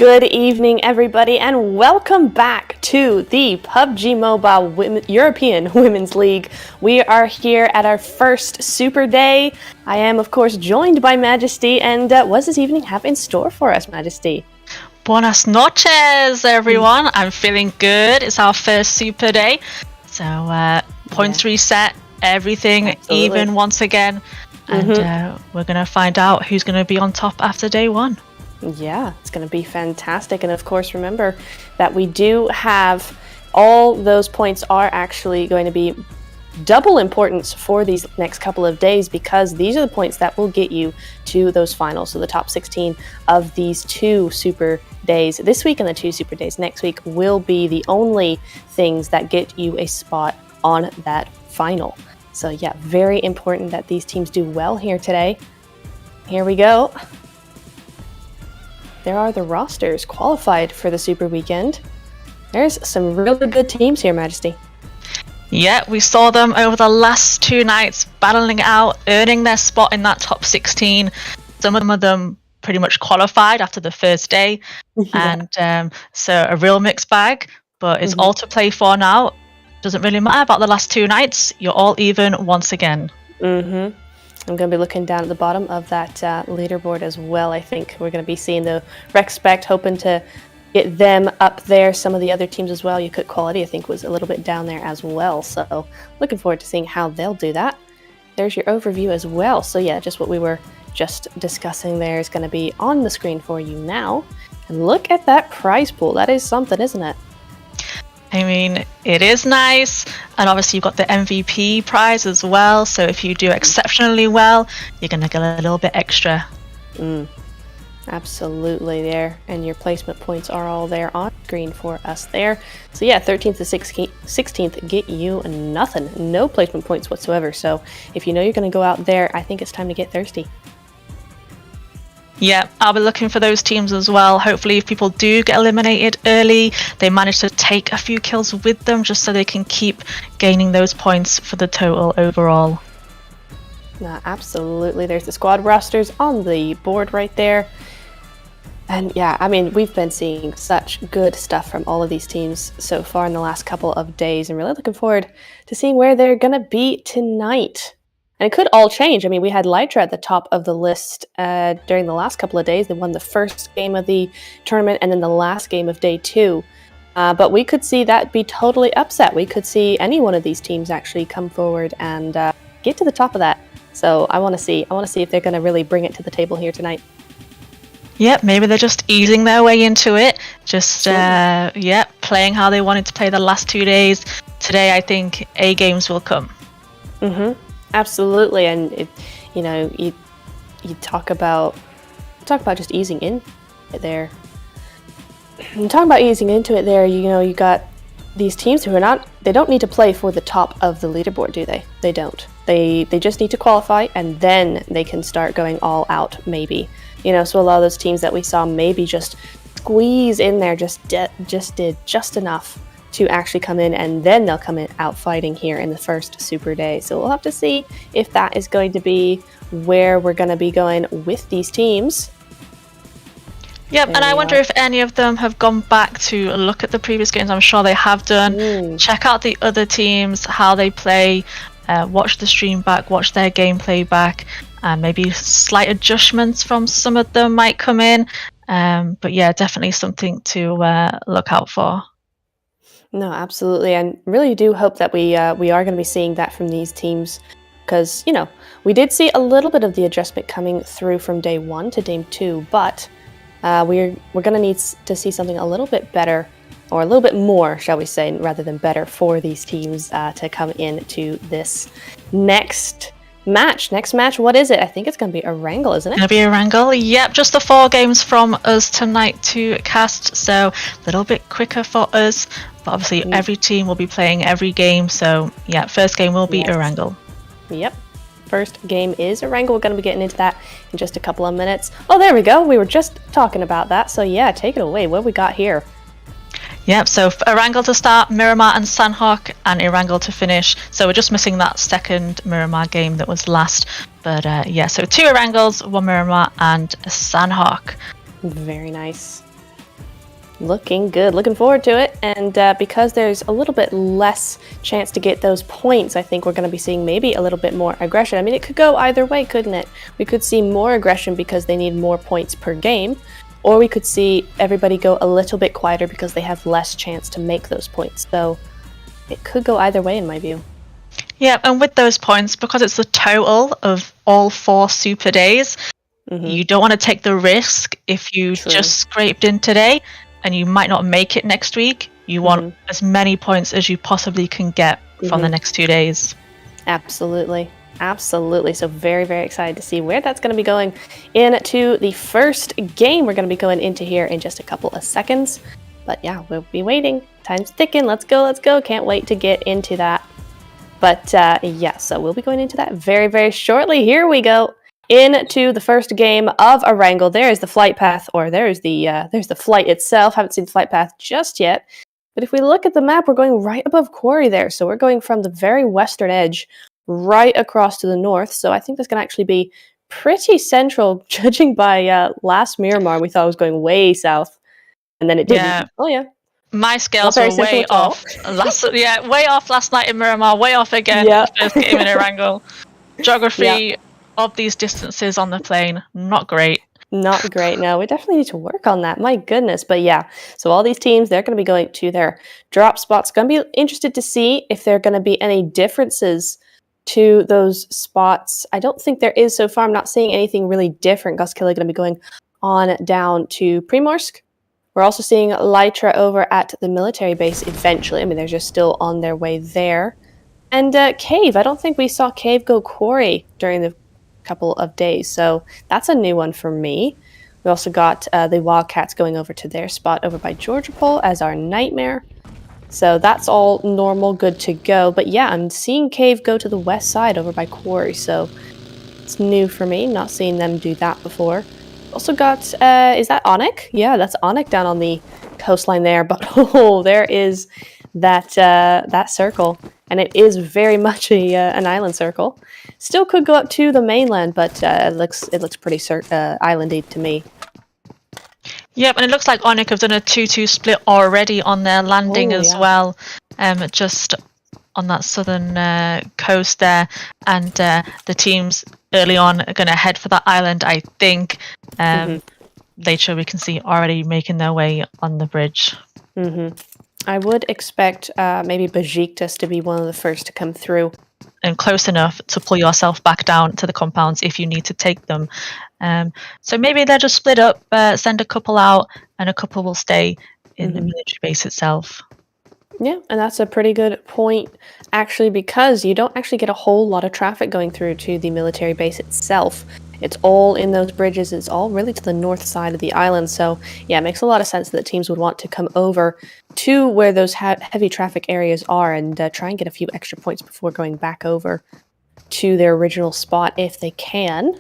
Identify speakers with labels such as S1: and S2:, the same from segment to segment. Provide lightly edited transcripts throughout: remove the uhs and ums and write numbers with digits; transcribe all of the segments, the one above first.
S1: Good evening, everybody, and welcome back to the PUBG Mobile European Women's League. We are here at our first Super Day. I am, of course, joined by Majesty, and what does this evening have in store for us, Majesty?
S2: Buenas noches, everyone. I'm feeling good. It's our first Super Day. So, points reset, everything
S1: Absolutely.
S2: even once again. And we're going to find out who's going to be on top after day one.
S1: Yeah, it's going to be fantastic. And of course, remember that we do have all those points are actually going to be double importance for these next couple of days, because these are the points that will get you to those finals. So the top 16 of these two Super Days this week and the two Super Days next week will be the only things that get you a spot on that final. So yeah, very important that these teams do well here today. Here we go. There are the rosters qualified for the Super Weekend. There's some really good teams here, Majesty.
S2: Yeah, we saw them over the last two nights battling it out, earning their spot in that top 16. Some of them pretty much qualified after the first day. And so a real mixed bag, but it's all to play for now. Doesn't really matter about the last two nights. You're all even once again.
S1: I'm going to be looking down at the bottom of that leaderboard as well. I think we're going to be seeing the Respect, hoping to get them up there. Some of the other teams as well. Yakut Quality, I think, was a little bit down there as well. So looking forward to seeing how they'll do that. There's your overview as well. So yeah, just what we were just discussing there is going to be on the screen for you now. And look at that prize pool. That is something, isn't it?
S2: I mean, it is nice, and obviously you've got the MVP prize as well, so if you do exceptionally well, you're going to get a little bit extra.
S1: Absolutely there, and your placement points are all there on screen for us there. So yeah, 13th to 16th get you nothing, no placement points whatsoever, so if you know you're going to go out there, I think it's time to get thirsty.
S2: Yeah, I'll be looking for those teams as well. Hopefully if people do get eliminated early, they manage to take a few kills with them just so they can keep gaining those points for the total overall.
S1: Absolutely, there's the squad rosters on the board right there. And yeah, I mean, we've been seeing such good stuff from all of these teams so far in the last couple of days, and really looking forward to seeing where they're going to be tonight. And it could all change. I mean, we had Lytra at the top of the list during the last couple of days. They won the first game of the tournament and then the last game of day two. But we could see that be totally upset. We could see any one of these teams actually come forward and get to the top of that. So I want to see if they're going to really bring it to the table here tonight.
S2: Yep, maybe they're just easing their way into it. Just, playing how they wanted to play the last 2 days. Today, I think A games will come.
S1: Absolutely, and you talk about just easing in there. And talking about easing into it there, you got these teams who they don't need to play for the top of the leaderboard, do they? They don't. They just need to qualify, and then they can start going all out. Maybe, so a lot of those teams that we saw maybe just squeeze in there, just did just enough to actually come in, and then they'll come in out fighting here in the first Super Day. So we'll have to see if that is going to be where we're going to be going with these teams.
S2: Yep, and I wonder if any of them have gone back to look at the previous games. I'm sure they have done. Check out the other teams, how they play, watch the stream back, watch their gameplay back, and maybe slight adjustments from some of them might come in. But yeah, definitely something to look out for.
S1: No, absolutely, and really do hope that we are going to be seeing that from these teams, because we did see a little bit of the adjustment coming through from day one to day two, but we're going to need to see something a little bit better, or a little bit more, shall we say, rather than better, for these teams to come into this next match. Next match, what is it? I think it's going to be a wrangle, isn't it?
S2: It's going to be a wrangle. Yep, just the 4 games from us tonight to cast, so a little bit quicker for us. But obviously, every team will be playing every game, so yeah, first game will be a wrangle.
S1: Yep, first game is a wrangle. We're going to be getting into that in just a couple of minutes. Oh, there we go. We were just talking about that, so yeah, take it away. What have we got here?
S2: Yep, so a wrangle to start, Miramar and Sanhok, and a wrangle to finish. So we're just missing that second Miramar game that was last. But so 2 wrangles, 1 Miramar, and a Sanhok.
S1: Very nice. Looking good. Looking forward to it. And because there's a little bit less chance to get those points, I think we're going to be seeing maybe a little bit more aggression. I mean, it could go either way, couldn't it? We could see more aggression because they need more points per game, or we could see everybody go a little bit quieter because they have less chance to make those points. So it could go either way in my view.
S2: Yeah, and with those points, because it's the total of all 4 super days, you don't want to take the risk if you just scraped in today and you might not make it next week. You want as many points as you possibly can get from the next 2 days.
S1: Absolutely. Absolutely. So very, very excited to see where that's going to be going into the first game we're going to be going into here in just a couple of seconds. But yeah, we'll be waiting. Time's ticking. Let's go. Let's go. Can't wait to get into that. But yeah, so we'll be going into that very, very shortly. Here we go. Into the first game of a wrangle. There is the flight path, or there's the flight itself. Haven't seen the flight path just yet. But if we look at the map, we're going right above Quarry there. So we're going from the very western edge right across to the north. So I think that's going to actually be pretty central, judging by last Miramar. We thought it was going way south, and then it didn't.
S2: Yeah.
S1: Oh yeah.
S2: My scales were way off. Way off last night in Miramar. Way off again. First game in a wrangle. Geography of these distances on the plane, not great.
S1: Not great. No, we definitely need to work on that. My goodness. But yeah, so all these teams, they're going to be going to their drop spots. Going to be interested to see if there are going to be any differences to those spots. I don't think there is so far. I'm not seeing anything really different. Goskilla going to be going on down to Primorsk. We're also seeing Lytra over at the military base eventually. I mean, they're just still on their way there. And Cave. I don't think we saw Cave go Quarry during the couple of days, so that's a new one for me. We also got the Wildcats going over to their spot over by Georgopol as our Nightmare, so that's all normal, good to go. But yeah, I'm seeing Cave go to the west side over by Quarry, so it's new for me, not seeing them do that before. Also got is that Onyx? Yeah, that's Onyx down on the coastline there. But oh, there is that that circle, and it is very much an island circle. Still could go up to the mainland, but it looks pretty islandy to me.
S2: Yep, and it looks like Onyx have done a 2-2 split already on their landing as well, just on that southern coast there. And the teams early on are going to head for that island, I think. Later we can see already making their way on the bridge.
S1: I would expect maybe Besiktas to be one of the first to come through.
S2: And close enough to pull yourself back down to the compounds if you need to take them. So maybe they'll just split up, send a couple out, and a couple will stay in the military base itself.
S1: Yeah, and that's a pretty good point, actually, because you don't actually get a whole lot of traffic going through to the military base itself. It's all in those bridges. It's all really to the north side of the island. So yeah, it makes a lot of sense that teams would want to come over to where those heavy traffic areas are and try and get a few extra points before going back over to their original spot if they can.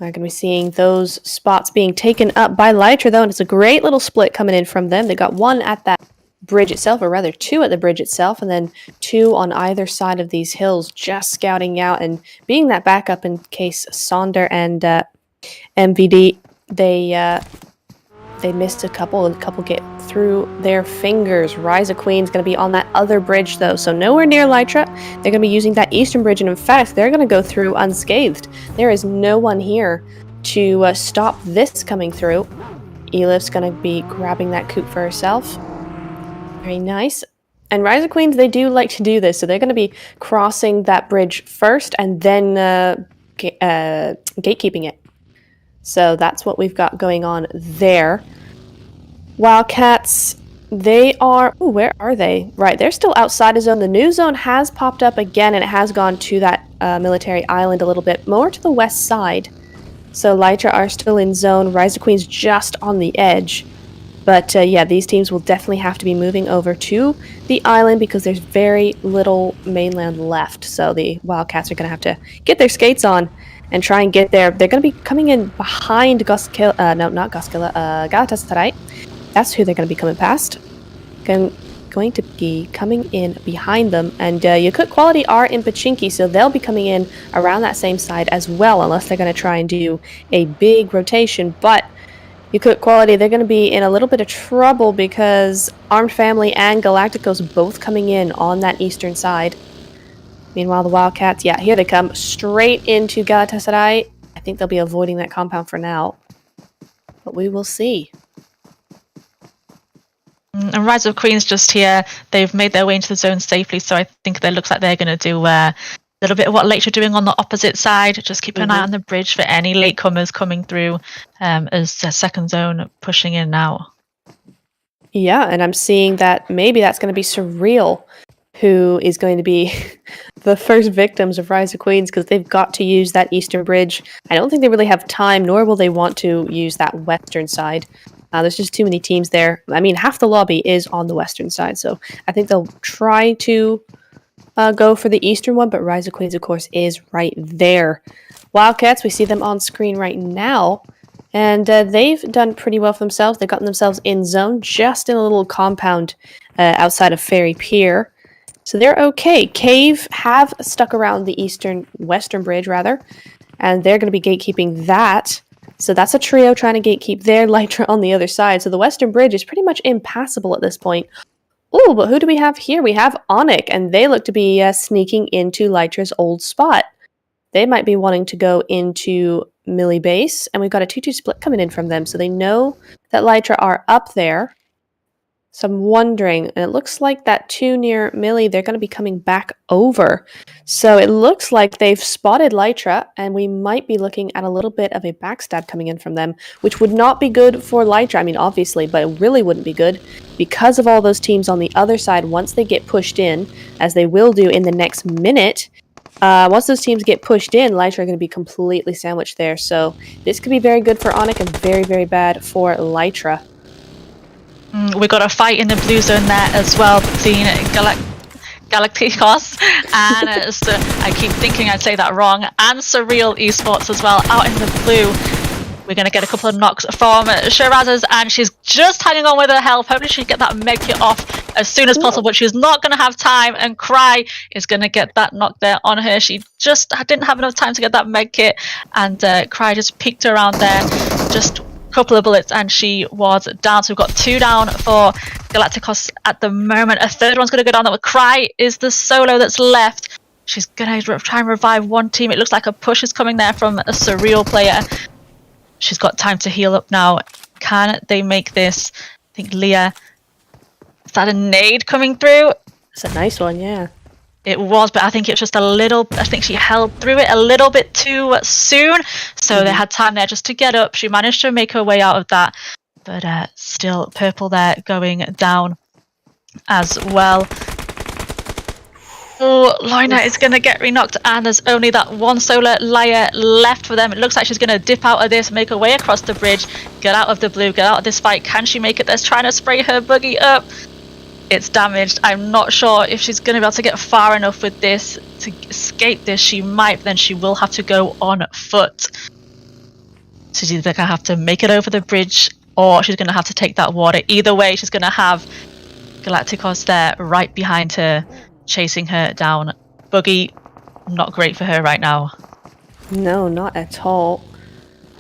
S1: We're going to be seeing those spots being taken up by Lytra, though, and it's a great little split coming in from them. They got one at that bridge itself, or rather 2 at the bridge itself, and then 2 on either side of these hills, just scouting out and being that backup in case Sonder and MVD they missed a couple get through their fingers. Rise of Queen's going to be on that other bridge, though, so nowhere near Lytra. They're going to be using that eastern bridge, and in fact, they're going to go through unscathed. There is no one here to stop this coming through. Elif's going to be grabbing that coup for herself. Very nice. And Rise of Queens, they do like to do this, so they're going to be crossing that bridge first and then gatekeeping it. So that's what we've got going on there. Wildcats, they are... Ooh, where are they? Right, they're still outside of zone. The new zone has popped up again, and it has gone to that military island a little bit more to the west side. So Lytra are still in zone. Rise of Queens just on the edge. But yeah, these teams will definitely have to be moving over to the island because there's very little mainland left. So the Wildcats are going to have to get their skates on and try and get there. They're going to be coming in behind Galatasaray. That's who they're going to be coming past. Going to be coming in behind them. And Yakut Quality are in Pachinki, so they'll be coming in around that same side as well, unless they're going to try and do a big rotation. But Yakut Quality, they're going to be in a little bit of trouble because Armed Family and Galacticos both coming in on that eastern side. Meanwhile, the Wildcats, yeah, here they come, straight into Galatasaray. I think they'll be avoiding that compound for now, but we will see.
S2: And Rise of Queens just here. They've made their way into the zone safely, so I think it looks like they're going to do a little bit of what Lakes are doing on the opposite side. Just keep an eye on the bridge for any latecomers coming through as the second zone pushing in now.
S1: Yeah, and I'm seeing that maybe that's going to be Surreal, who is going to be the first victims of Rise of Queens because they've got to use that eastern bridge. I don't think they really have time, nor will they want to use that western side. There's just too many teams there. I mean, half the lobby is on the western side, so I think they'll try to go for the eastern one, but Rise of Queens, of course, is right there. Wildcats, we see them on screen right now, and they've done pretty well for themselves. They've gotten themselves in zone, just in a little compound outside of Ferry Pier. So they're okay. Cave have stuck around the western bridge, rather, and they're going to be gatekeeping that. So that's a trio trying to gatekeep their Lytra on the other side. So the western bridge is pretty much impassable at this point. Oh, but who do we have here? We have Onyx, and they look to be sneaking into Lytra's old spot. They might be wanting to go into Millie base, and we've got a 2-2 split coming in from them, so they know that Lytra are up there. So I'm wondering, and it looks like that 2 near Millie, they're going to be coming back over. So it looks like they've spotted Lytra, and we might be looking at a little bit of a backstab coming in from them, which would not be good for Lytra. I mean, obviously, but it really wouldn't be good because of all those teams on the other side. Once they get pushed in, as they will do in the next minute, once those teams get pushed in, Lytra are going to be completely sandwiched there. So this could be very good for Onyx and very, very bad for Lytra.
S2: We got a fight in the blue zone there as well between Galacticos and so I keep thinking I'd say that wrong, and Surreal Esports as well out in the blue. We're going to get a couple of knocks from Shiraz's, and she's just hanging on with her health. Hopefully she can get that medkit off as soon as possible, but she's not going to have time, and Cry is going to get that knock there on her. She just didn't have enough time to get that medkit, and Cry just peeked around there, just couple of bullets, and she was down. So we've got 2 down for Galacticos at the moment. A third one's going to go down. That Cry is the solo that's left. She's going to try and revive one team. It looks like a push is coming there from a Surreal player. She's got time to heal up now. Can they make this? I think Leah, is that a nade coming through?
S1: It's a nice one, yeah.
S2: It was, but I think it's just a little, I think she held through it a little bit too soon. So they had time there just to get up. She managed to make her way out of that. But still, Purple there going down as well. Oh, Lorna is going to get re-knocked, and there's only that one solar layer left for them. It looks like she's going to dip out of this, make her way across the bridge, get out of the blue, get out of this fight. Can she make it? They're trying to spray her buggy up. It's damaged. I'm not sure if she's going to be able to get far enough with this to escape this. She might, but then she will have to go on foot. So she's either going to have to make it over the bridge, or she's going to have to take that water. Either way, she's going to have Galacticos there right behind her, chasing her down. Buggy, not great for her right now.
S1: No, not at all.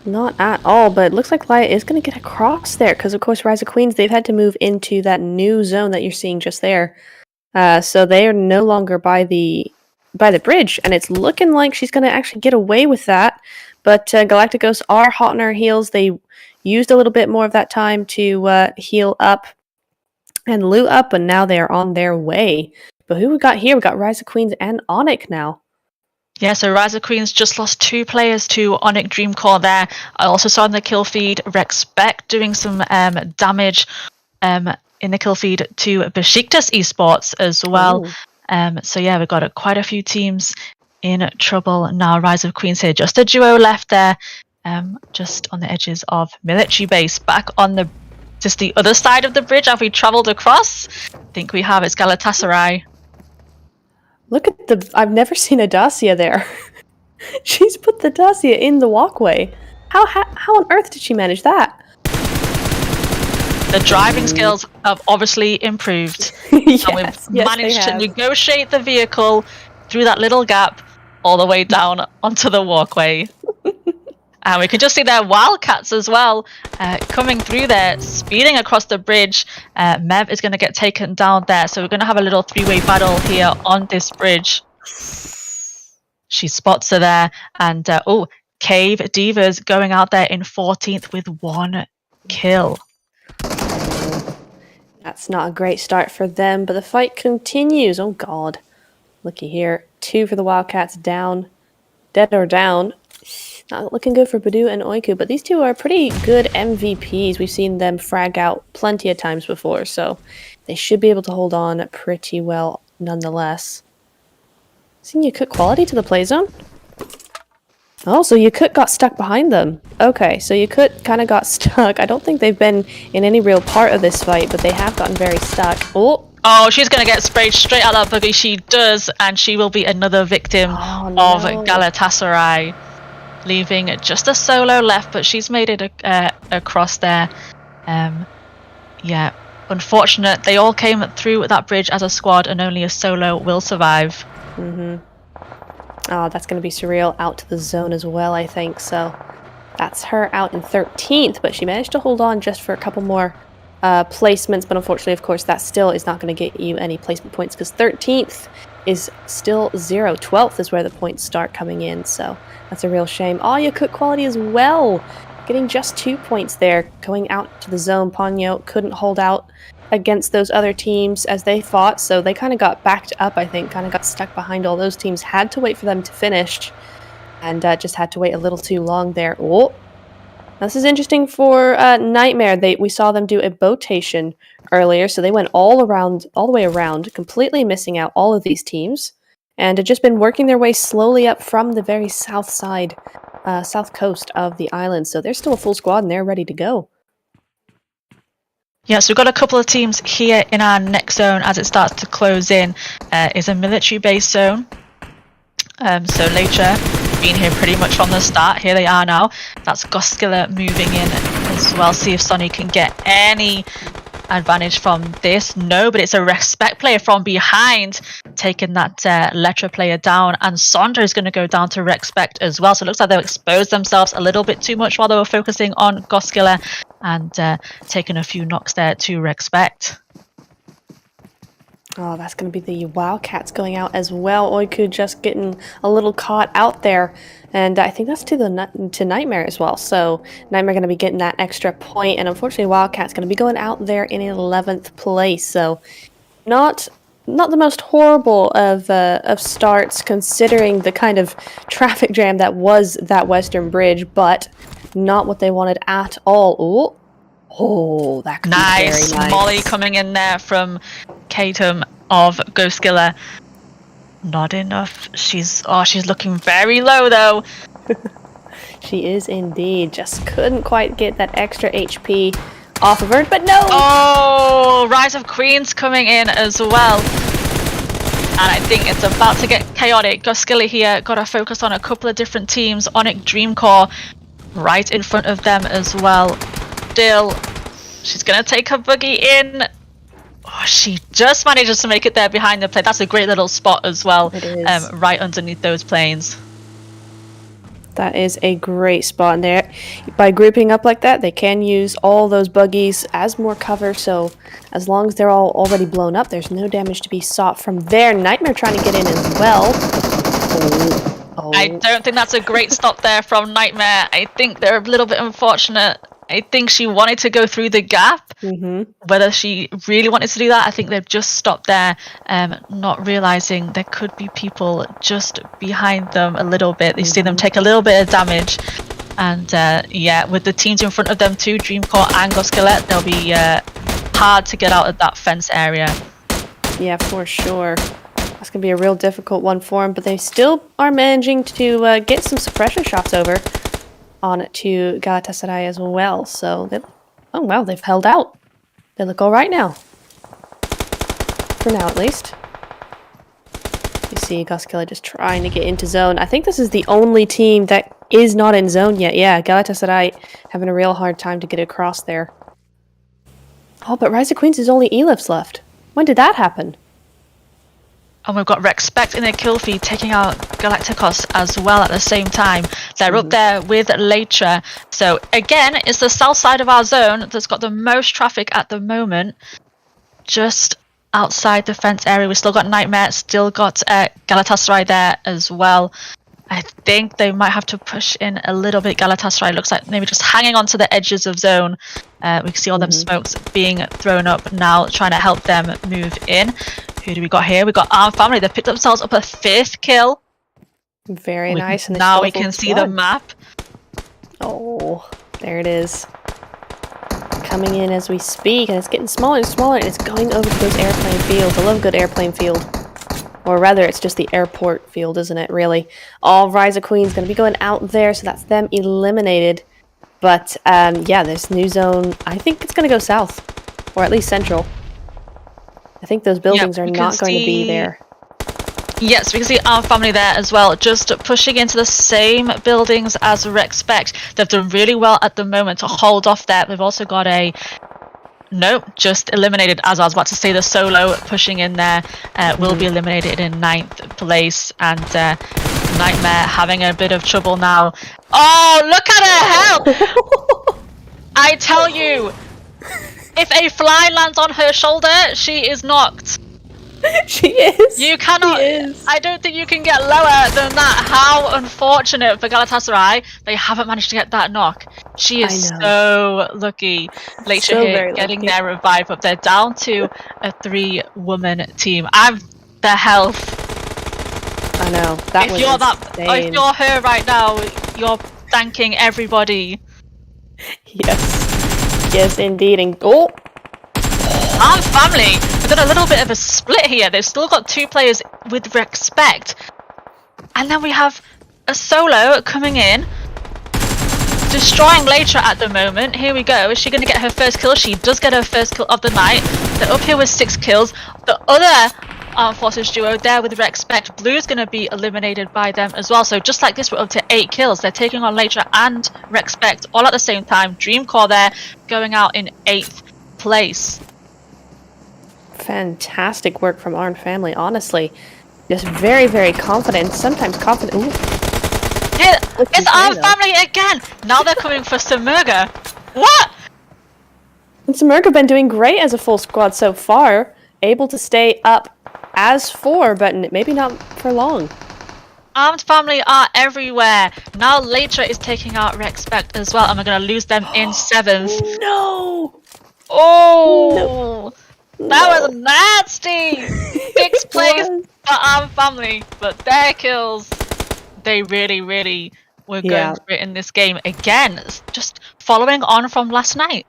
S1: Not at all, but it looks like Laya is going to get across there because, of course, Rise of Queens, they've had to move into that new zone that you're seeing just there. So they are no longer by the bridge, and it's looking like she's going to actually get away with that. But Galacticos are hot on her heels. They used a little bit more of that time to heal up and loot up, and now they are on their way. But who we got here? We got Rise of Queens and Onyx now.
S2: Yeah, so Rise of Queens just lost 2 players to Onyx Dreamcore there. I also saw in the kill feed Rex Beck doing some damage in the kill feed to Besiktas Esports as well. So yeah, we've got quite a few teams in trouble now. Rise of Queens here, just a duo left there, just on the edges of military base. Back on just the other side of the bridge, have we travelled across? I think we have. It's Galatasaray.
S1: Look at I've never seen a Dacia there. She's put the Dacia in the walkway. How on earth did she manage that?
S2: The driving skills have obviously improved.
S1: Yes,
S2: and we've managed to negotiate the vehicle through that little gap all the way down onto the walkway. And we can just see their Wildcats as well coming through there, speeding across the bridge. Mev is going to get taken down there. So we're going to have a little three-way battle here on this bridge. She spots her there. And, Cave Divas going out there in 14th with 1 kill.
S1: That's not a great start for them, but the fight continues. Oh, God. Looky here. 2 for the Wildcats down. Dead or down. Not looking good for Badu and Oiku, but these two are pretty good MVPs. We've seen them frag out plenty of times before, so they should be able to hold on pretty well nonetheless. Seen Yakut quality to the play zone? Oh, so Yakut got stuck behind them. Okay, so Yakut kind of got stuck. I don't think they've been in any real part of this fight, but they have gotten very stuck.
S2: Oh, she's going to get sprayed straight out that buggy. She does, and she will be another victim of Galatasaray. Leaving just a solo left, but she's made it across there. Yeah, unfortunate. They all came through that bridge as a squad, and only a solo will survive.
S1: Oh, that's going to be surreal out to the zone as well, I think. So that's her out in 13th, but she managed to hold on just for a couple more placements. But unfortunately, of course, that still is not going to get you any placement points because 13th is still 0. 12th is where the points start coming in, so that's a real shame. Yakut quality as well, getting just 2 points there, going out to the zone. Ponyo couldn't hold out against those other teams as they fought, so they kind of got backed up, I think, kind of got stuck behind all those teams, had to wait for them to finish, and just had to wait a little too long there. This is interesting for Nightmare. We saw them do a botation earlier, so they went all the way around, completely missing out all of these teams, and had just been working their way slowly up from the very south side, south coast of the island. So they're still a full squad and they're ready to go.
S2: Yeah, so we've got a couple of teams here in our next zone as it starts to close in. Is a military base zone. So later, been here pretty much from the start. Here they are now. That's Goskilla moving in as well. See if Sonny can get any advantage from this. No, but it's a respect player from behind taking that Letra player down, and Sondra is going to go down to respect as well. So it looks like they've exposed themselves a little bit too much while they were focusing on Goskilla and taking a few knocks there to respect.
S1: Oh, that's going to be the Wildcats going out as well. Oiku just getting a little caught out there. And I think that's to Nightmare as well. So Nightmare going to be getting that extra point. And unfortunately, Wildcats going to be going out there in 11th place. So not the most horrible of starts considering the kind of traffic jam that was that Western Bridge. But not what they wanted at all. Oh, that could be very nice.
S2: Molly coming in there from Katum of Ghostkiller. Not enough. She's looking very low though.
S1: She is indeed. Just couldn't quite get that extra HP off of her, but no!
S2: Oh, Rise of Queens coming in as well. And I think it's about to get chaotic. Ghostkiller here got to focus on a couple of different teams. Onyx Dreamcore right in front of them as well. Still, she's going to take her buggy in. Oh, she just manages to make it there behind the plane. That's a great little spot as well, right underneath those planes.
S1: That is a great spot in there. By grouping up like that, they can use all those buggies as more cover, so as long as they're all already blown up, there's no damage to be sought from there. Nightmare trying to get in as well. Oh.
S2: I don't think that's a great stop there from Nightmare. I think they're a little bit unfortunate. I think she wanted to go through the gap. Whether she really wanted to do that, I think they've just stopped there, not realizing there could be people just behind them a little bit. They see them take a little bit of damage, and yeah, with the teams in front of them too, Dreamcore and Ghostkiller, they'll be hard to get out of that fence area. Yeah, for sure. That's gonna be a real difficult one for them, but they still are managing to get some suppression shots over on to Galatasaray as well. So, oh wow, they've held out. They look all right now. For now, at least. You see Ghostkiller just trying to get into zone. I think this is the only team that is not in zone yet. Yeah, Galatasaray having a real hard time to get across there. Oh, but Rise of Queens is only E-lifts left. When did that happen? And we've got Respect in their kill feed taking out Galacticos as well at the same time. They're up there with Latra. So again, it's the south side of our zone that's got the most traffic at the moment. Just outside the fence area, we've still got Nightmare, still got Galatasaray there as well. I think they might have to push in a little bit. Galatasaray looks like maybe just hanging on to the edges of zone. We can see all them smokes being thrown up now, trying to help them move in. Who do we got here? We got Arm Family. They've picked themselves up a 5th kill.
S1: Very nice. And
S2: now we can see the map.
S1: Oh, there it is. Coming in as we speak, and it's getting smaller and smaller, and it's going over to those airplane fields. I love a good airplane field. Or rather, it's just the airport field, isn't it, really? All Rise of Queen's going to be going out there, so that's them eliminated. But, yeah, this new zone, I think it's going to go south. Or at least central. I think those buildings are not going to be there.
S2: Yes, we can see Arm Family there as well, just pushing into the same buildings as Respect. They've done really well at the moment to hold off there. They've also got a... Nope, just eliminated, as I was about to say, the solo pushing in there will be eliminated in 9th place, and Nightmare having a bit of trouble now. Oh, look at her health! I tell you, if a fly lands on her shoulder, she is knocked.
S1: She is.
S2: You cannot. I don't think you can get lower than that. How unfortunate for Galatasaray. They haven't managed to get that knock. She is so lucky. Latra here getting their revive up. They're down to a 3-woman team. The health.
S1: I know. That was insane.
S2: If you're her right now, you're thanking everybody.
S1: Yes. Yes, indeed. And
S2: Arm Family, we've got a little bit of a split here. They've still got 2 players with Respect. And then we have a solo coming in, destroying Latra at the moment. Here we go. Is she going to get her first kill? She does get her first kill of the night. They're up here with 6 kills. The other Armed Forces duo there with Respect. Blue's going to be eliminated by them as well. So just like this, we're up to 8 kills. They're taking on Latra and Respect all at the same time. Dreamcore there going out in 8th place.
S1: Fantastic work from Armed Family, honestly. Just very, very confident. Sometimes confident. Ooh.
S2: Yeah, it's Armed Family again! Now they're coming for Samurga. What?
S1: And Samurga have been doing great as a full squad so far. Able to stay up as 4, but maybe not for long.
S2: Armed Family are everywhere. Now Latra is taking out Respect as well, and we're going to lose them in 7th.
S1: No!
S2: Oh! No. That was nasty! 6th place for Armed Family, but their kills, they really, really were going for it in this game. Again, just following on from last night.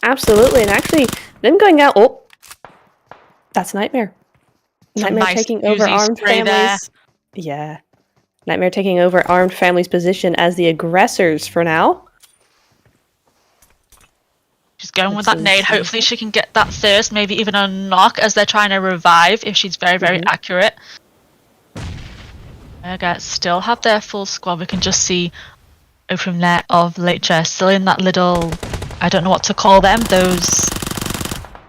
S1: Absolutely, and actually, them going out... Oh! That's Nightmare. Nightmare taking over Armed Family's... Yeah. Nightmare taking over Armed Family's position as the aggressors for now.
S2: She's going with that nade. Hopefully she can get that thirst, maybe even a knock as they're trying to revive if she's very, very accurate. Okay, still have their full squad. We can just see from there of Latra still in that little, I don't know what to call them, those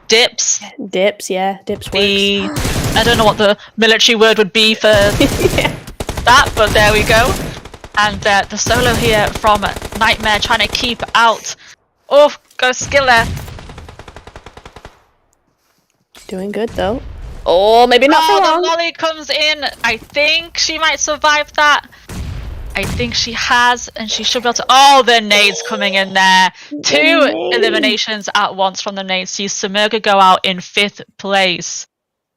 S2: dips.
S1: Dips, yeah. Dips works.
S2: I don't know what the military word would be for that, but there we go. And the solo here from Nightmare trying to keep out. Oh, go Skiller.
S1: Doing good though. Oh, maybe not for long.
S2: The volley comes in. I think she might survive that. I think she has, and she should be able to. Oh, the nades coming in there. 2 eliminations at once from the nades. See Samurga go out in 5th place.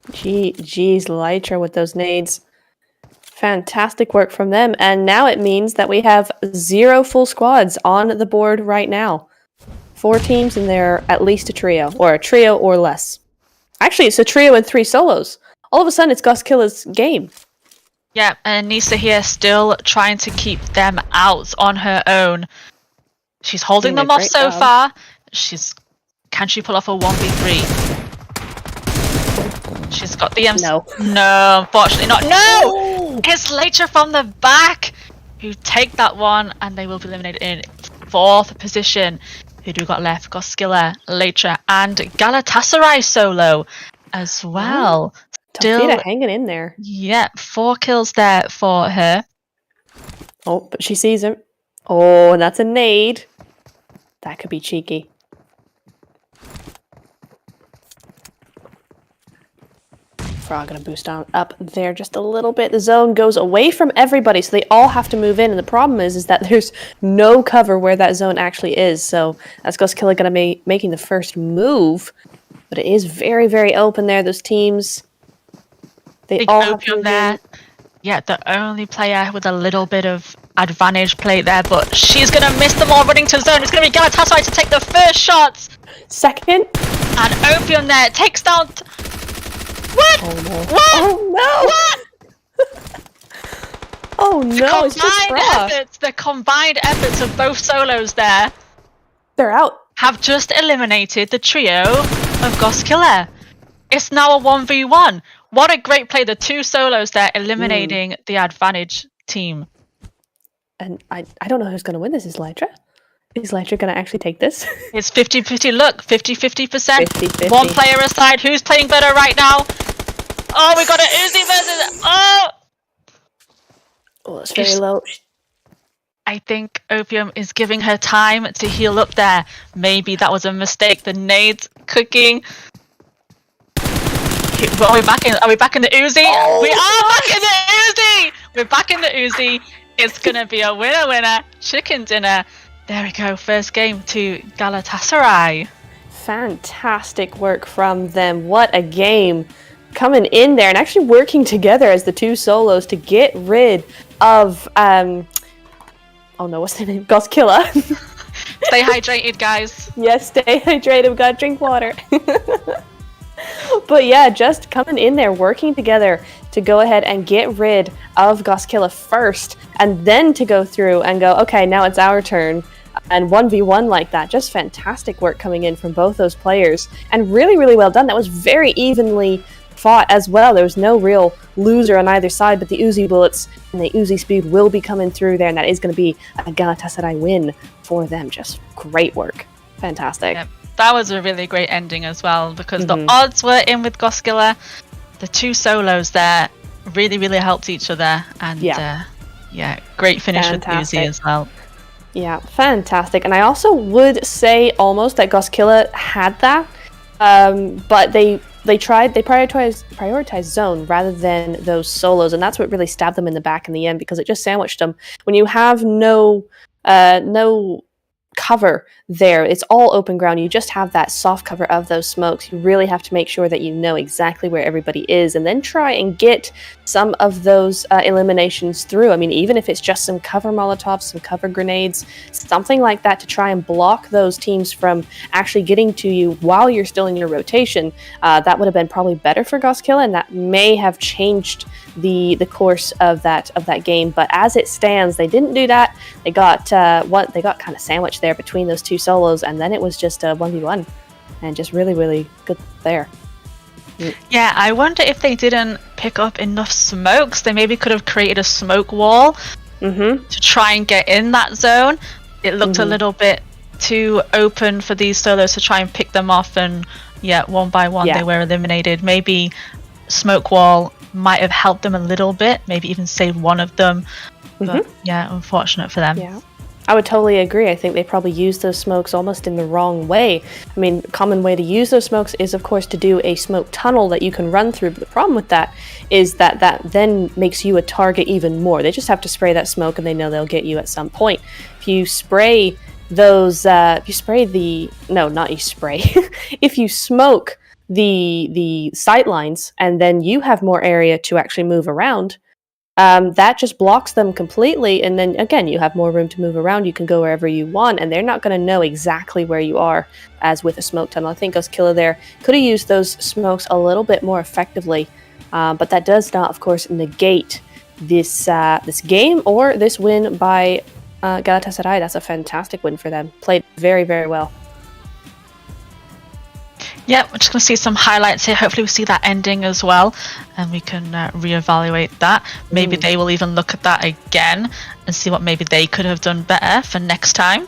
S1: Jeez, Latra with those nades. Fantastic work from them. And now it means that we have 0 full squads on the board right now. 4 teams, and they're at least a trio or less. Actually, it's a trio and 3 solos. All of a sudden, it's Gus Killer's game.
S2: Yeah, and Nisa here still trying to keep them out on her own. She's holding them off so far. Can she pull off a 1v3? She's got the
S1: No,
S2: unfortunately not. No! It's Latra from the back who take that one, and they will be eliminated in 4th position. Who do we got left? Got Skiller, Latra, and Galatasaray solo as well.
S1: Tafita hanging in there.
S2: Yeah, 4 kills there for her.
S1: Oh, but she sees him. Oh, and that's a nade. That could be cheeky. Frog gonna boost on up there just a little bit. The zone goes away from everybody, so they all have to move in. And the problem is that there's no cover where that zone actually is. So that's Goskilla gonna be making the first move, but it is very, very open there. Those teams, they
S2: Big
S1: all have to
S2: Opium
S1: move
S2: there.
S1: in.
S2: Yeah, the only player with a little bit of advantage play there, but she's gonna miss them all running to zone. It's gonna be Galatasaray to take the first shots.
S1: Second.
S2: And Opium there takes down. What?
S1: Oh no!
S2: What?
S1: Oh no!
S2: What?
S1: Oh no! It's just Frog.
S2: The combined efforts of both solos there
S1: They're out.
S2: have just eliminated the trio of Goskilla. It's now a 1v1. What a great play! The 2 solos there eliminating the advantage team.
S1: And I don't know who's going to win this. Is Lytra? Is Lytra going to actually take this?
S2: It's 50-50. Look, 50-50%.
S1: 50-50.
S2: One player aside. Who's playing better right now? Oh, we got an Uzi versus. Oh!
S1: Oh, it's very low.
S2: I think Opium is giving her time to heal up there. Maybe that was a mistake. The nades cooking. Are we back in the Uzi?
S1: Oh,
S2: we are back in the Uzi! We're back in the Uzi. It's gonna be a winner. Chicken dinner. There we go. First game to Galatasaray.
S1: Fantastic work from them. What a game. Coming in there and actually working together as the 2 solos to get rid of oh no, what's the name? Goskilla.
S2: Stay hydrated, guys.
S1: Yes, stay hydrated. We've got to drink water. But yeah, just coming in there, working together to go ahead and get rid of Goskilla first, and then to go through and go, okay, now it's our turn, and 1v1 like that. Just fantastic work coming in from both those players, and really, really well done. That was very evenly fought as well. There was no real loser on either side, but the Uzi bullets and the Uzi speed will be coming through there, and that is going to be a Galatasaray win for them. Just great work. Fantastic.
S2: Yep. That was a really great ending as well, because the odds were in with Goskilla. The 2 solos there really, really helped each other, and great finish with Uzi as well.
S1: Yeah, fantastic. And I also would say almost that Goskilla had that, but they prioritized zone rather than those solos, and that's what really stabbed them in the back in the end, because it just sandwiched them. When you have no cover there, it's all open ground, you just have that soft cover of those smokes. You really have to make sure that you know exactly where everybody is, and then try and get some of those eliminations through. I mean, even if it's just some cover molotovs, some cover grenades, something like that, to try and block those teams from actually getting to you while you're still in your rotation. That would have been probably better for Goskilla, and that may have changed the course of that game. But as it stands, they didn't do that. They got kind of sandwiched there between those 2 solos, and then it was just a 1v1, and just really, really good there.
S2: Yeah, I wonder if they didn't pick up enough smokes. They maybe could have created a smoke wall to try and get in that zone. It looked a little bit too open for these solos to try and pick them off, and one by one they were eliminated. Maybe smoke wall might have helped them a little bit, maybe even saved one of them. But unfortunate for them.
S1: Yeah, I would totally agree. I think they probably used those smokes almost in the wrong way. I mean, a common way to use those smokes is, of course, to do a smoke tunnel that you can run through. But the problem with that is that then makes you a target even more. They just have to spray that smoke, and they know they'll get you at some point. If you spray those, if you smoke the sight lines, and then you have more area to actually move around, that just blocks them completely, and then again you have more room to move around. You can go wherever you want, and they're not going to know exactly where you are, as with a smoke tunnel. I think Goskilla there could have used those smokes a little bit more effectively, but that does not, of course, negate this game or this win by Galatasaray. That's a fantastic win for them. Played very, very well.
S2: Yeah, we're just going to see some highlights here. Hopefully we see that ending as well, and we can reevaluate that. Maybe they will even look at that again and see what maybe they could have done better for next time.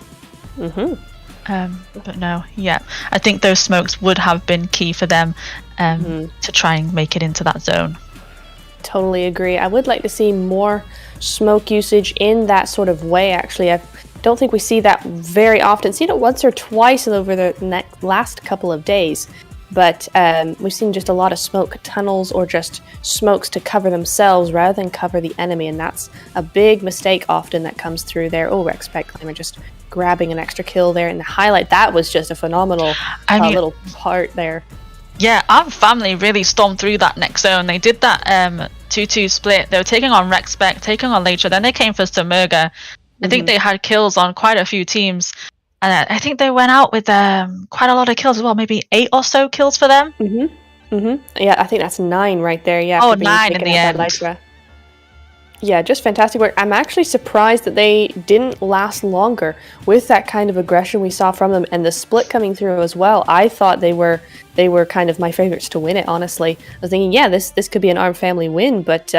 S2: But no, yeah, I think those smokes would have been key for them to try and make it into that zone.
S1: Totally agree. I would like to see more smoke usage in that sort of way, actually. I don't think we see that very often. Seen it once or twice over the last couple of days, but we've seen just a lot of smoke tunnels or just smokes to cover themselves rather than cover the enemy, and that's a big mistake often that comes through there. Oh, Respect Claimer just grabbing an extra kill there, and the highlight, that was just a phenomenal little part there.
S2: Yeah, our family really stormed through that next zone. They did that 2-2 split. They were taking on Respect, taking on Later, then they came for Samerga. I think they had kills on quite a few teams. And I think they went out with quite a lot of kills as well, maybe 8 or so kills for them.
S1: Yeah, I think that's 9 right there. Yeah,
S2: 9 in the end.
S1: Yeah, just fantastic work. I'm actually surprised that they didn't last longer with that kind of aggression we saw from them, and the split coming through as well. I thought they were kind of my favorites to win it, honestly. I was thinking, yeah, this could be an ARM family win, but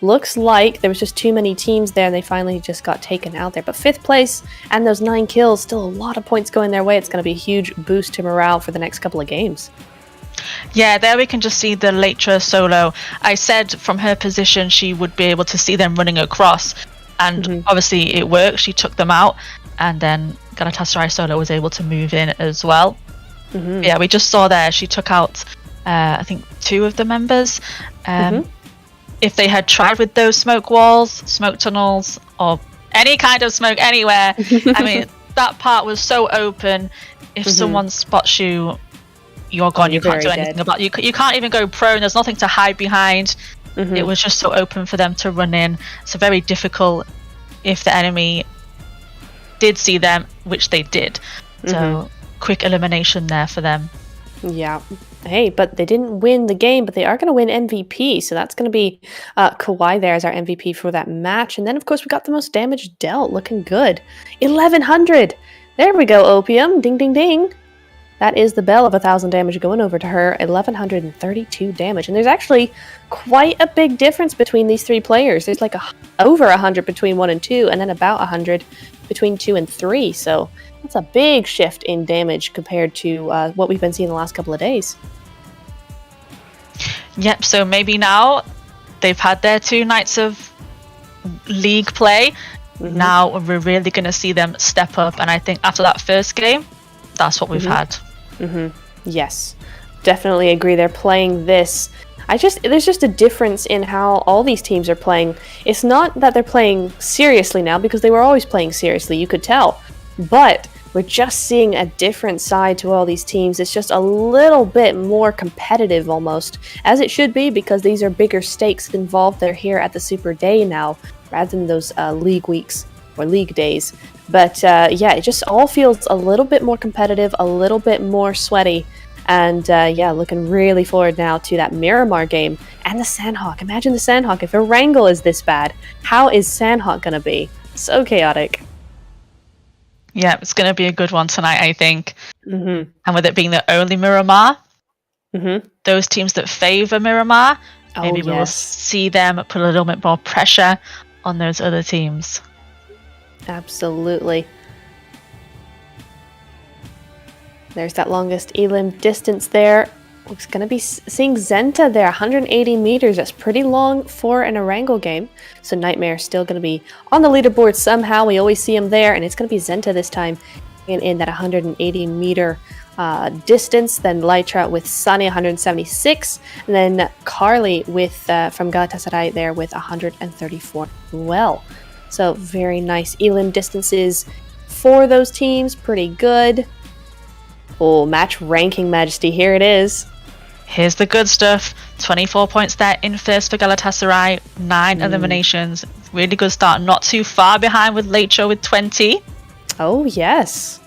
S1: looks like there was just too many teams there, and they finally just got taken out there. But 5th place and those 9 kills, still a lot of points going their way. It's going to be a huge boost to morale for the next couple of games.
S2: Yeah, there we can just see the Latra solo. I said from her position she would be able to see them running across, and obviously it worked. She took them out, and then Galatasaray solo was able to move in as well. Yeah, we just saw there she took out I think 2 of the members. If they had tried with those smoke walls, smoke tunnels, or any kind of smoke anywhere, I mean, that part was so open. If someone spots you, you're gone. You can't do anything about it. You can't even go prone. There's nothing to hide behind. It was just so open for them to run in. So very difficult if the enemy did see them, which they did. So quick elimination there for them.
S1: Yeah. Hey, but they didn't win the game, but they are going to win MVP. So that's going to be Kawhi there as our MVP for that match. And then, of course, we got the most damage dealt. Looking good. 1,100. There we go, Opium. Ding, ding, ding. That is the bell of 1,000 damage going over to her, 1,132 damage. And there's actually quite a big difference between these 3 players. There's like over 100 between 1 and 2, and then about 100 between 2 and 3. So that's a big shift in damage compared to what we've been seeing the last couple of days.
S2: Yep, so maybe now they've had their 2 nights of league play. Now we're really going to see them step up. And I think after that first game, that's what we've had.
S1: Yes, definitely agree. They're playing this. There's just a difference in how all these teams are playing. It's not that they're playing seriously now, because they were always playing seriously, you could tell. But we're just seeing a different side to all these teams. It's just a little bit more competitive almost, as it should be, because these are bigger stakes involved. They're here at the Super Day now, rather than those league weeks or league days. But yeah, it just all feels a little bit more competitive, a little bit more sweaty. And yeah, looking really forward now to that Miramar game and the Sanhok. Imagine the Sanhok. If Erangel is this bad, how is Sanhok going to be? So chaotic.
S2: Yeah, it's going to be a good one tonight, I think. And with it being the only Miramar, those teams that favour Miramar, maybe we will see them put a little bit more pressure on those other teams.
S1: Absolutely. There's that longest elim distance there. We're going to be seeing Zenta there, 180 meters. That's pretty long for an Erangel game. So Nightmare still going to be on the leaderboard somehow. We always see him there, and it's going to be Zenta this time in that 180 meter distance. Then Lytra with Sunny, 176. And then Carly with from Galatasaray there with 134 well. So very nice elim distances for those teams. Pretty good. Oh, match ranking, Majesty. Here it is.
S2: Here's the good stuff. 24 points there in first for Galatasaray. 9 eliminations. Really good start. Not too far behind with Lecho with 20.
S1: Oh, yes.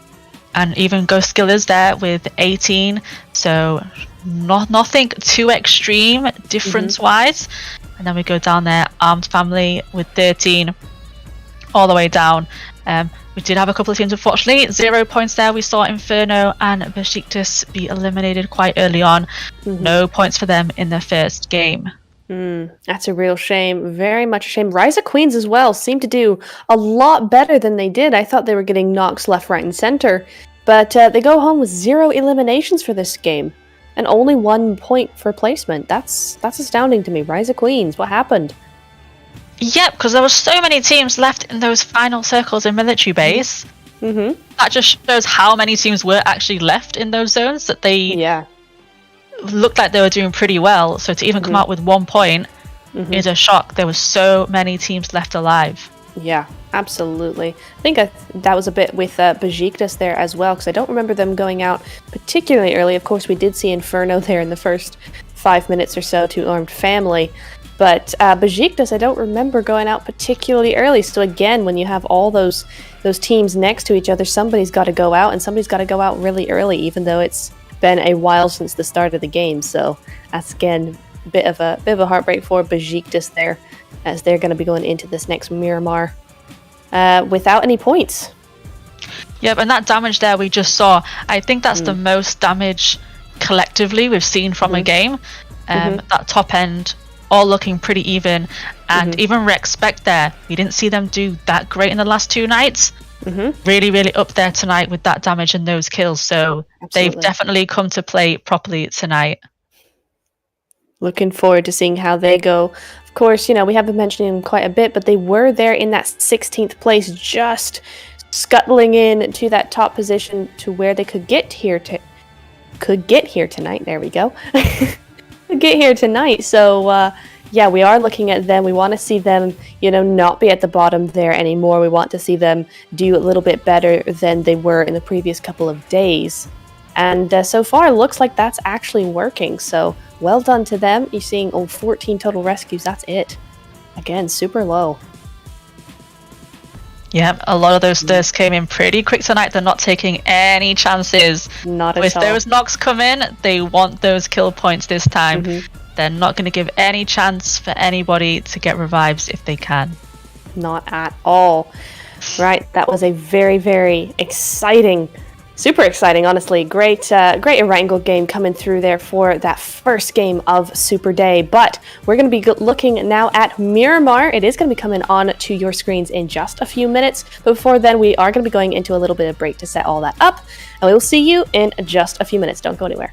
S2: And even Ghost Killers there with 18. So nothing too extreme difference-wise. And then we go down there. Armed Family with 13. All the way down. We did have a couple of teams, unfortunately. 0 points there. We saw Inferno and Besiktas be eliminated quite early on. No points for them in their first game.
S1: That's a real shame. Very much a shame. Ryza Queens as well seemed to do a lot better than they did. I thought they were getting knocks left, right, and center But they go home with 0 eliminations for this game, and only 1 point for placement. That's astounding to me. Rise of Queens, what happened?
S2: Yep, because there were so many teams left in those final circles in military base.
S1: Mm-hmm.
S2: That just shows how many teams were actually left in those zones, that they looked like they were doing pretty well. So to even come out with 1 point is a shock. There were so many teams left alive.
S1: Yeah, absolutely. I think that was a bit with Besiktas there as well, because I don't remember them going out particularly early. Of course, we did see Inferno there in the first 5 minutes or so to Armed Family. But Besiktas, I don't remember going out particularly early. So again, when you have all those teams next to each other, somebody's got to go out, and somebody's got to go out really early, even though it's been a while since the start of the game. So that's, again, a bit of a heartbreak for Besiktas there, as they're going to be going into this next Miramar without any points.
S2: Yep, and that damage there we just saw, I think that's the most damage collectively we've seen from a game. That top end all looking pretty even, and even Respect there, we didn't see them do that great in the last 2 nights. Really up there tonight with that damage and those kills, so they've definitely come to play properly tonight.
S1: Looking forward to seeing how they go. Of course, you know, we have been mentioning them quite a bit, but they were there in that 16th place, just scuttling in to that top position to where they could get here tonight. There we go. Get here tonight. So yeah, we are looking at them. We want to see them, you know, not be at the bottom there anymore. We want to see them do a little bit better than they were in the previous couple of days. And so far, it looks like that's actually working. So well done to them. You're seeing 14 total rescues. That's it. Again, super low.
S2: Yeah, a lot of those stirrs came in pretty quick tonight. They're not taking any chances.
S1: Not at all.
S2: If those knocks come in, they want those kill points this time. They're not going to give any chance for anybody to get revives if they can.
S1: Not at all. Right, that was a very, very exciting, super exciting, honestly. Great Erangel game coming through there for that first game of Super Day. But we're going to be looking now at Miramar. It is going to be coming on to your screens in just a few minutes. But before then, we are going to be going into a little bit of break to set all that up. And we will see you in just a few minutes. Don't go anywhere.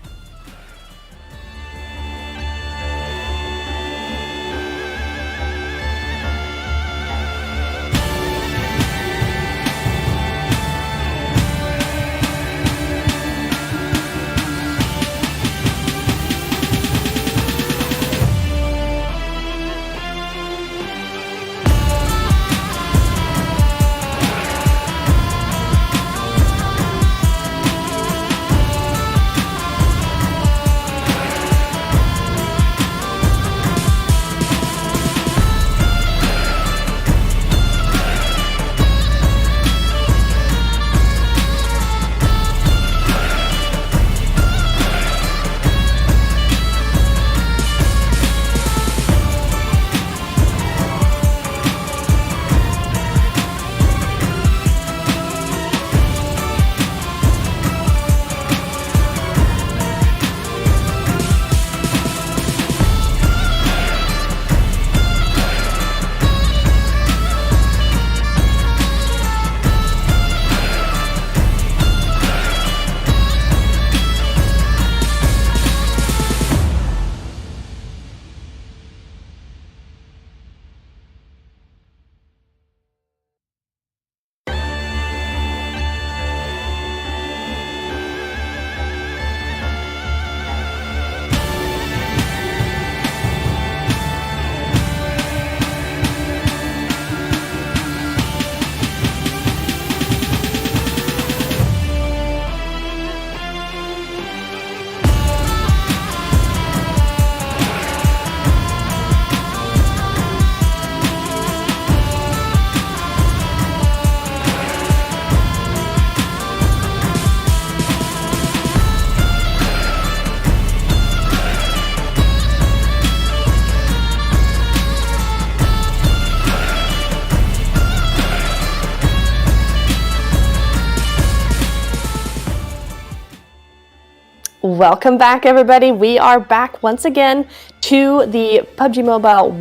S1: Welcome back, everybody. We are back once again to the PUBG Mobile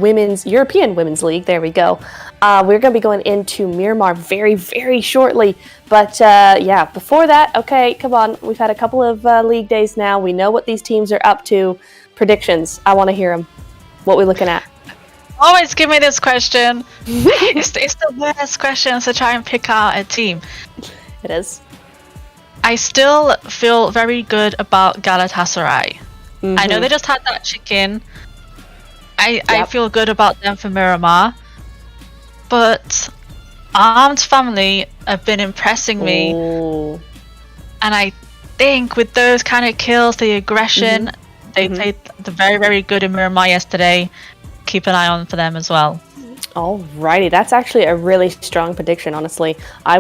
S1: European Women's League. There we go. We're going to be going into Miramar very, very shortly. But yeah, before that, okay, come on. We've had a couple of league days now. We know what these teams are up to. Predictions. I want to hear them. What we looking at?
S2: Always give me this question. It's the worst question to try and pick out a team.
S1: It is.
S2: I still feel very good about Galatasaray. Mm-hmm. I know they just had that chicken. I feel good about them for Miramar. But Armed Family have been impressing me.
S1: Ooh.
S2: And I think with those kind of kills, the aggression, they played very, very good in Miramar yesterday. Keep an eye on for them as well.
S1: Alrighty, that's actually a really strong prediction, honestly. I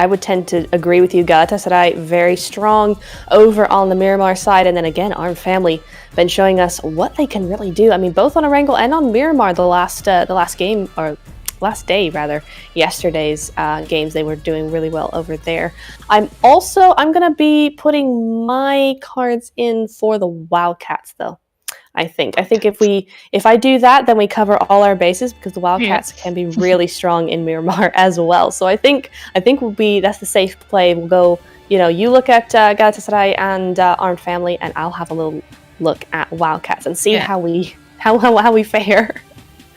S1: would tend to agree with you. Galatasaray very strong over on the Miramar side, and then again, Armed Family been showing us what they can really do. I mean, both on Erangel and on Miramar, the last game, or last day rather, yesterday's games, they were doing really well over there. I'm gonna be putting my cards in for the Wildcats though. I think if I do that, then we cover all our bases because the Wildcats can be really strong in Miramar as well. So I think that's the safe play. We'll go. You look at Galatasaray and Armed Family, and I'll have a little look at Wildcats and see how we fare.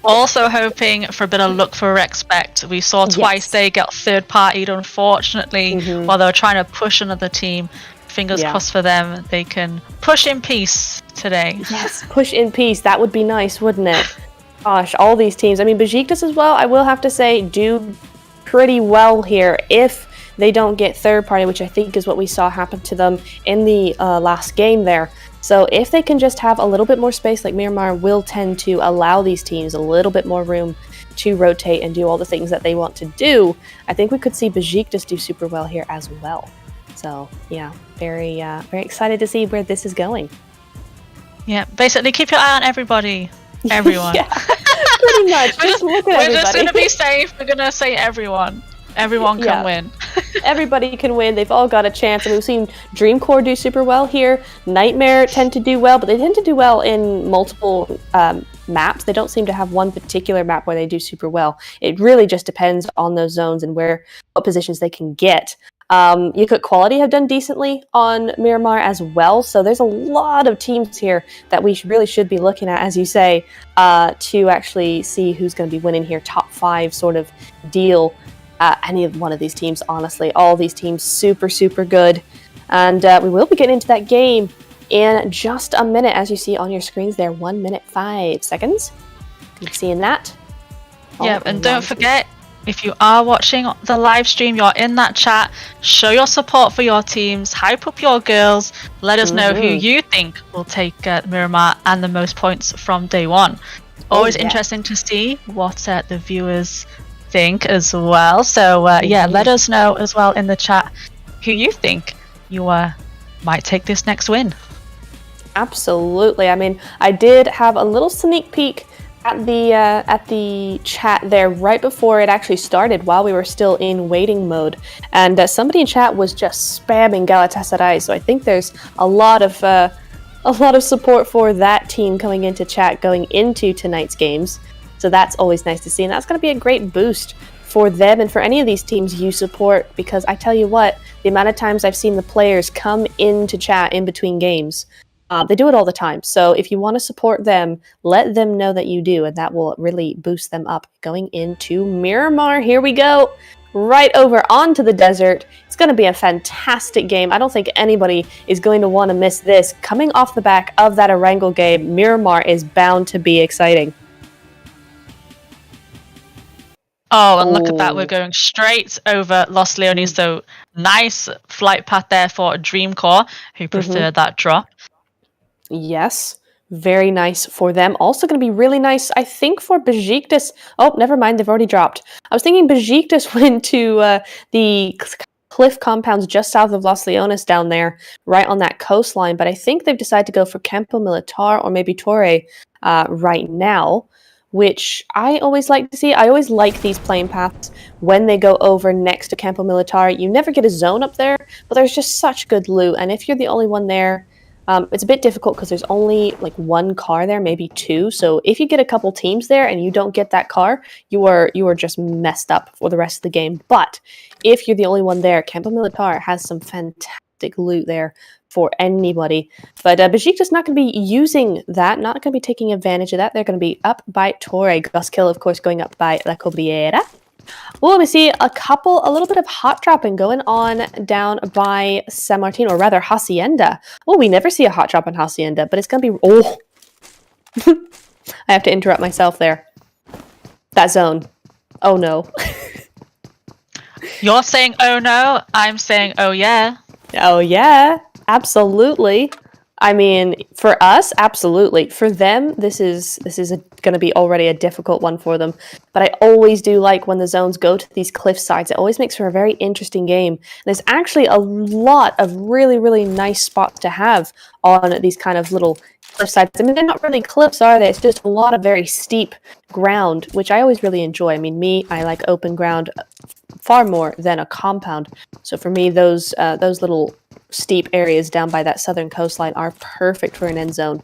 S2: Also hoping for a bit of luck for Respect. We saw twice they got third partied, unfortunately, while they were trying to push another team. Fingers crossed for them. They can push in peace today.
S1: Yes, push in peace. That would be nice, wouldn't it? Gosh, all these teams. I mean, Besiktas as well, I will have to say, do pretty well here if they don't get third party, which I think is what we saw happen to them in the last game there. So if they can just have a little bit more space, like Miramar will tend to allow these teams a little bit more room to rotate and do all the things that they want to do, I think we could see Besiktas do super well here as well. So yeah, very excited to see where this is going.
S2: Yeah, basically keep your eye on everybody. Everyone.
S1: Yeah, pretty much. We're
S2: just going to be safe. We're going to say everyone. Everyone can win.
S1: Everybody can win. They've all got a chance. And we've seen Dreamcore do super well here. Nightmare tend to do well, but they tend to do well in multiple maps. They don't seem to have one particular map where they do super well. It really just depends on those zones and what positions they can get. Yakut Quality have done decently on Miramar as well, so there's a lot of teams here that we really should be looking at, as you say, to actually see who's going to be winning here. Top 5 sort of deal. Any of one of these teams, honestly. All these teams super, super good. And we will be getting into that game in just a minute, as you see on your screens there. 1 minute, 5 seconds. Keep seeing that.
S2: Yeah, and don't forget, if you are watching the live stream, you're in that chat, show your support for your teams, hype up your girls, let us know who you think will take Miramar and the most points from day one. Always interesting to see what the viewers think as well. So let us know as well in the chat who you think you might take this next win.
S1: Absolutely. I mean, I did have a little sneak peek at the chat there right before it actually started, while we were still in waiting mode, and somebody in chat was just spamming Galatasaray. So I think there's a lot of support for that team coming into chat going into tonight's games. So that's always nice to see, and that's going to be a great boost for them and for any of these teams you support, because I tell you what, the amount of times I've seen the players come into chat in between games, they do it all the time. So if you want to support them, let them know that you do, and that will really boost them up going into Miramar. Here we go. Right over onto the desert. It's going to be a fantastic game. I don't think anybody is going to want to miss this. Coming off the back of that Erangel game, Miramar is bound to be exciting.
S2: Oh, and look at that. We're going straight over Los Leones. So nice flight path there for Dreamcore, who preferred that drop.
S1: Yes, very nice for them. Also going to be really nice, I think, for Besiktas. Oh, never mind. They've already dropped. I was thinking Besiktas went to the cliff compounds just south of Los Leones down there, right on that coastline. But I think they've decided to go for Campo Militar or maybe Torre right now, which I always like to see. I always like these plane paths when they go over next to Campo Militar. You never get a zone up there, but there's just such good loot. And if you're the only one there, It's a bit difficult because there's only like one car there, maybe two. So if you get a couple teams there and you don't get that car, you are just messed up for the rest of the game. But if you're the only one there, Campo Militar has some fantastic loot there for anybody. But Besiktas not going to be using that, not going to be taking advantage of that. They're going to be up by Torre. Goskill, of course, going up by La Cobriera. Well, we see a little bit of hot dropping going on down by San Martin, or rather Hacienda. Oh, we never see a hot drop on Hacienda, but it's going to be... Oh! I have to interrupt myself there. That zone. Oh, no.
S2: You're saying, oh, no. I'm saying, oh, yeah.
S1: Oh, yeah. Absolutely. I mean, for us, absolutely. For them, this is going to be already a difficult one for them. But I always do like when the zones go to these cliff sides. It always makes for a very interesting game. And there's actually a lot of really, really nice spots to have on these kind of little cliff sides. I mean, they're not really cliffs, are they? It's just a lot of very steep ground, which I always really enjoy. I mean, I like open ground far more than a compound. So for me, those little steep areas down by that southern coastline are perfect for an end zone.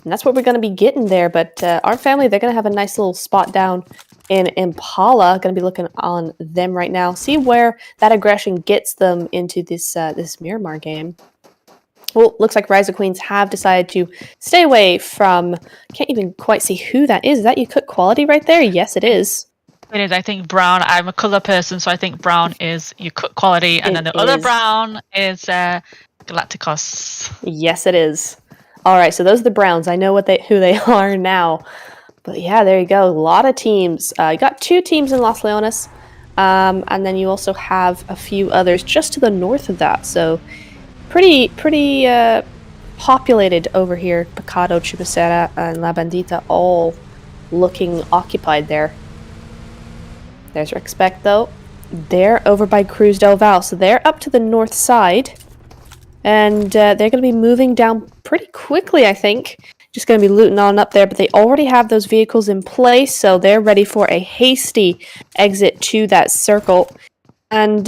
S1: And that's what we're going to be getting there. But our family, they're going to have a nice little spot down in Impala. Going to be looking on them right now. See where that aggression gets them into this Miramar game. Well, looks like Rise of Queens have decided to stay away from... Can't even quite see who that is. Is that you cook quality right there? Yes, it is.
S2: It is. I think brown. I'm a color person, so I think brown is your cook quality, and then the other brown is Galacticos.
S1: Yes, it is. All right, so those are the browns. I know who they are now. But yeah, there you go. A lot of teams. You got 2 teams in Los Leones, and then you also have a few others just to the north of that. So pretty populated over here. Pecado, Chupacera, and La Bandita all looking occupied there. There's Respect, though. They're over by Cruz del Val, so they're up to the north side. And they're going to be moving down pretty quickly, I think. Just going to be looting on up there, but they already have those vehicles in place, so they're ready for a hasty exit to that circle. And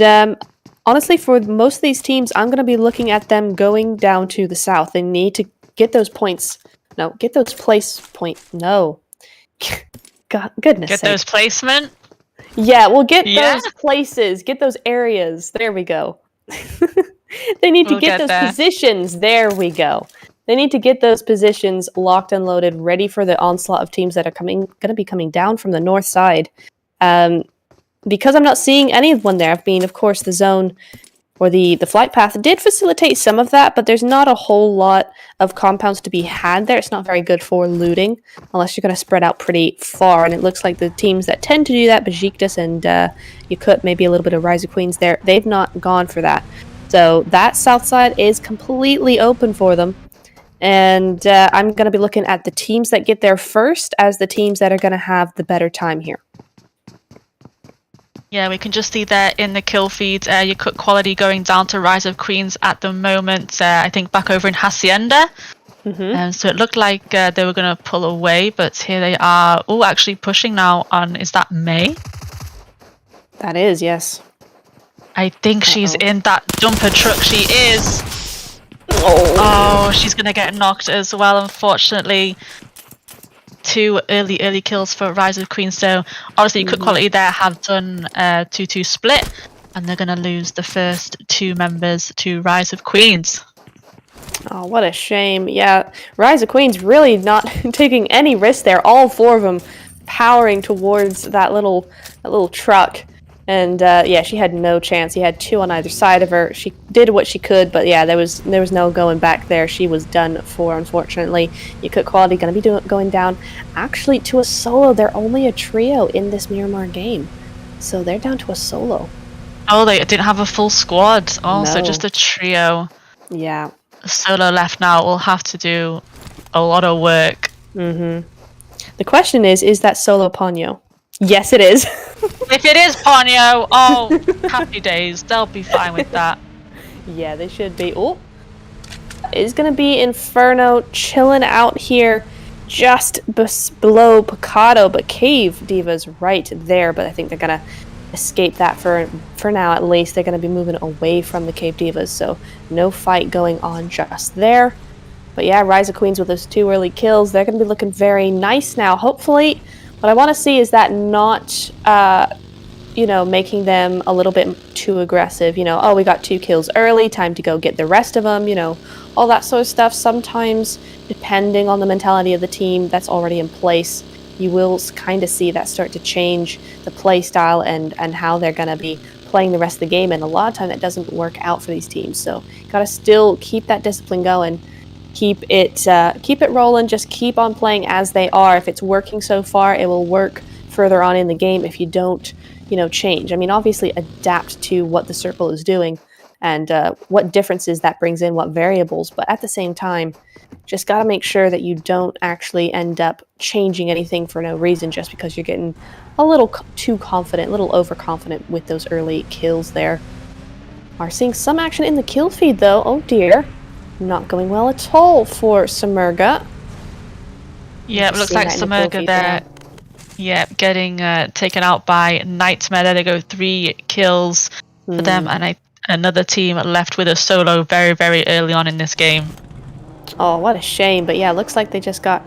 S1: honestly, for most of these teams, I'm going to be looking at them going down to the south. They need to get those points. No, get those place point. No. God, goodness
S2: sake. Get those placement?
S1: Yeah, we'll get those places, get those areas. There we go. They need to get those positions. There we go. They need to get those positions locked and loaded, ready for the onslaught of teams that are going to be coming down from the north side. Because I'm not seeing anyone there. I mean, of course, the zone or the flight path did facilitate some of that, but there's not a whole lot of compounds to be had there. It's not very good for looting, unless you're going to spread out pretty far. And it looks like the teams that tend to do that, Besiktas and Yakut, maybe a little bit of Rise of Queens there, they've not gone for that. So that south side is completely open for them. And I'm going to be looking at the teams that get there first as the teams that are going to have the better time here.
S2: Yeah, we can just see there in the kill feeds, your cook quality going down to Rise of Queens at the moment. I think back over in Hacienda. Mm-hmm. So it looked like they were going to pull away, but here they are. Oh, actually pushing now on, is that May?
S1: That is, yes.
S2: I think she's in that dumper truck. She is. Oh, she's going to get knocked as well, unfortunately. 2 early kills for Rise of Queens. So obviously cook quality there have done 2-2 split, and they're going to lose the first 2 members to Rise of Queens.
S1: Oh, what a shame. Yeah, Rise of Queens really not taking any risk there. All 4 of them powering towards that little truck. And yeah, she had no chance. He had 2 on either side of her. She did what she could, but yeah, there was no going back there. She was done for, unfortunately. Yakut quality going to be going down actually to a solo. They're only a trio in this Miramar game, so they're down to a solo.
S2: Oh, they didn't have a full squad. Oh,
S1: no.
S2: So just a trio.
S1: Yeah.
S2: Solo left now will have to do a lot of work.
S1: Mm-hmm. The question is that solo Ponyo? Yes, it is.
S2: If it is Ponyo, oh, happy days. They'll be fine with that.
S1: Yeah, they should be. Oh, it's going to be Inferno chilling out here just below Picado, but Cave Diva's right there. But I think they're going to escape that for now at least. They're going to be moving away from the Cave Divas, so no fight going on just there. But yeah, Rise of Queens with those 2 early kills, they're going to be looking very nice now. Hopefully, what I want to see is that not, you know, making them a little bit too aggressive. You know, oh, we got 2 kills early, time to go get the rest of them, you know, all that sort of stuff. Sometimes, depending on the mentality of the team that's already in place, you will kind of see that start to change the play style and how they're going to be playing the rest of the game. And a lot of time that doesn't work out for these teams. So got to still keep that discipline going, keep it rolling, just keep on playing as they are. If it's working so far, it will work further on in the game if you don't, you know, change. I mean, obviously adapt to what the circle is doing and what differences that brings in, what variables, but at the same time, just got to make sure that you don't actually end up changing anything for no reason just because you're getting a little too confident, a little overconfident with those early kills there. Are seeing some action in the kill feed though. Oh dear. Not going well at all for Samurga.
S2: Yeah, it looks like Samurga there. Yeah, getting taken out by Nightmare. There they go, 3 kills for them, and another team left with a solo very, very early on in this game.
S1: Oh, what a shame. But yeah, looks like they just got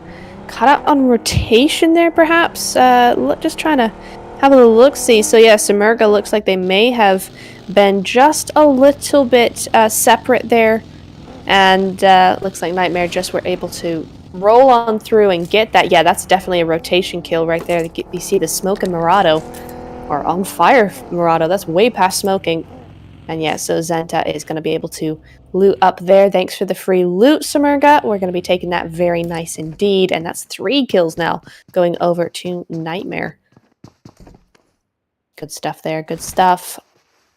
S1: caught out on rotation there, perhaps. Just trying to have a little look-see. So yeah, Samurga looks like they may have been just a little bit separate there. And looks like Nightmare just were able to roll on through and get that. Yeah, that's definitely a rotation kill right there. You see the smoke and Murado, or on fire Murado. That's way past smoking. And yeah, so Zenta is going to be able to loot up there. Thanks for the free loot, Samurga. We're going to be taking that very nice indeed. And that's 3 kills now going over to Nightmare. Good stuff there. Good stuff.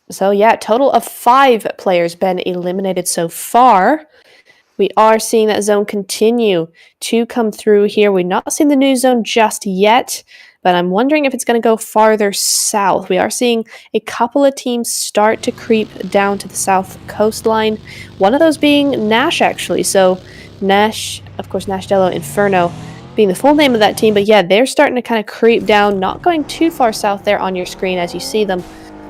S1: So yeah, total of 5 players been eliminated so far. We are seeing that zone continue to come through here. We're not seeing the new zone just yet, but I'm wondering if it's going to go farther south. We are seeing a couple of teams start to creep down to the south coastline. One of those being Nash, actually. So Nash, of course, Nash Dello Inferno being the full name of that team. But yeah, they're starting to kind of creep down, not going too far south there on your screen as you see them.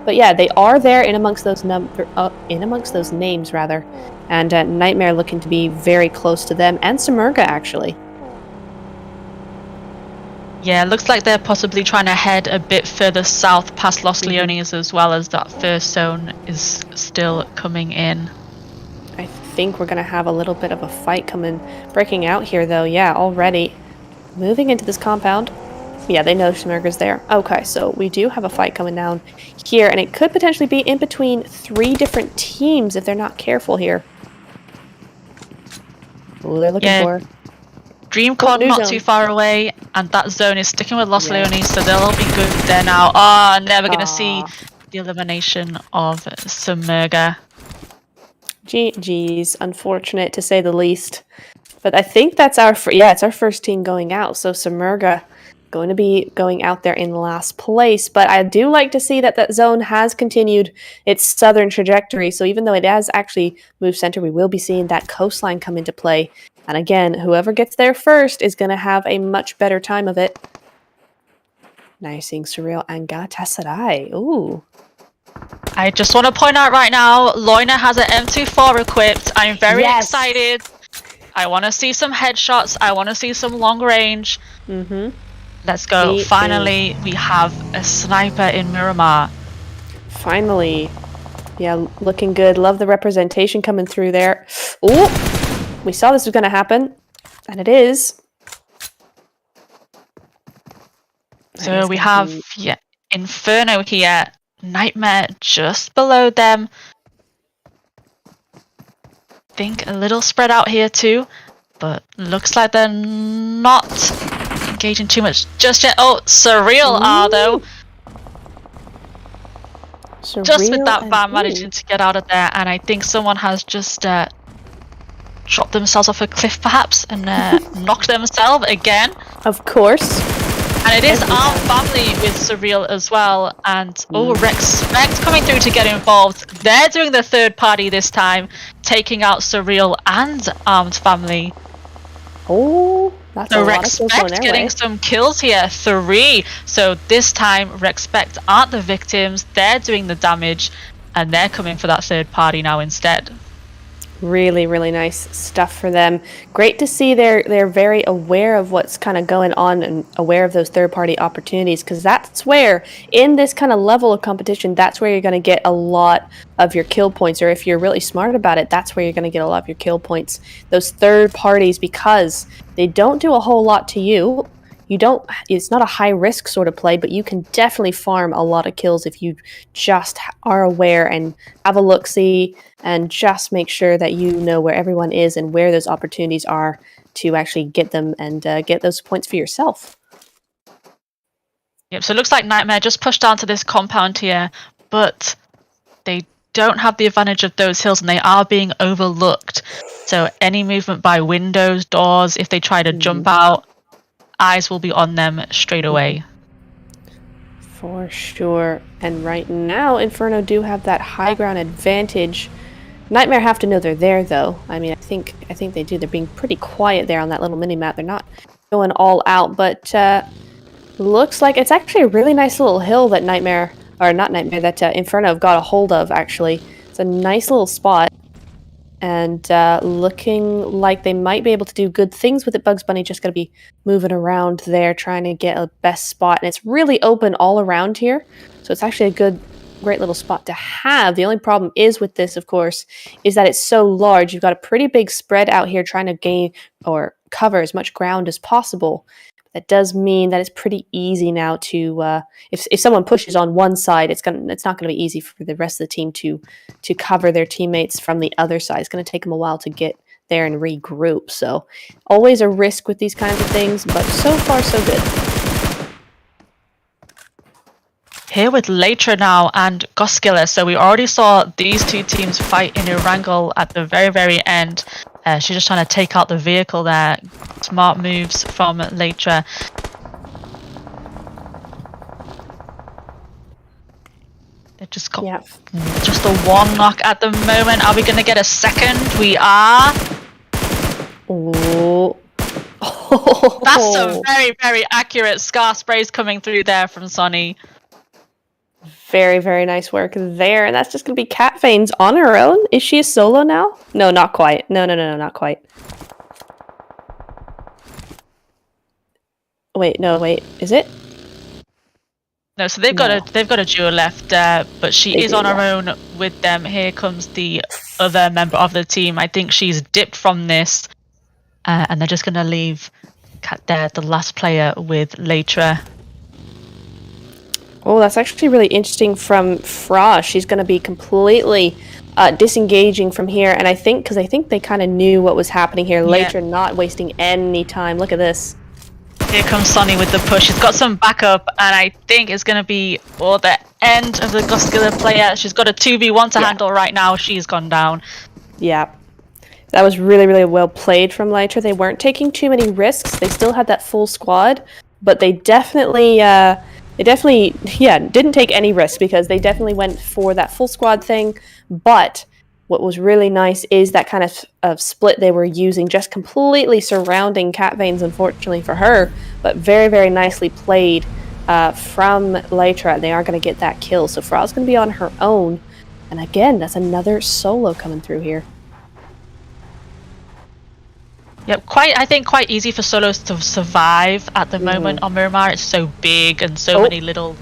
S1: But yeah, they are there in amongst those names rather, and Nightmare looking to be very close to them, and Samurga actually.
S2: Yeah, it looks like they're possibly trying to head a bit further south past Los Leones, as well as that first zone is still coming in.
S1: I think we're gonna have a little bit of a fight breaking out here though. Yeah, already moving into this compound. Yeah, they know Samurga's there. Okay, so we do have a fight coming down here, and it could potentially be in between 3 different teams if they're not careful here. Who they're looking for.
S2: DreamCon not too far away, and that zone is sticking with Los Leones, so they'll all be good there now. Oh, and there we're going to see the elimination of Samurga.
S1: GG's, unfortunate to say the least. But I think that's it's our first team going out, so Samurga going to be going out there in last place. But I do like to see that zone has continued its southern trajectory. So even though it has actually moved center, we will be seeing that coastline come into play. And again, whoever gets there first is going to have a much better time of it. Now you're seeing Surreal and Galatasaray. Ooh.
S2: I just want to point out right now, Loina has an M24 equipped. I'm very excited. I want to see some headshots. I want to see some long range. Let's go. Finally, we have a sniper in Miramar.
S1: Finally. Yeah, looking good. Love the representation coming through there. Ooh! We saw this was going to happen. And it is.
S2: So we have Inferno here. Nightmare just below them. Think a little spread out here too. But looks like they're not engaging too much just yet. Oh, Surreal are though. Just with that van managing to get out of there, and I think someone has just dropped themselves off a cliff perhaps and knocked themselves again.
S1: Of course.
S2: And it is Armed Family with Surreal as well, and Rex coming through to get involved. They're doing the third party this time, taking out Surreal and Armed Family.
S1: Oh, That's
S2: So
S1: a lot of kills going
S2: Respect
S1: their
S2: getting
S1: way.
S2: some kills here, 3. So this time Respect aren't the victims, they're doing the damage, and they're coming for that third party now instead.
S1: Really, really nice stuff for them. Great to see they're very aware of what's kind of going on and aware of those third-party opportunities, because that's where, in this kind of level of competition, that's where you're going to get a lot of your kill points, or if you're really smart about it, that's where you're going to get a lot of your kill points. Those third parties, because they don't do a whole lot to you. It's not a high risk sort of play, but you can definitely farm a lot of kills if you just are aware and have a look-see and just make sure that you know where everyone is and where those opportunities are to actually get them and get those points for yourself.
S2: Yep, so it looks like Nightmare just pushed down to this compound here, but they don't have the advantage of those hills and they are being overlooked. So any movement by windows, doors, if they try to jump out, eyes will be on them straight away.
S1: For sure. And right now, Inferno do have that high ground advantage. Nightmare have to know they're there, though. I mean, I think they do. They're being pretty quiet there on that little mini-map. They're not going all out, but looks like it's actually a really nice little hill that Inferno have got a hold of, actually. It's a nice little spot. And looking like they might be able to do good things with it. Bugs Bunny just going to be moving around there, trying to get a best spot. And it's really open all around here. So it's actually a great little spot to have. The only problem is with this, of course, is that it's so large. You've got a pretty big spread out here trying to gain or cover as much ground as possible. That does mean that it's pretty easy now to, if someone pushes on one side, it's not going to be easy for the rest of the team to cover their teammates from the other side. It's going to take them a while to get there and regroup. So always a risk with these kinds of things, but so far so good.
S2: Here with Latra now and Goskiller. So we already saw these two teams fight in a wrangle at the very, very end. She's just trying to take out the vehicle there. Smart moves from Latra. They just got just the one knock at the moment. Are we going to get a second? We are.
S1: Oh.
S2: That's some very, very accurate scar sprays coming through there from Sonny.
S1: Very, very nice work there. And that's just going to be Cat Veins on her own. Is she a solo now? No, not quite. No, not quite. Wait, is it?
S2: No, so they've got a duo left, but she is on her own with them. Here comes the other member of the team. I think she's dipped from this, and they're just going to leave Cat there, the last player, with Latra.
S1: Oh, that's actually really interesting from Frost. She's going to be completely disengaging from here, and I think they kind of knew what was happening here. Latra not wasting any time. Look at this.
S2: Here comes Sonny with the push. She's got some backup, and I think it's going to be the end of the Goskiller player. She's got a 2v1 to handle right now. She's gone down.
S1: Yeah. That was really, really well played from Latra. They weren't taking too many risks. They still had that full squad, but they definitely didn't take any risks because they definitely went for that full squad thing. But what was really nice is that kind of split they were using, just completely surrounding Cat Veins, unfortunately for her, but very, very nicely played from Latra. They are going to get that kill. So Fra's going to be on her own. And again, that's another solo coming through here.
S2: Yep, I think quite easy for solos to survive at the moment on Miramar. It's so big and so many little.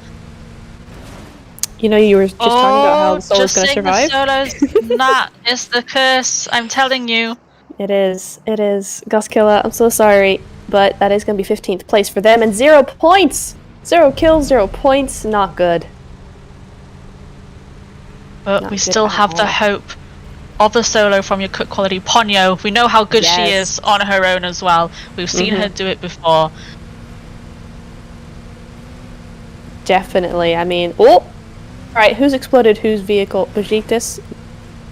S1: You know, you were just talking about how the solo's going to survive.
S2: The solos, nah, it's the curse. I'm telling you.
S1: It is. Goskilla, I'm so sorry, but that is going to be 15th place for them and 0 points. 0 kills, 0 points. Not good.
S2: But we still have the hope of the solo from your cook quality Ponyo. We know how good she is on her own as well. We've seen her do it before.
S1: Definitely. I mean, alright, who's exploded whose vehicle? Bajiktis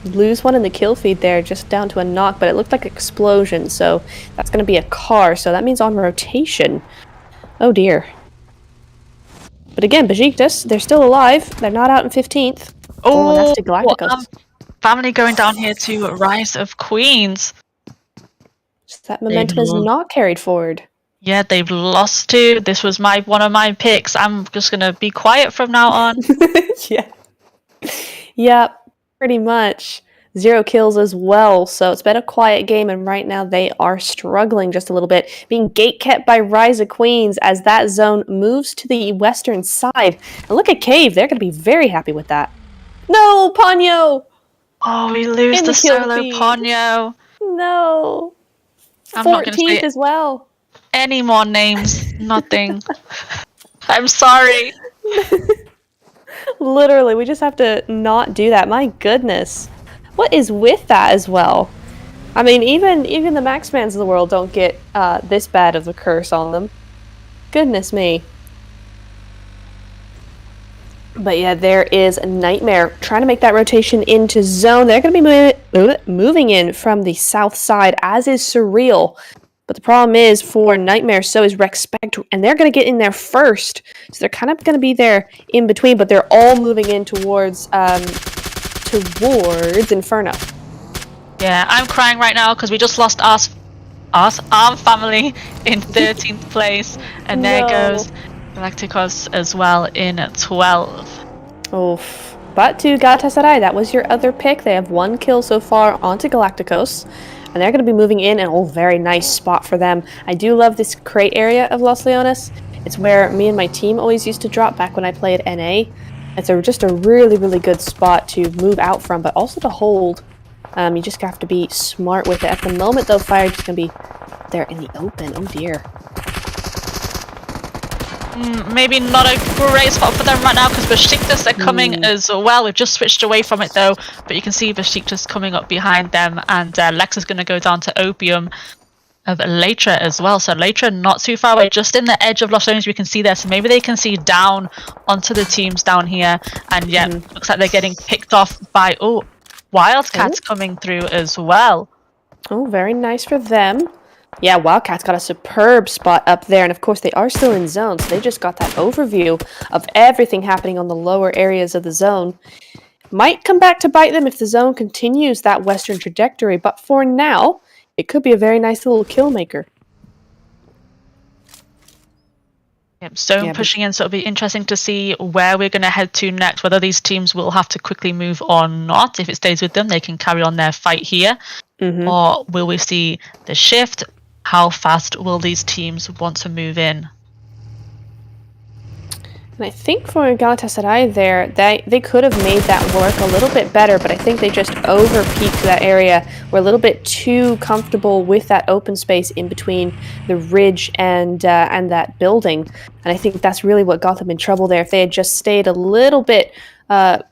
S1: lose one in the kill feed there, just down to a knock, but it looked like an explosion, so that's going to be a car, so that means on rotation. Oh dear. But again, Bajiktis, they're still alive. They're not out in 15th. Oh, that's to Galacticos.
S2: Family going down here to Rise of Queens.
S1: That momentum is not carried forward.
S2: Yeah, they've lost 2. This was one of my picks. I'm just gonna be quiet from now on.
S1: Yeah. Yep, pretty much. 0 kills as well, so it's been a quiet game, and right now they are struggling just a little bit, being gate-kept by Rise of Queens as that zone moves to the western side. And look at Cave, they're going to be very happy with that. No, Ponyo!
S2: Oh, we lose
S1: In
S2: the
S1: the kill
S2: solo
S1: feed.
S2: Ponyo.
S1: No.
S2: I'm not going to
S1: 14th
S2: say
S1: as well.
S2: any more names. Nothing. I'm sorry.
S1: Literally, we just have to not do that. My goodness. What is with that as well? I mean, even the Maxmans of the world don't get this bad of a curse on them. Goodness me. But yeah, there is a Nightmare trying to make that rotation into zone. They're going to be moving in from the south side, as is Surreal. But the problem is for Nightmare, so is Respect, and they're going to get in there first. So they're kind of going to be there in between, but they're all moving in towards Inferno.
S2: Yeah, I'm crying right now because we just lost our family in 13th place, and there goes Galacticos as well in 12th.
S1: Oof. But to Galatasaray, that was your other pick. They have 1 kill so far onto Galacticos. And they're going to be moving in, and very nice spot for them. I do love this crate area of Los Leones. It's where me and my team always used to drop back when I played NA. It's just a really, really good spot to move out from, but also to hold. You just have to be smart with it. At the moment, though, Fire just going to be there in the open. Oh, dear.
S2: Maybe not a great spot for them right now because Besiktas are coming as well. We've just switched away from it though, but you can see Besiktas coming up behind them, and Lex is going to go down to Opium of Latra as well. So Latra not too far away, just in the edge of Los Angeles we can see there. So maybe they can see down onto the teams down here, and yeah, looks like they're getting picked off by Wildcats coming through as well.
S1: Oh, very nice for them. Yeah, Wildcats got a superb spot up there, and of course they are still in zone, so they just got that overview of everything happening on the lower areas of the zone. Might come back to bite them if the zone continues that western trajectory, but for now, it could be a very nice little kill maker.
S2: Yep, zone pushing in, so it'll be interesting to see where we're going to head to next, whether these teams will have to quickly move or not. If it stays with them, they can carry on their fight here. Or will we see the shift? How fast will these teams want to move in?
S1: And I think for Galatasaray there, they could have made that work a little bit better, but I think they just over-peaked that area. We're a little bit too comfortable with that open space in between the ridge and that building. And I think that's really what got them in trouble there. If they had just stayed a little bit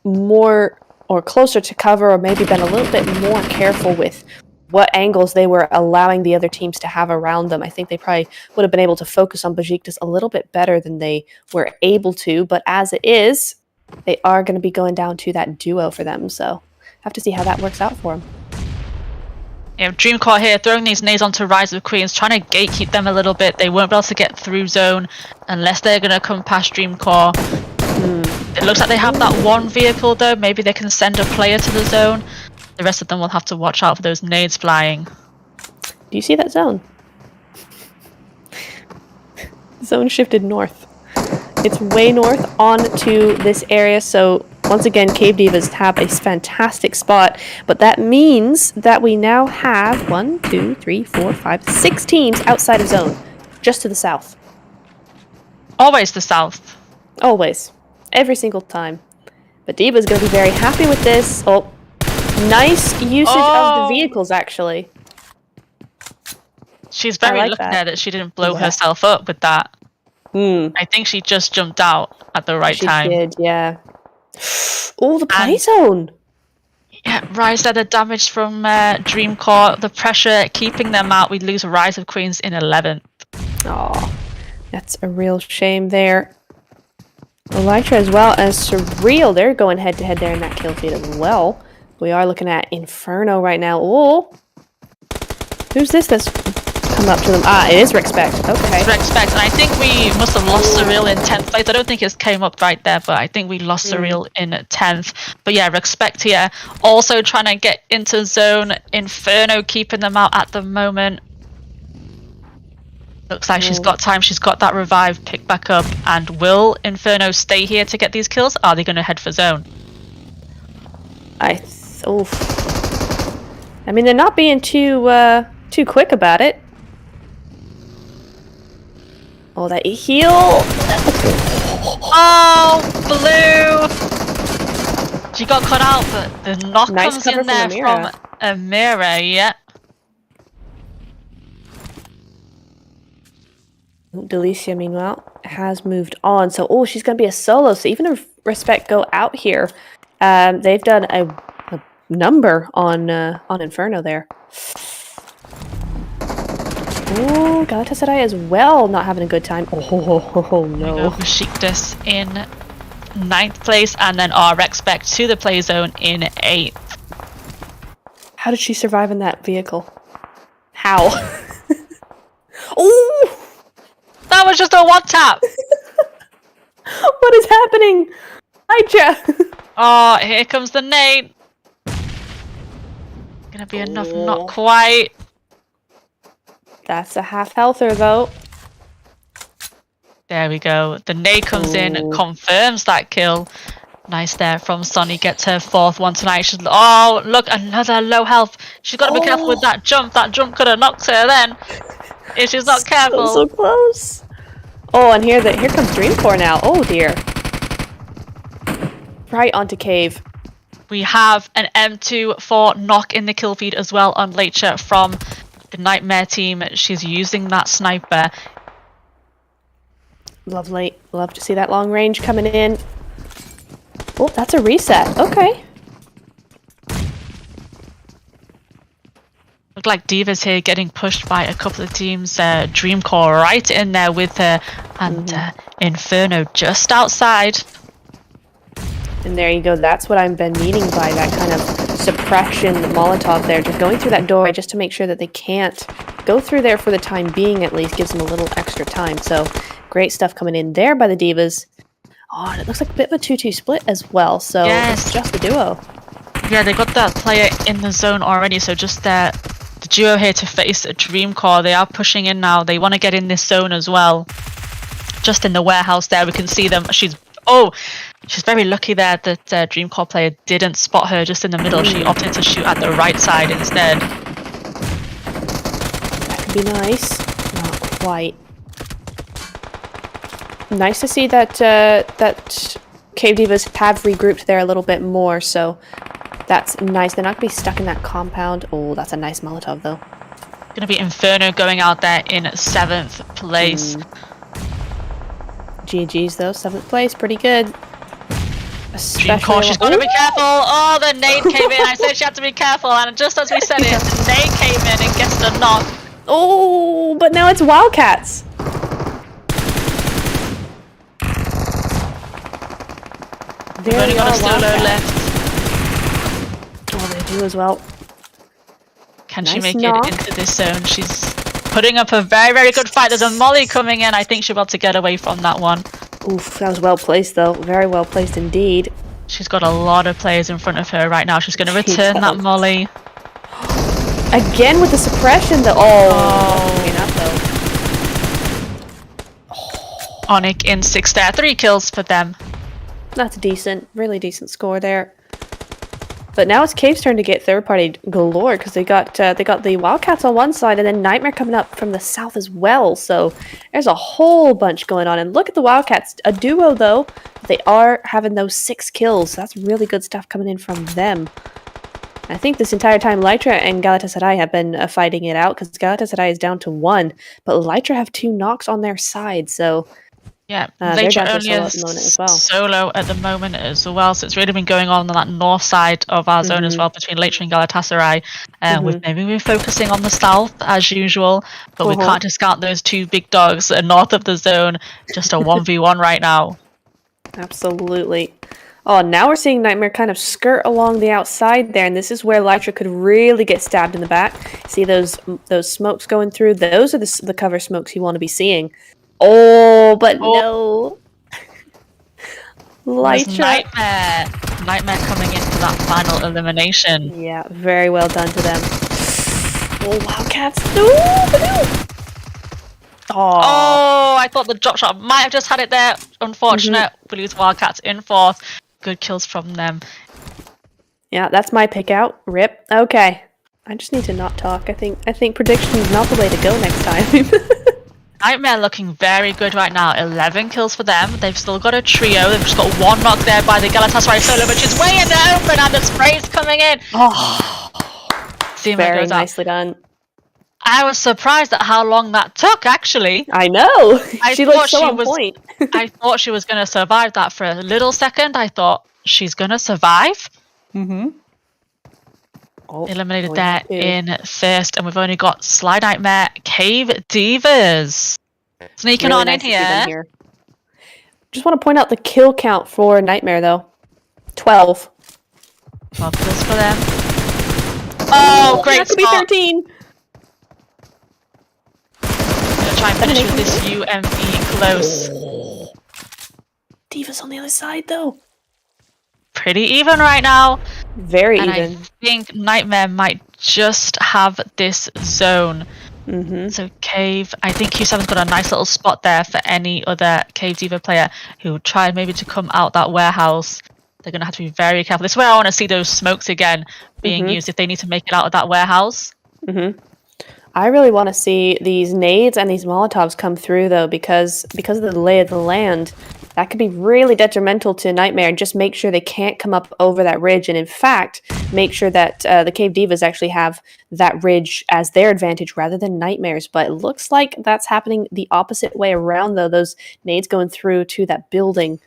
S1: more or closer to cover, or maybe been a little bit more careful with what angles they were allowing the other teams to have around them, I think they probably would have been able to focus on Besiktas a little bit better than they were able to. But as it is, they are going to be going down to that duo for them. So have to see how that works out for them.
S2: Yeah, Dreamcore here, throwing these nades onto Rise of Queens, trying to gatekeep them a little bit. They won't be able to get through zone unless they're going to come past Dreamcore. It looks like they have that one vehicle though. Maybe they can send a player to the zone. The rest of them will have to watch out for those nades flying.
S1: Do you see that zone? Zone shifted north. It's way north onto this area, so once again, Cave Divas have a fantastic spot, but that means that we now have 6 teams outside of zone, just to the south.
S2: Always the south.
S1: Always. Every single time. But Diva's going to be very happy with this. Oh, nice usage of the vehicles, actually.
S2: She's very lucky there that she didn't blow herself up with that. I think she just jumped out at the right time.
S1: She did, yeah. Oh, the play zone!
S2: Yeah, Rise there, the damage from Dreamcore, the pressure keeping them out. We lose Rise of Queens in 11th.
S1: Oh, that's a real shame there. Elytra as well as Surreal, they're going head-to-head there in that kill feed as well. We are looking at Inferno right now. Oh, who's this that's come up to them? Ah, it is Respect. Okay.
S2: It's Respect, and I think we must have lost Surreal in 10th place. I don't think it came up right there, but I think we lost Surreal in 10th. But yeah, Respect here, also trying to get into zone. Inferno keeping them out at the moment. Looks like she's got time. She's got that revive pick back up. And will Inferno stay here to get these kills? Are they going to head for zone?
S1: I mean, they're not being too quick about it. Oh, that heal!
S2: Oh, blue! She got cut out, but the knock
S1: Nice
S2: comes
S1: cover
S2: in there from Amira, yeah.
S1: Delicia, meanwhile, has moved on. So, she's going to be a solo. So even if Respect go out here, they've done a number on Inferno there. Oh, Galatasaray as well, not having a good time. Oh no.
S2: Besiktas in 9th place, and then RX back to the play zone in 8th.
S1: How did she survive in that vehicle? How? Oh!
S2: That was just a one tap!
S1: What is happening? Lytra!
S2: Oh, here comes the nade. Gonna be enough, not quite.
S1: That's a half healther though.
S2: There we go. The nade comes in and confirms that kill. Nice there from Sonny. Gets her 4th one tonight. She's, oh, look, another low health. She's got to be careful with that jump. That jump could have knocked her then. If she's not careful.
S1: So close. Oh, and here comes Dreamcore now. Oh dear. Right onto cave.
S2: We have an M2 for knock in the kill feed as well on Leitcher from the Nightmare team. She's using that sniper.
S1: Lovely. Love to see that long range coming in. Oh, that's a reset. Okay.
S2: Look like Diva's here getting pushed by a couple of teams. Dreamcore right in there with her, and Inferno just outside.
S1: And there you go. That's what I've been meaning by that kind of suppression Molotov there. Just going through that doorway just to make sure that they can't go through there for the time being, at least gives them a little extra time. So great stuff coming in there by the Divas. Oh, and it looks like a bit of a 2-2 split as well. So it's just the duo.
S2: Yeah, they got that player in the zone already. So just the duo here to face a Dreamcore. They are pushing in now. They want to get in this zone as well. Just in the warehouse there, we can see them. She's very lucky there that Dreamcore player didn't spot her just in the middle. She opted to shoot at the right side instead.
S1: That could be nice. Not quite. Nice to see that that Cave Divas have regrouped there a little bit more, so that's nice. They're not going to be stuck in that compound. Oh, that's a nice Molotov, though.
S2: Going to be Inferno going out there in 7th place.
S1: GG's, though. 7th place, pretty good.
S2: Dreamcore, she's got to be careful. Oh, the nade came in. I said she had to be careful, and just as we said it, the nade came in and gets the knock.
S1: Oh, but now it's Wildcats.
S2: They've only got a solo left.
S1: Oh, they do as well.
S2: Can she make it into this zone? She's putting up a very, very good fight. There's a molly coming in. I think she's about to get away from that one.
S1: Oof, that was well placed, though. Very well placed indeed.
S2: She's got a lot of players in front of her right now. She's going to return that molly.
S1: Again with the suppression, though.
S2: Onyx in 6th there. 3 kills for them.
S1: That's a really decent score there. But now it's Cave's turn to get third-party galore because they got the Wildcats on one side and then Nightmare coming up from the south as well. So there's a whole bunch going on. And look at the Wildcats, a duo though. They are having those 6 kills. That's really good stuff coming in from them. I think this entire time Lytra and Galatasaray have been fighting it out because Galatasaray is down to 1, but Lytra have 2 knocks on their side. So
S2: yeah, Lytra only is solo at the moment as well, so it's really been going on that north side of our zone as well between Lytra and Galatasaray. We've maybe been focusing on the south as usual, but we can't discount those 2 big dogs north of the zone. Just a 1v1 right now.
S1: Absolutely. Oh, now we're seeing Nightmare kind of skirt along the outside there, and this is where Lytra could really get stabbed in the back. See those smokes going through? Those are the cover smokes you want to be seeing. Oh, but no. Lytra.
S2: Nightmare coming in for that final elimination.
S1: Yeah, very well done to them. Oh, Wildcats. No.
S2: Oh, I thought the drop shot might have just had it there. Unfortunate. We lose Wildcats in fourth. Good kills from them.
S1: Yeah, that's my pick out. Rip. Okay. I just need to not talk. I think prediction is not the way to go next time.
S2: Nightmare looking very good right now. 11 kills for them. They've still got a trio. They've just got one knock there by the Galatasaray solo, which is way in the open, and the spray's coming in.
S1: Oh, very nicely done.
S2: I was surprised at how long that took, actually.
S1: I know. She looked so on point.
S2: I thought she was going to survive that for a little second. I thought, she's going to survive? Eliminated there in first, and we've only got Sly Nightmare, Cave Divas sneaking really on in here.
S1: Just want to point out the kill count for Nightmare, though. 12.
S2: 12 kills for them. Oh, great
S1: spot. That could be 13.
S2: I'm going to try and finish with this UMP close.
S1: Divas on the other side, though.
S2: Pretty even right now.
S1: Very even.
S2: I think Nightmare might just have this zone. So Cave, I think Q7's got a nice little spot there for any other Cave Diva player who tried maybe to come out that warehouse. They're going to have to be very careful. This is where I want to see those smokes again being used if they need to make it out of that warehouse.
S1: I really want to see these nades and these Molotovs come through, though, because of the lay of the land. That could be really detrimental to Nightmare, and just make sure they can't come up over that ridge, and in fact, make sure that the Cave Divas actually have that ridge as their advantage rather than Nightmare's. But it looks like that's happening the opposite way around, though. Those nades going through to that building,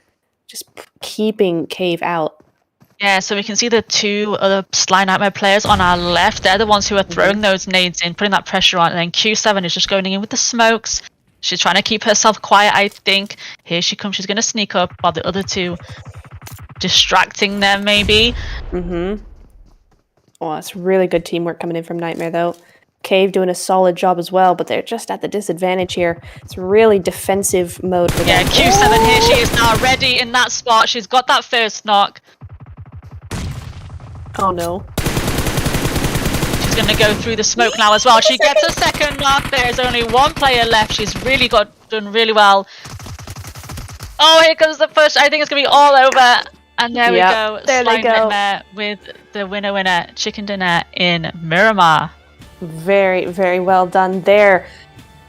S1: just keeping Cave out.
S2: Yeah, so we can see the two other Sly Nightmare players on our left. They're the ones who are throwing those nades in, putting that pressure on, and then Q7 is just going in with the smokes. She's trying to keep herself quiet, I think. Here she comes. She's going to sneak up while the other two distracting them, maybe.
S1: Oh, that's really good teamwork coming in from Nightmare, though. Cave doing a solid job as well, but they're just at the disadvantage here. It's really defensive mode for them.
S2: Yeah, Q7 here. She is now ready in that spot. She's got that first knock.
S1: Oh, no.
S2: She's going to go through the smoke now as well. She gets a second knock. There's only one player left. She's really done really well. Oh, here comes the push. I think it's going to be all over. And there we go.
S1: There they go.
S2: Nightmare with the winner, chicken dinner in Miramar.
S1: Very, very well done there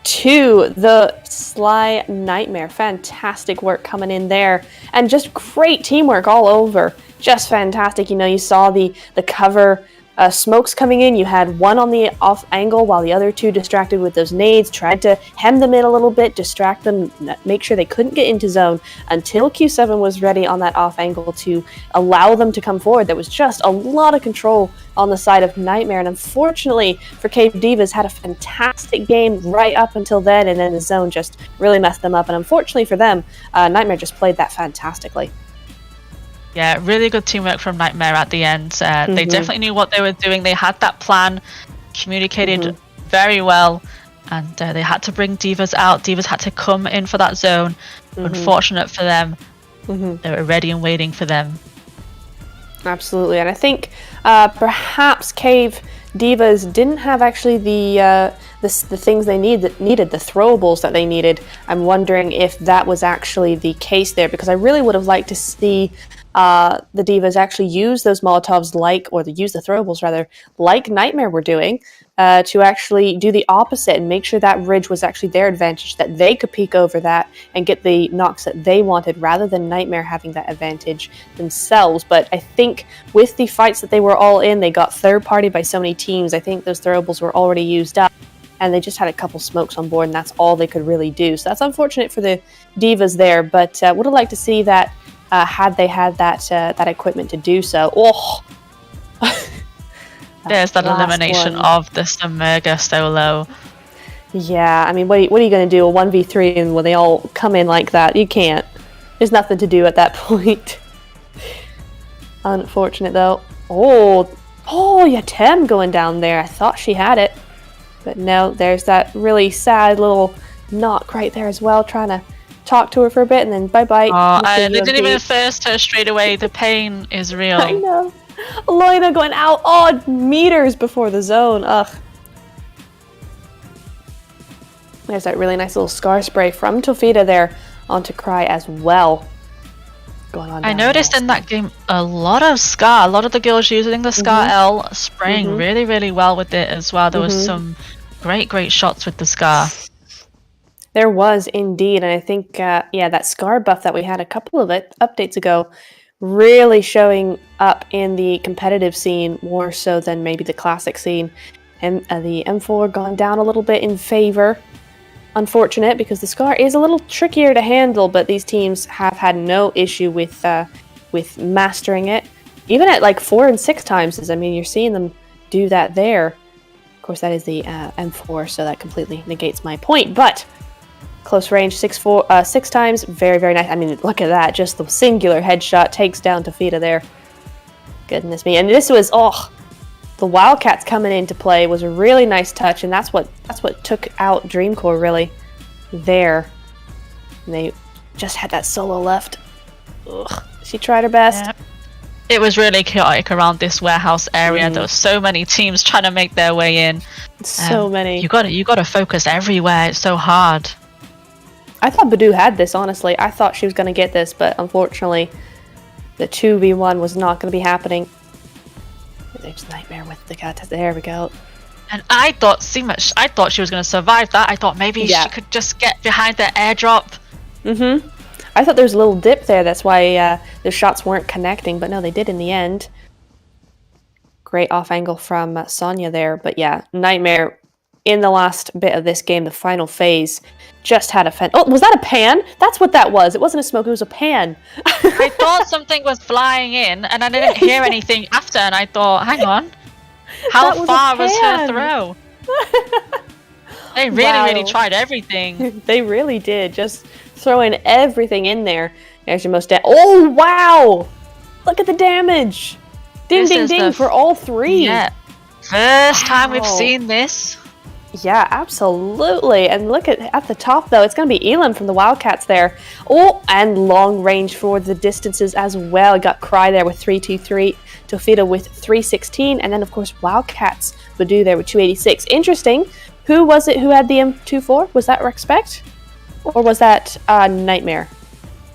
S1: to the Sly Nightmare. Fantastic work coming in there. And just great teamwork all over. Just fantastic. You know, you saw the cover smokes coming in. You had one on the off angle while the other two distracted with those nades, tried to hem them in a little bit, distract them, make sure they couldn't get into zone until Q7 was ready on that off angle to allow them to come forward. There was just a lot of control on the side of Nightmare, and unfortunately for Cave Divas, had a fantastic game right up until then, and then the zone just really messed them up, and unfortunately for them, Nightmare just played that fantastically.
S2: Yeah, really good teamwork from Nightmare at the end. They definitely knew what they were doing. They had that plan, communicated very well, and they had to bring Divas out. Divas had to come in for that zone. Unfortunate for them. They were ready and waiting for them.
S1: Absolutely, and I think perhaps Cave Divas didn't have actually the things they needed, the throwables that they needed. I'm wondering if that was actually the case there, because I really would have liked to see the Divas actually use those Molotovs use the throwables rather, like Nightmare were doing, to actually do the opposite and make sure that ridge was actually their advantage, that they could peek over that and get the knocks that they wanted rather than Nightmare having that advantage themselves. But I think with the fights that they were all in, they got third party by so many teams. I think those throwables were already used up, and they just had a couple smokes on board, and that's all they could really do. So that's unfortunate for the Divas there, but would have liked to see that had they had that equipment to do so. Oh,
S2: there's that elimination of the Samurga solo.
S1: Yeah, I mean, what are you going to do? A 1v3 and when they all come in like that? You can't. There's nothing to do at that point. Unfortunate, though. Oh, yeah, Tem going down there. I thought she had it. But no, there's that really sad little knock right there as well, trying to talk to her for a bit, and then bye-bye.
S2: They didn't even first her straight away. The pain is real.
S1: I know. Loina going out meters before the zone. Ugh. There's that really nice little scar spray from Tofita there onto Cry as well. Going on.
S2: I noticed in that game a lot of Scar, a lot of the girls using the Scar L, spraying really, really well with it as well. There was some great shots with the Scar.
S1: There was indeed, and I think, that Scar buff that we had a couple of updates ago really showing up in the competitive scene more so than maybe the classic scene. And the M4 gone down a little bit in favor. Unfortunate, because the Scar is a little trickier to handle, but these teams have had no issue with mastering it. Even at like 4 and 6 times, I mean, you're seeing them do that there. Of course, that is the M4, so that completely negates my point. But close range, 6 times, very, very nice. I mean, look at that, just the singular headshot takes down Tofita there. Goodness me, and this was the Wildcats coming into play was a really nice touch, and that's what took out Dreamcore really there. And they just had that solo left. Ugh. She tried her best.
S2: Yep. It was really chaotic around this warehouse area. There were so many teams trying to make their way in.
S1: So many.
S2: You got to focus everywhere. It's so hard.
S1: I thought Badu had this, honestly. I thought she was going to get this, but unfortunately, the 2v1 was not going to be happening. There's Nightmare with the cat. There we go.
S2: And I thought she was going to survive that. I thought maybe she could just get behind the airdrop.
S1: I thought there was a little dip there. That's why the shots weren't connecting, but no, they did in the end. Great off angle from Sonya there. But yeah, Nightmare in the last bit of this game, the final phase, just had a Oh, was that a pan? That's what that was. It wasn't a smoke, it was a pan.
S2: I thought something was flying in, and I didn't hear anything after, and I thought, hang on, how far was her throw? They really tried everything.
S1: They really did, just throwing everything in there. There's your most oh, wow! Look at the damage! Ding, ding, ding for all 3.
S2: Yeah. First time we've seen this.
S1: Yeah, absolutely. And look at the top, though. It's going to be Elam from the Wildcats there. Oh, and long range for the distances as well. Got Cry there with 323, Tofita with 316, and then, of course, Wildcats Badu there with 286. Interesting. Who was it who had the M24? Was that Respect? Or was that Nightmare?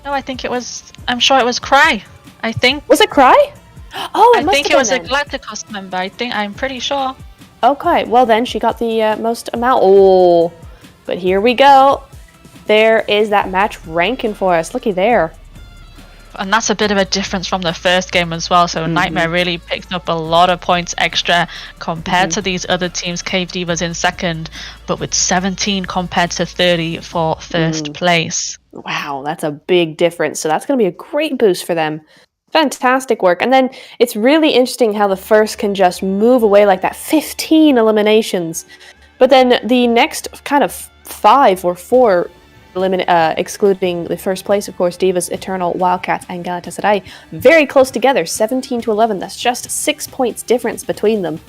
S2: No, I think it was... I'm sure it was Cry. I think...
S1: Was it Cry? Oh,
S2: I think it was a Galacticos member. I'm pretty sure.
S1: Okay, well then she got the most amount. Oh, but here we go. There is that match ranking for us. Looky there.
S2: And that's a bit of a difference from the first game as well. So Nightmare really picked up a lot of points extra compared to these other teams. Cave Divas in second, but with 17 compared to 30 for first place.
S1: Wow, that's a big difference. So that's going to be a great boost for them. Fantastic work. And then it's really interesting how the first can just move away like that. 15 eliminations. But then the next kind of 5 or 4 excluding the first place, of course, Divas, Eternal, Wildcats, and Galatasaray, very close together, 17 to 11. That's just 6 points difference between them.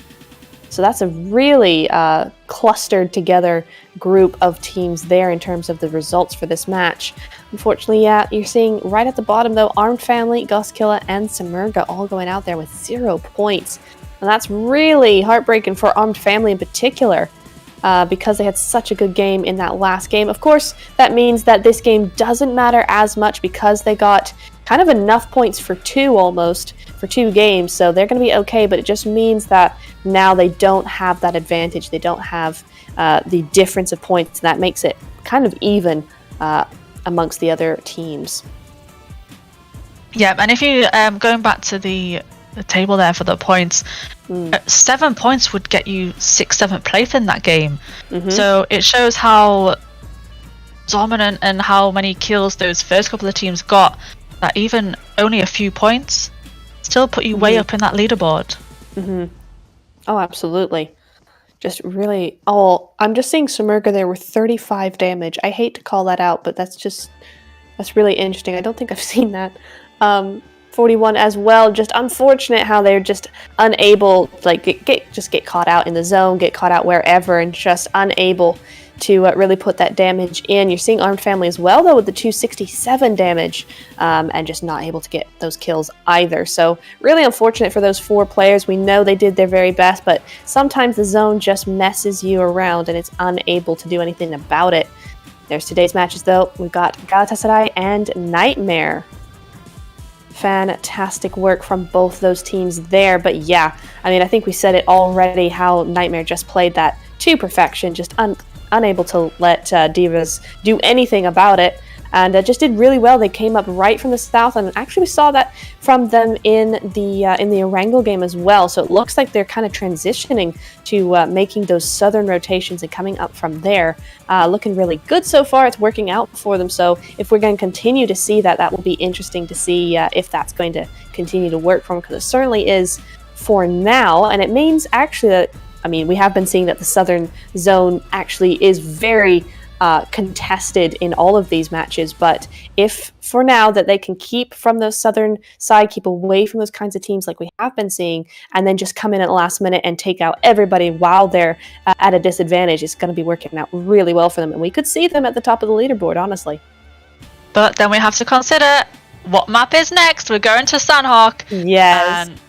S1: So that's a really clustered together group of teams there in terms of the results for this match. Unfortunately, yeah, you're seeing right at the bottom, though, Armed Family, Goskilla, and Samurga all going out there with 0 points. And that's really heartbreaking for Armed Family in particular, because they had such a good game in that last game. Of course, that means that this game doesn't matter as much because they got kind of enough points for 2 almost, for 2 games, so they're going to be okay, but it just means that now they don't have that advantage. They don't have the difference of points, and that makes it kind of even amongst the other teams.
S2: Yeah, and if you going back to the table there for the points, 7 points would get you 6th, 7th place in that game. So it shows how dominant and how many kills those first couple of teams got, that even only a few points still put you way up in that leaderboard.
S1: Oh, absolutely. Just really... Oh, I'm just seeing Samurga there with 35 damage. I hate to call that out, but that's really interesting. I don't think I've seen that. 41 as well. Just unfortunate how they're just unable, like, get caught out in the zone, get caught out wherever, and just unable to really put that damage in. You're seeing Armed Family as well, though, with the 267 damage, and just not able to get those kills either. So really unfortunate for those 4 players. We know they did their very best, but sometimes the zone just messes you around and it's unable to do anything about it. There's today's matches, though. We've got Galatasaray and Nightmare. Fantastic work from both those teams there. But yeah, I mean, I think we said it already how Nightmare just played that to perfection, just unable to let Divas do anything about it, and just did really well. They came up right from the south, and actually we saw that from them in the Erangel game as well. So it looks like they're kind of transitioning to making those southern rotations and coming up from there. Looking really good so far. It's working out for them. So if we're going to continue to see that, that will be interesting to see if that's going to continue to work for them, because it certainly is for now. And it means actually that, I mean, we have been seeing that the southern zone actually is very contested in all of these matches, but if for now that they can keep from the southern side, keep away from those kinds of teams like we have been seeing, and then just come in at the last minute and take out everybody while they're at a disadvantage, it's going to be working out really well for them, and we could see them at the top of the leaderboard, honestly.
S2: But then we have to consider what map is next. We're going to Sanhok.
S1: Yes.
S2: And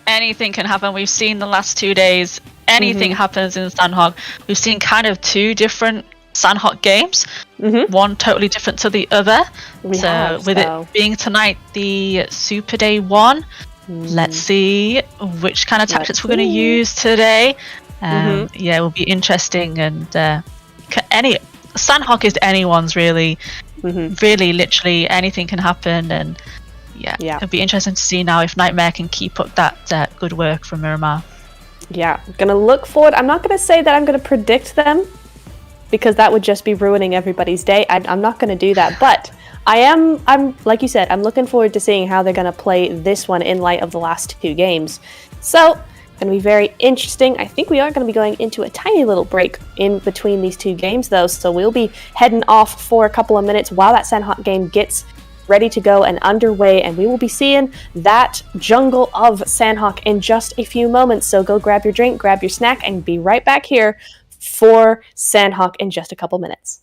S2: anything can happen. We've seen the last 2 days, anything happens in Sanhok. We've seen kind of 2 different Sanhok games, one totally different to the other. It being tonight the Super Day 1, let's see which kind of tactics we're going to use today. Yeah, it will be interesting, and Sanhok is anyone's really. Really, literally anything can happen, and yeah, it'll be interesting to see now if Nightmare can keep up that good work from Miramar. Yeah,
S1: I'm gonna look forward. I'm not gonna say that I'm gonna predict them, because that would just be ruining everybody's day. I'm not gonna do that, but I'm like you said, I'm looking forward to seeing how they're gonna play this one in light of the last 2 games. So going to be very interesting. I think we are going to be going into a tiny little break in between these 2 games, though, so we'll be heading off for a couple of minutes while that Sanhok game gets ready to go and underway, and we will be seeing that jungle of Sanhok in just a few moments. So go grab your drink, grab your snack, and be right back here for Sanhok in just a couple minutes.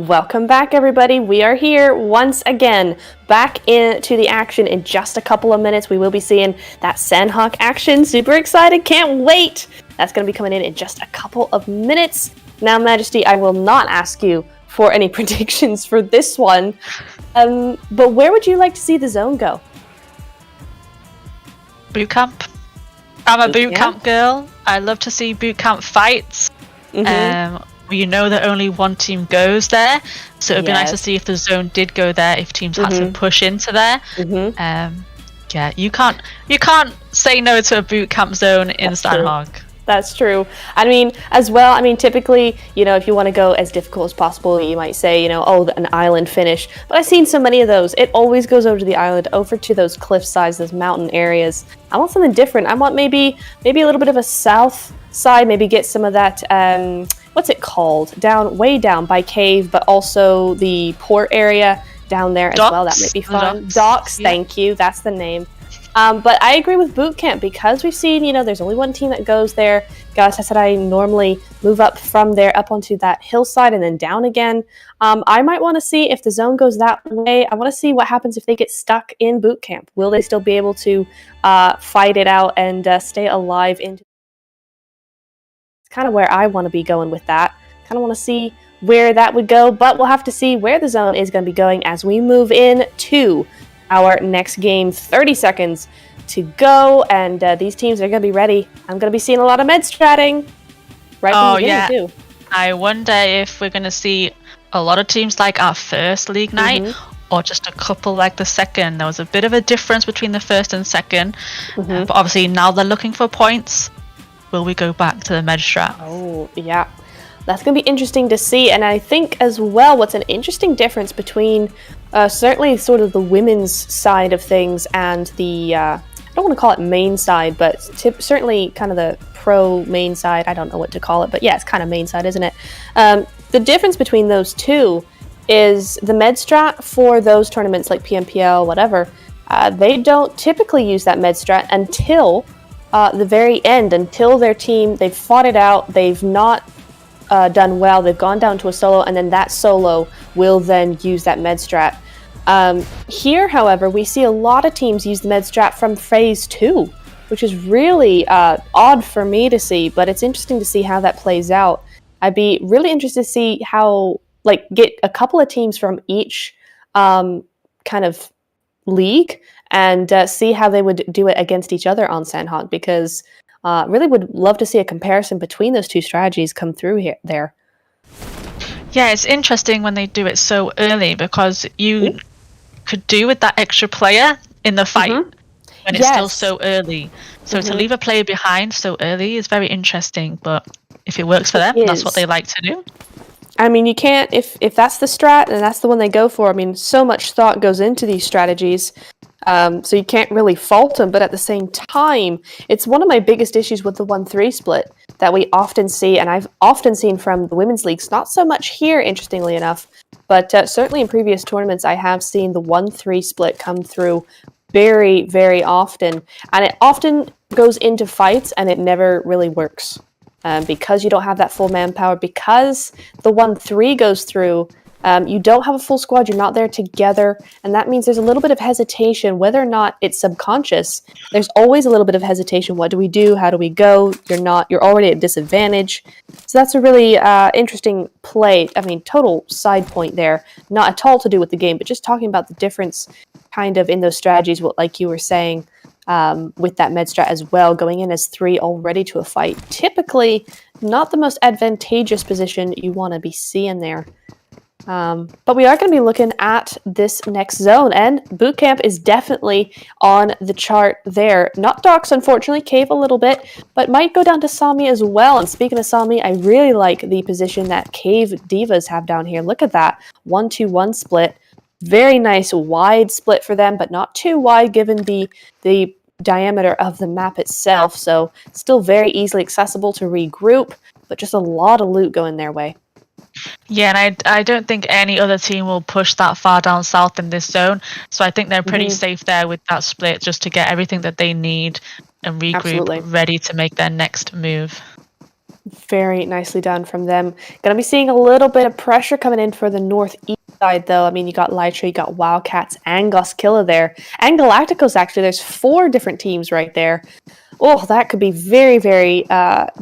S1: Welcome back, everybody. We are here once again, back into the action in just a couple of minutes. We will be seeing that Sanhok action. Super excited. Can't wait. That's going to be coming in just a couple of minutes. Now, Majesty, I will not ask you for any predictions for this one. But where would you like to see the zone go?
S2: Boot camp. I'm a boot camp girl. I love to see boot camp fights. You know that only one team goes there, so it would be nice to see if the zone did go there, if teams had to push into there. Yeah, you can't say no to a boot camp zone in Sanhok.
S1: That's true. I mean, as well, I mean, typically, you know, if you want to go as difficult as possible, you might say, you know, oh, an island finish. But I've seen so many of those. It always goes over to the island, over to those cliff sides, those mountain areas. I want something different. I want maybe a little bit of a south side, maybe get some of that, what's it called? Way down by Cave, but also the port area down there as well. That might be fun. Docks, thank you. That's the name. But I agree with boot camp because we've seen, you know, there's only one team that goes there. Guys, I said I normally move up from there up onto that hillside and then down again. I might want to see if the zone goes that way. I want to see what happens if they get stuck in boot camp. Will they still be able to fight it out and stay alive? It's kind of where I want to be going with that. Kind of want to see where that would go, but we'll have to see where the zone is going to be going as we move in to our next game. 30 seconds to go, and these teams are going to be ready. I'm going to be seeing a lot of med stratting right from the beginning, too.
S2: I wonder if we're going to see a lot of teams like our first league night, or just a couple like the second. There was a bit of a difference between the first and second, but obviously now they're looking for points. Will we go back to the med strat?
S1: Oh, yeah. That's going to be interesting to see. And I think as well, what's an interesting difference between certainly sort of the women's side of things and the, I don't want to call it main side, but certainly kind of the pro main side. I don't know what to call it, but yeah, it's kind of main side, isn't it? The difference between those two is the med strat for those tournaments like PMPL, whatever, they don't typically use that med strat until the very end, until their team, they've fought it out, they've not done well, they've gone down to a solo, and then that solo will then use that med strat. Here, however, we see a lot of teams use the med strat from phase 2, which is really odd for me to see, but it's interesting to see how that plays out. I'd be really interested to see how, get a couple of teams from each kind of league and see how they would do it against each other on Sanhok, because really would love to see a comparison between those two strategies come through there.
S2: Yeah, it's interesting when they do it so early, because you could do with that extra player in the fight when it's still so early. So to leave a player behind so early is very interesting, but if it works for them, that's what they like to do.
S1: I mean, you can't, if that's the strat and that's the one they go for, I mean, so much thought goes into these strategies. So you can't really fault them, but at the same time, it's one of my biggest issues with the 1-3 split that we often see, and I've often seen from the women's leagues, not so much here, interestingly enough, but certainly in previous tournaments, I have seen the 1-3 split come through very, very often, and it often goes into fights, and it never really works. Because you don't have that full manpower, because the 1-3 goes through, you don't have a full squad, you're not there together, and that means there's a little bit of hesitation, whether or not it's subconscious. There's always a little bit of hesitation. What do we do? How do we go? You're already at disadvantage. So that's a really interesting play. I mean, total side point there. Not at all to do with the game, but just talking about the difference kind of in those strategies, like you were saying, with that med strat as well, going in as 3 already to a fight. Typically, not the most advantageous position you want to be seeing there. But we are going to be looking at this next zone, and boot camp is definitely on the chart there. Not Docks, unfortunately, Cave a little bit, but might go down to Sami as well. And speaking of Sami, I really like the position that Cave Divas have down here. Look at that 1-2-1 split. Very nice wide split for them, but not too wide given the diameter of the map itself. So still very easily accessible to regroup, but just a lot of loot going their way.
S2: Yeah, and I don't think any other team will push that far down south in this zone. So I think they're pretty safe there with that split, just to get everything that they need and regroup, ready to make their next move.
S1: Very nicely done from them. Gonna be seeing a little bit of pressure coming in for the northeast side, though. I mean, you got Lytra, you got Wildcats, and Goskilla there. And Galacticos, actually. There's 4 different teams right there. Oh, that could be very, very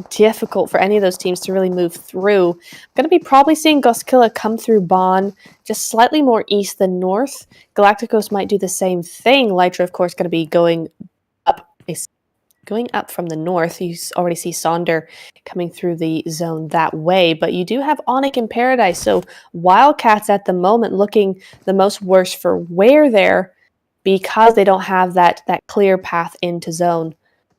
S1: difficult for any of those teams to really move through. Going to be probably seeing Goskilla come through Bonn, just slightly more east than north. Galacticos might do the same thing. Lytra, of course, going to be going up from the north. You already see Sonder coming through the zone that way, but you do have Onyx and Paradise. So Wildcats at the moment looking the most worse for wear there because they don't have that clear path into zone.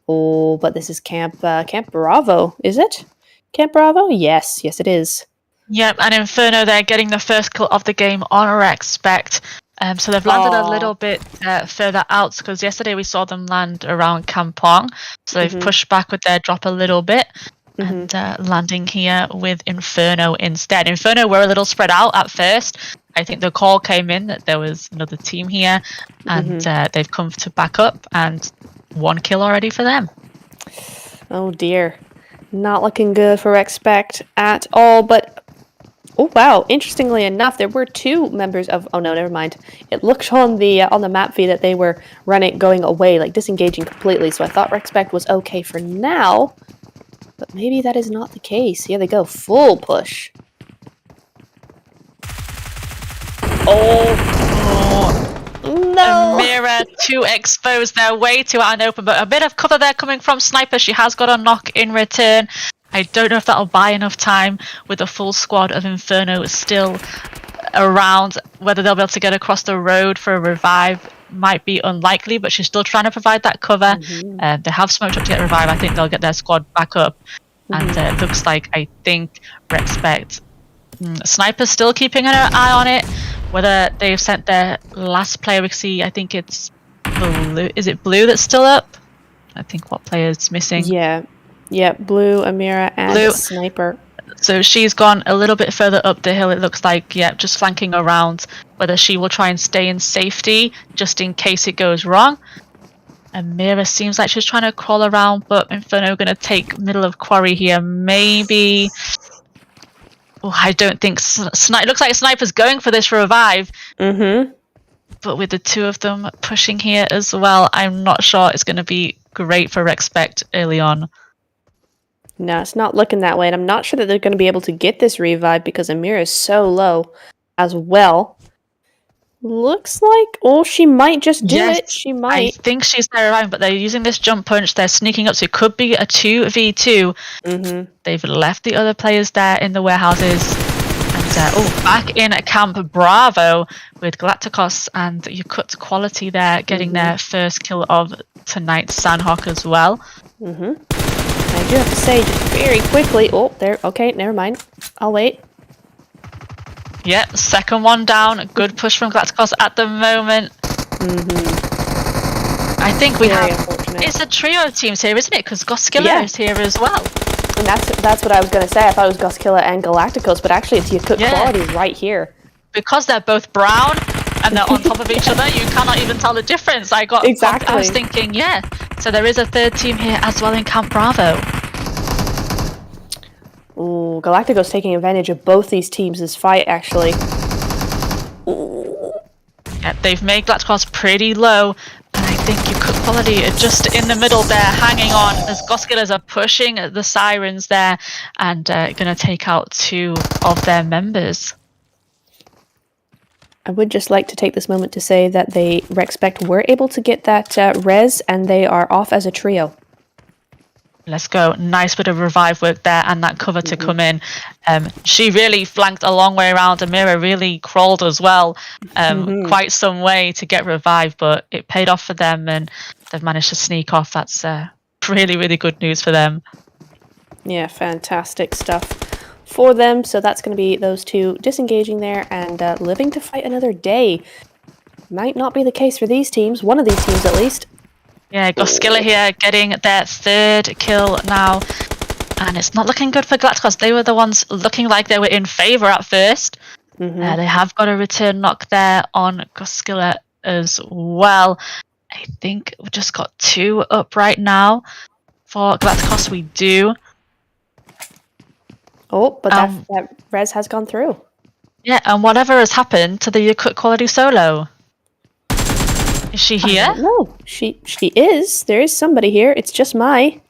S1: Oh, but this is Camp Bravo, is it? Camp Bravo? Yes, it is.
S2: Yep, and Inferno, they're getting the first kill of the game on Respect. So they've landed a little bit further out, because yesterday we saw them land around Kampong. So they've pushed back with their drop a little bit, and landing here with Inferno instead. Inferno were a little spread out at first. I think the call came in that there was another team here, and they've come to back up, and 1 kill already for them.
S1: Oh dear. Not looking good for Respect at all, but oh wow, interestingly enough, there were 2 members of oh no, never mind. It looked on the map feed that they were going away, like disengaging completely, so I thought Respect was okay for now. But maybe that is not the case. Here they go, full push. No!
S2: Mira to expose their way to out and open, but a bit of cover there coming from Sniper. She has got a knock in return. I don't know if that'll buy enough time with a full squad of Inferno still around. Whether they'll be able to get across the road for a revive might be unlikely, but she's still trying to provide that cover. They have smoked up to get revive. I think they'll get their squad back up. And it looks like, I think, Respect. Sniper's still keeping an eye on it. Whether they've sent their last player, we see, I think it's Blue. Is it Blue that's still up? I think what player is missing?
S1: Yeah, Blue, Amira, and Sniper.
S2: So she's gone a little bit further up the hill, it looks like, just flanking around. Whether she will try and stay in safety, just in case it goes wrong. Amira seems like she's trying to crawl around, but Inferno going to take middle of quarry here. Maybe... Oh, I don't think... It looks like Sniper's going for this revive. But with the 2 of them pushing here as well, I'm not sure it's going to be great for Respect early on.
S1: No, it's not looking that way, and I'm not sure that they're going to be able to get this revive because Amira is so low as well. Looks like... Oh, she might just do it. She might.
S2: I think she's there around, but they're using this jump punch. They're sneaking up, so it could be a 2v2. They've left the other players there in the warehouses. And back in Camp Bravo with Galacticos and you cut Quality there, getting their first kill of tonight. Sanhok as well.
S1: I do have to say, just very quickly... Oh, there... Okay, never mind. I'll wait.
S2: Yeah, second one down. Good push from Galacticos at the moment. I think we have... It's a trio of teams here, isn't it? Because Goskilla is here as well.
S1: And that's what I was going to say. I thought it was Goskilla and Galacticos, but actually it's Yakut Quality right here.
S2: Because they're both brown and they're on top of each other, you cannot even tell the difference. I was thinking, so there is a 3rd team here as well in Camp Bravo.
S1: Ooh, Galacticos taking advantage of both these teams' fight, actually.
S2: Yeah, they've made Galacticos pretty low, and I think Yakut Quality are just in the middle there, hanging on as Goskillas are pushing the sirens there and going to take out 2 of their members.
S1: I would just like to take this moment to say that Respect were able to get that res, and they are off as a trio.
S2: Let's go. Nice bit of revive work there and that cover to come in. She really flanked a long way around. Amira really crawled as well. Quite some way to get revived, but it paid off for them and they've managed to sneak off. That's really, really good news for them.
S1: Yeah, fantastic stuff for them. So that's going to be those 2 disengaging there and living to fight another day. Might not be the case for these teams. One of these teams at least.
S2: Yeah, Goskilla here getting their 3rd kill now. And it's not looking good for Galacticos. They were the ones looking like they were in favour at first. They have got a return knock there on Goskilla as well. I think we've just got 2 up right now. For Galacticos we do.
S1: Oh, but that res has gone through.
S2: Yeah, and whatever has happened to the Yakut quality solo? Is she here?
S1: I don't know. She is. There is somebody here. It's just Mai.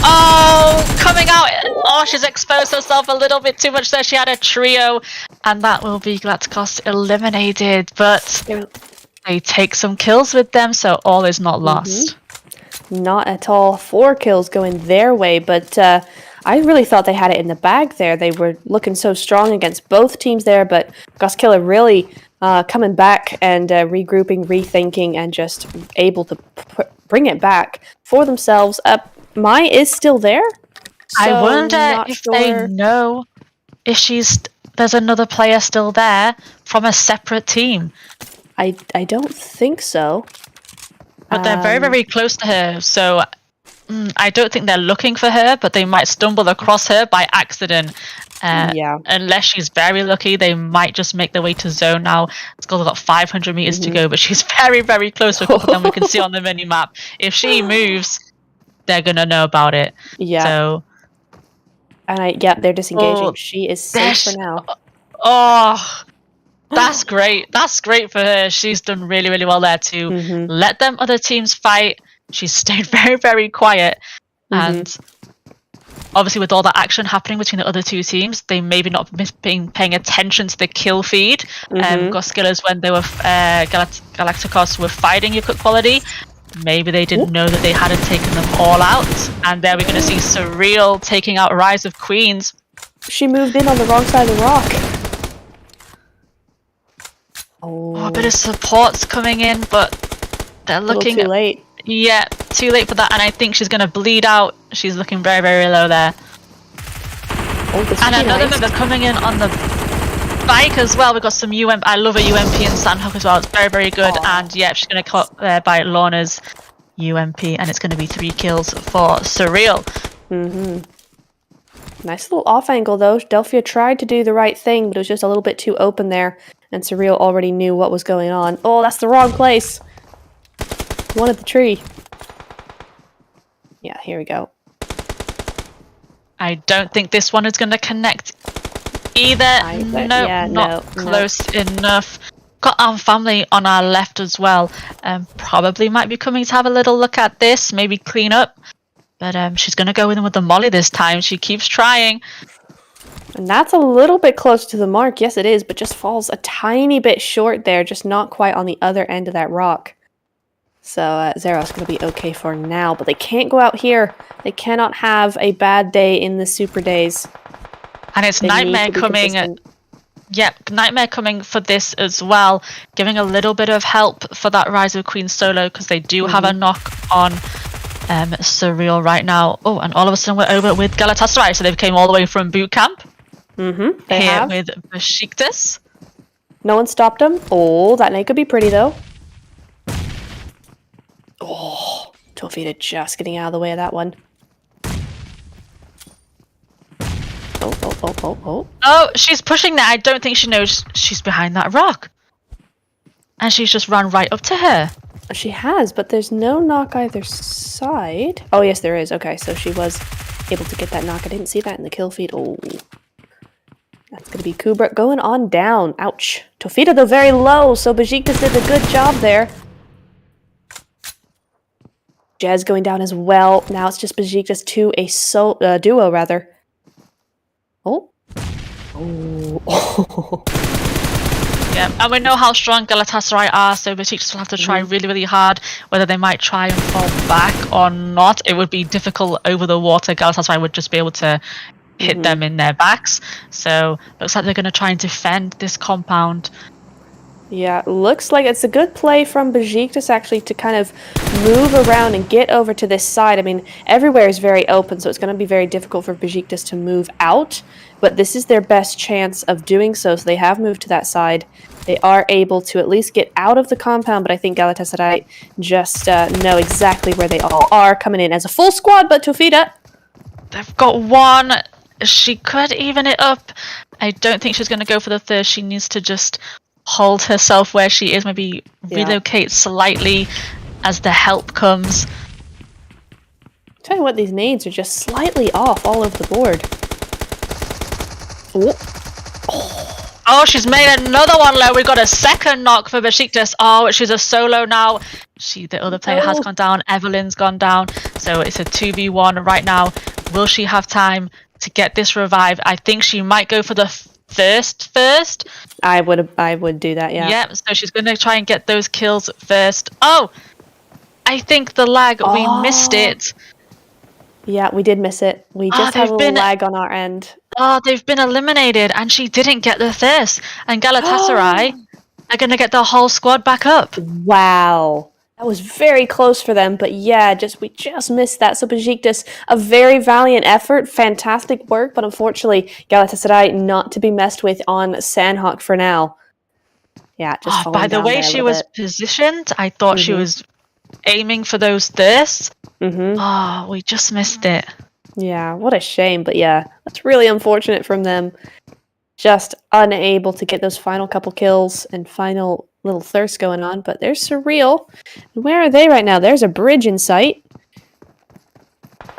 S2: Oh, coming out. Oh, she's exposed herself a little bit too much there. She had a trio, and that will be Galacticos eliminated. But they take some kills with them, so all is not lost.
S1: Not at all. 4 kills going their way, but I really thought they had it in the bag there. They were looking so strong against both teams there, but Goskilla really coming back and regrouping, rethinking, and just able to bring it back for themselves. Mai is still there. So
S2: I wonder if they know if there's another player still there from a separate team.
S1: I don't think so.
S2: But they're very, very close to her, so I don't think they're looking for her, but they might stumble across her by accident. Unless she's very lucky, they might just make their way to zone now. Skull's got 500 meters to go, but she's very, very close to a couple of them we can see on the mini-map. If she moves, they're going to know about it.
S1: Yeah.
S2: So,
S1: and they're disengaging. She is safe for now.
S2: Oh, that's great. That's great for her. She's done really, really well there to let them other teams fight. She's stayed very, very quiet. And obviously with all that action happening between the other two teams, they maybe not been paying attention to the kill feed. Goskillas, when they were Galacticos were fighting Yakut quality, maybe they didn't know that they hadn't taken them all out. And there we're going to see Surreal taking out Rise of Queens.
S1: She moved in on the wrong side of the rock.
S2: Oh, a bit of support's coming in, but they're looking
S1: too late.
S2: Yeah, too late for that, and I think she's going to bleed out. She's looking very, very low there. And another member coming in on the bike as well. We've got some UMP. I love a UMP in Sanhok as well. It's very, very good. And yeah, she's going to cut there by Lorna's UMP, and it's going to be 3 kills for Surreal.
S1: Nice little off angle though. Delphia tried to do the right thing, but it was just a little bit too open there. And Surreal already knew what was going on. Oh, that's the wrong place. Wanted the tree. Yeah, here we go.
S2: I don't think this one is going to connect either. Not close enough. Got our family on our left as well. Probably might be coming to have a little look at this, maybe clean up. But she's going to go in with the molly this time. She keeps trying.
S1: And that's a little bit close to the mark. Yes, it is, but just falls a tiny bit short there. Just not quite on the other end of that rock. So Zeros going to be okay for now. But they can't go out here. They cannot have a bad day in the Super Days.
S2: And it's Nightmare coming. Yep, Nightmare coming for this as well. Giving a little bit of help for that Rise of Queen solo. Because they do have a knock on Surreal right now. Oh, and all of a sudden we're over with Galatasaray. So they've came all the way from boot camp.
S1: They
S2: here
S1: have.
S2: With Besiktas.
S1: No one stopped them. Oh, that nade could be pretty though. Oh, Tofita just getting out of the way of that one.
S2: Oh, she's pushing there. I don't think she knows she's behind that rock. And she's just run right up to her.
S1: She has, but there's no knock either side. Oh, yes, there is. Okay, so she was able to get that knock. I didn't see that in the kill feed. Oh. That's going to be Kubra going on down. Ouch. Tofita, though, very low, so Besiktas did a good job there. Jazz going down as well. Now it's just Besiktas to a duo, rather. Oh. Oh.
S2: Yeah, and we know how strong Galatasaray are, so Besiktas will have to try really, really hard. Whether they might try and fall back or not, it would be difficult over the water. Galatasaray would just be able to hit them in their backs. So looks like they're going to try and defend this compound.
S1: Yeah, looks like it's a good play from Besiktas actually to kind of move around and get over to this side. I mean, everywhere is very open, so it's going to be very difficult for Besiktas to move out. But this is their best chance of doing so, so they have moved to that side. They are able to at least get out of the compound, but I think Galatasaray just know exactly where they all are, coming in as a full squad, but Tofita.
S2: They've got one. She could even it up. I don't think she's going to go for the third. She needs to just hold herself where she is, maybe relocate slightly as the help comes.
S1: Tell you what, these nades are just slightly off all over the board.
S2: Oh, she's made another one low. We've got a second knock for Besiktas. Oh, she's a solo now. The other player has gone down. Evelyn's gone down. So it's a 2v1 right now. Will she have time to get this revived? I think she might go for the first.
S1: I would do that, yeah.
S2: Yep, so she's going to try and get those kills first. Oh, I think the lag, we missed it.
S1: Yeah, we did miss it. We just have a little lag on our end.
S2: Oh, they've been eliminated, and she didn't get the first. And Galatasaray are going to get the whole squad back up.
S1: Wow. That was very close for them, but yeah, we just missed that. So Besiktas, a very valiant effort, fantastic work, but unfortunately, Galatasaray not to be messed with on Sanhok for now. Yeah, just
S2: by the way she was positioned, I thought she was aiming for those thirsts. Oh, we just missed it.
S1: Yeah, what a shame, but yeah, that's really unfortunate from them. Just unable to get those final couple kills and final little thirst going on, but there's Surreal. Where are they right now? There's a bridge in sight.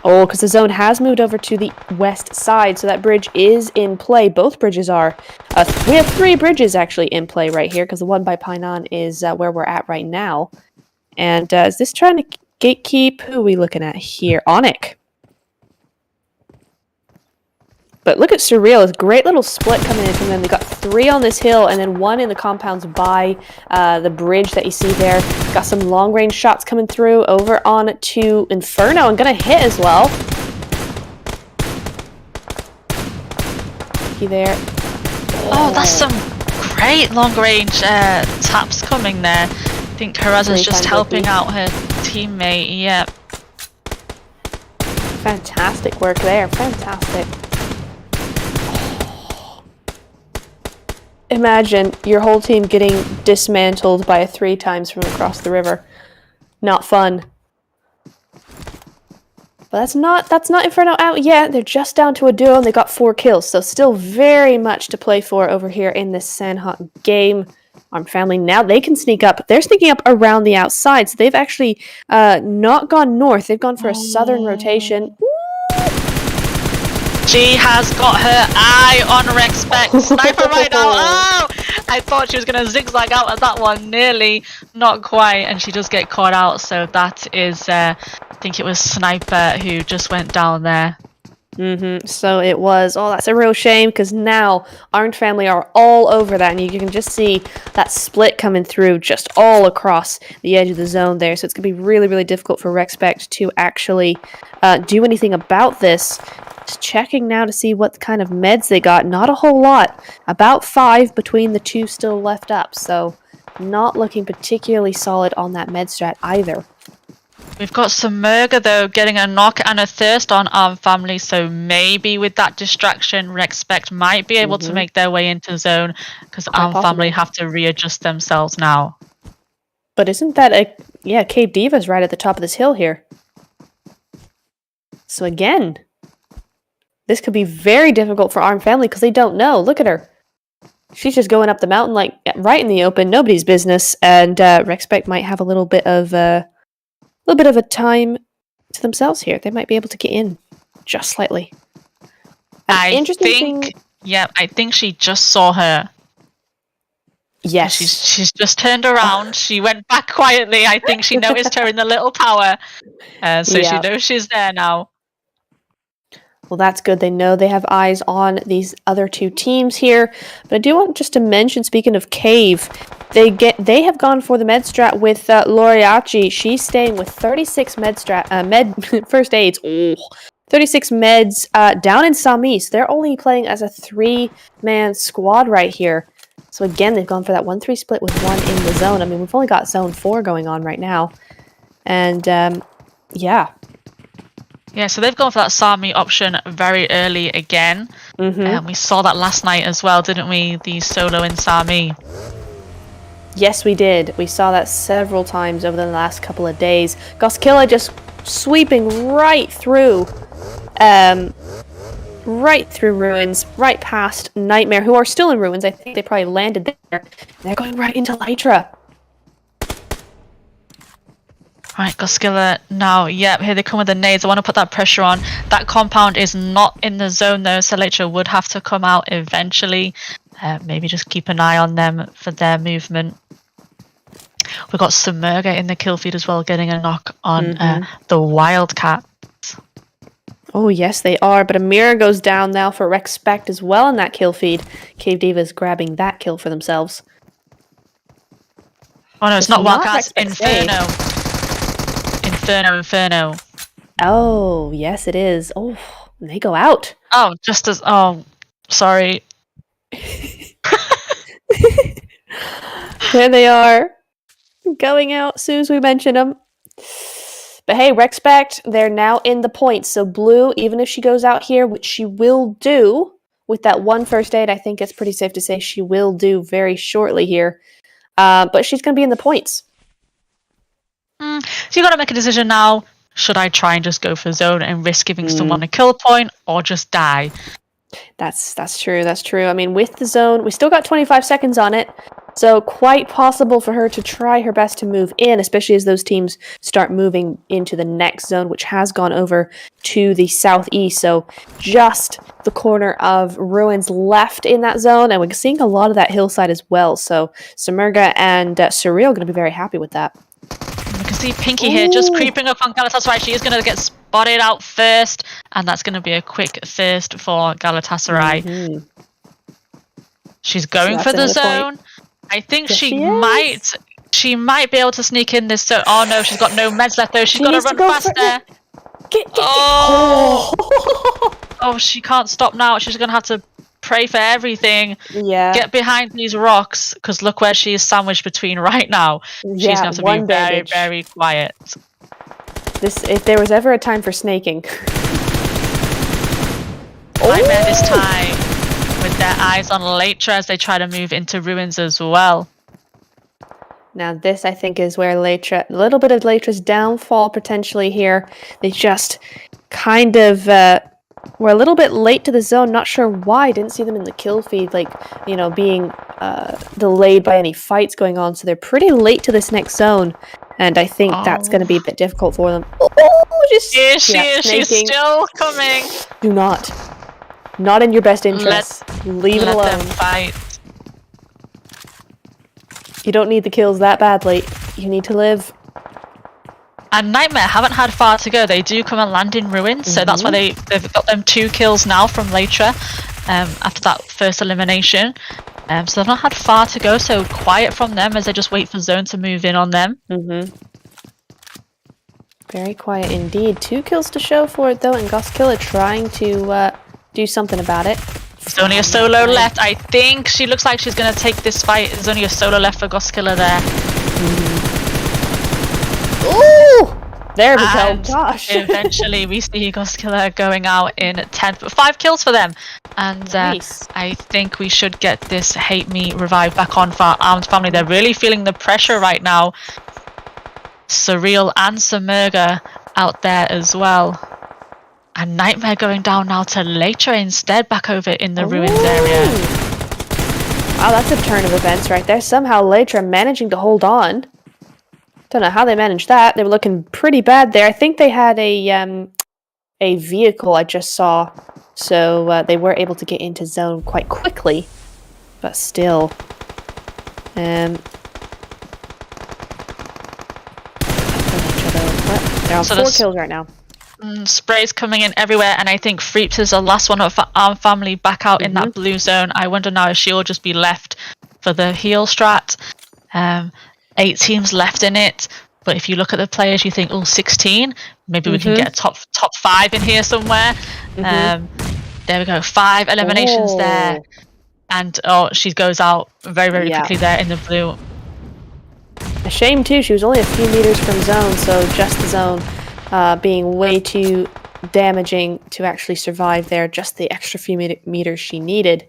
S1: Oh, because the zone has moved over to the west side, so that bridge is in play. Both bridges are. We have 3 bridges actually in play right here, because the one by Painan is where we're at right now. And is this trying to gatekeep? Who are we looking at here? Onyx. But look at Surreal, it's a great little split coming in from them. They got 3 on this hill and then 1 in the compounds by the bridge that you see there. Got some long range shots coming through over on to Inferno and gonna hit as well. He there.
S2: Oh, that's some great long range taps coming there. I think Haraza's just helping out her teammate. Yep.
S1: Fantastic work there. Fantastic. Imagine your whole team getting dismantled by a 3 times from across the river. Not fun. But that's not Inferno out yet. They're just down to a duo and they got 4 kills. So still very much to play for over here in this Sanhok game. Armed Family, now they can sneak up. They're sneaking up around the outside. So they've actually not gone north. They've gone for a southern rotation.
S2: She has got her eye on Respect. Sniper right now. Oh! I thought she was going to zigzag out at that one. Nearly. Not quite. And she does get caught out. So that is, I think it was Sniper who just went down there.
S1: So it was. Oh, that's a real shame because now Armed Family are all over that. And you can just see that split coming through just all across the edge of the zone there. So it's going to be really, really difficult for Respect to actually do anything about this. Just checking now to see what kind of meds they got. Not a whole lot. About 5 between the 2 still left up. So not looking particularly solid on that med strat either.
S2: We've got Samurga though getting a knock and a thirst on Armed Family, so maybe with that distraction Respect might be able to make their way into zone because Armed Family have to readjust themselves now.
S1: But isn't that Cave Diva's right at the top of this hill here. So again, this could be very difficult for Armed Family because they don't know. Look at her. She's just going up the mountain like right in the open, nobody's business, and Respect might have a little bit of a time to themselves here. They might be able to get in just slightly.
S2: I think she just saw her.
S1: Yes.
S2: She's just turned around. She went back quietly. I think she noticed her in the little tower. She knows she's there now.
S1: Well, that's good. They know they have eyes on these other 2 teams here. But I do want just to mention, speaking of Cave, they have gone for the med strat with Loriachi. She's staying with 36 med first aids. 36 meds down in Sami. So they're only playing as a 3-man squad right here. So again, they've gone for that 1-3 split with 1 in the zone. I mean, we've only got zone 4 going on right now. And yeah.
S2: Yeah, so they've gone for that Sami option very early again. And we saw that last night as well, didn't we? The solo in Sami.
S1: Yes, we did. We saw that several times over the last couple of days. Goskilla just sweeping right through Ruins, right past Nightmare, who are still in Ruins. I think they probably landed there. They're going right into Lytra.
S2: Right, Goskilla now. Yep, here they come with the nades. I want to put that pressure on. That compound is not in the zone though, so Leitra would have to come out eventually. Maybe just keep an eye on them for their movement. We've got Submerga in the kill feed as well, getting a knock on the Wildcat.
S1: Oh, yes, they are. But Amira goes down now for Respect as well in that kill feed. Cave Divas grabbing that kill for themselves.
S2: Oh no, it's not Wildcat, it's
S1: Inferno.
S2: Inferno.
S1: Oh, yes, it is. Oh, and they go out.
S2: Oh, just as... Oh, sorry.
S1: There they are. Going out as soon as we mention them. But hey, Respect, they're now in the points. So Blue, even if she goes out here, which she will do with that one first aid, I think it's pretty safe to say she will do very shortly here. But she's going to be in the points.
S2: So you got to make a decision now. Should I try and just go for zone and risk giving someone a kill point, or just die?
S1: That's true. That's true. I mean, with the zone, we still got 25 seconds on it. So quite possible for her to try her best to move in, especially as those teams start moving into the next zone, which has gone over to the southeast. So just the corner of Ruins left in that zone, and we're seeing a lot of that hillside as well. So Submerga and Surreal are going to be very happy with that.
S2: We can see Pinky here just creeping up on Galatasaray. She is going to get spotted out first, and that's going to be a quick first for Galatasaray. She's going for the zone. I think
S1: yes,
S2: she might be able to sneak in this zone. Oh no, she's got no meds left though. She's got to run fast there. Oh, she can't stop now. She's going to have to pray for everything.
S1: Yeah.
S2: Get behind these rocks, because look where she is sandwiched between right now. She's going to have to be very, very quiet.
S1: If there was ever a time for snaking.
S2: Nightmare this time, with their eyes on Leitra as they try to move into Ruins as well.
S1: Now this, I think, is where Leitra, a little bit of Leitra's downfall potentially here. They just kind of were a little bit late to the zone. Not sure why. Didn't see them in the kill feed, like, you know, being delayed by any fights going on. So they're pretty late to this next zone. And I think that's going to be a bit difficult for them.
S2: She's still coming.
S1: Do not. Not in your best interest. Leave it alone.
S2: Let them fight.
S1: You don't need the kills that badly. You need to live.
S2: And Nightmare haven't had far to go. They do come and land in Ruins, so that's why they've got them 2 kills now from Leitra after that first elimination. So they've not had far to go, so quiet from them as they just wait for Zone to move in on them.
S1: Very quiet indeed. 2 kills to show for it though, and Goskilla trying to do something about it.
S2: There's only a solo left. I think she looks like she's going to take this fight. There's only a solo left for Goskilla there.
S1: Ooh! There we go. Gosh.
S2: Eventually we see Goskilla going out in 10th, but 5 kills for them. And
S1: nice.
S2: I think we should get this Hate Me revive back on for our Armed family. They're really feeling the pressure right now. Surreal and Submerga out there as well. And Nightmare going down now to Leitra instead, back over in the Ruins area.
S1: Wow, that's a turn of events right there. Somehow Leitra managing to hold on. Don't know how they managed that. They were looking pretty bad there. I think they had a vehicle I just saw, so they were able to get into zone quite quickly. But still, they're on 4 kills right now.
S2: Sprays coming in everywhere, and I think Freeps is the last one of our family back out in that blue zone. I wonder now if she'll just be left for the heal strat. 8 teams left in it, but if you look at the players, you think, oh, 16, maybe we can get a top 5 in here somewhere. There we go, 5 eliminations there, and she goes out very, very quickly there in the blue.
S1: A shame too, she was only a few meters from zone, so just the zone being way too damaging to actually survive there, just the extra few meters she needed.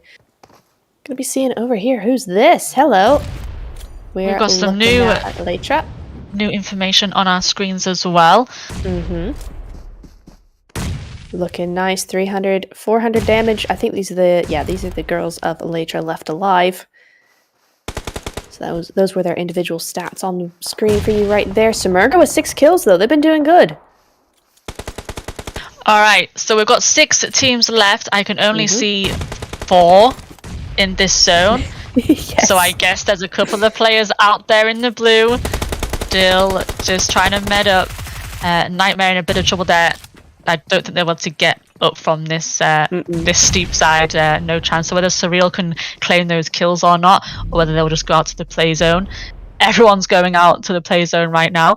S1: Gonna be seeing over here, who's this? Hello.
S2: We've got some new information on our screens as well.
S1: Looking nice, 300, 400 damage. I think these are the girls of Leitra left alive. So those were their individual stats on the screen for you right there. Sumerga with 6 kills, though. They've been doing good.
S2: All right, so we've got 6 teams left. I can only see 4 in this zone.
S1: Yes.
S2: So I guess there's a couple of players out there in the blue, still just trying to med up. Nightmare in a bit of trouble there. I don't think they're able to get up from this this steep side. No chance. So whether Surreal can claim those kills or not, or whether they'll just go out to the play zone. Everyone's going out to the play zone right now.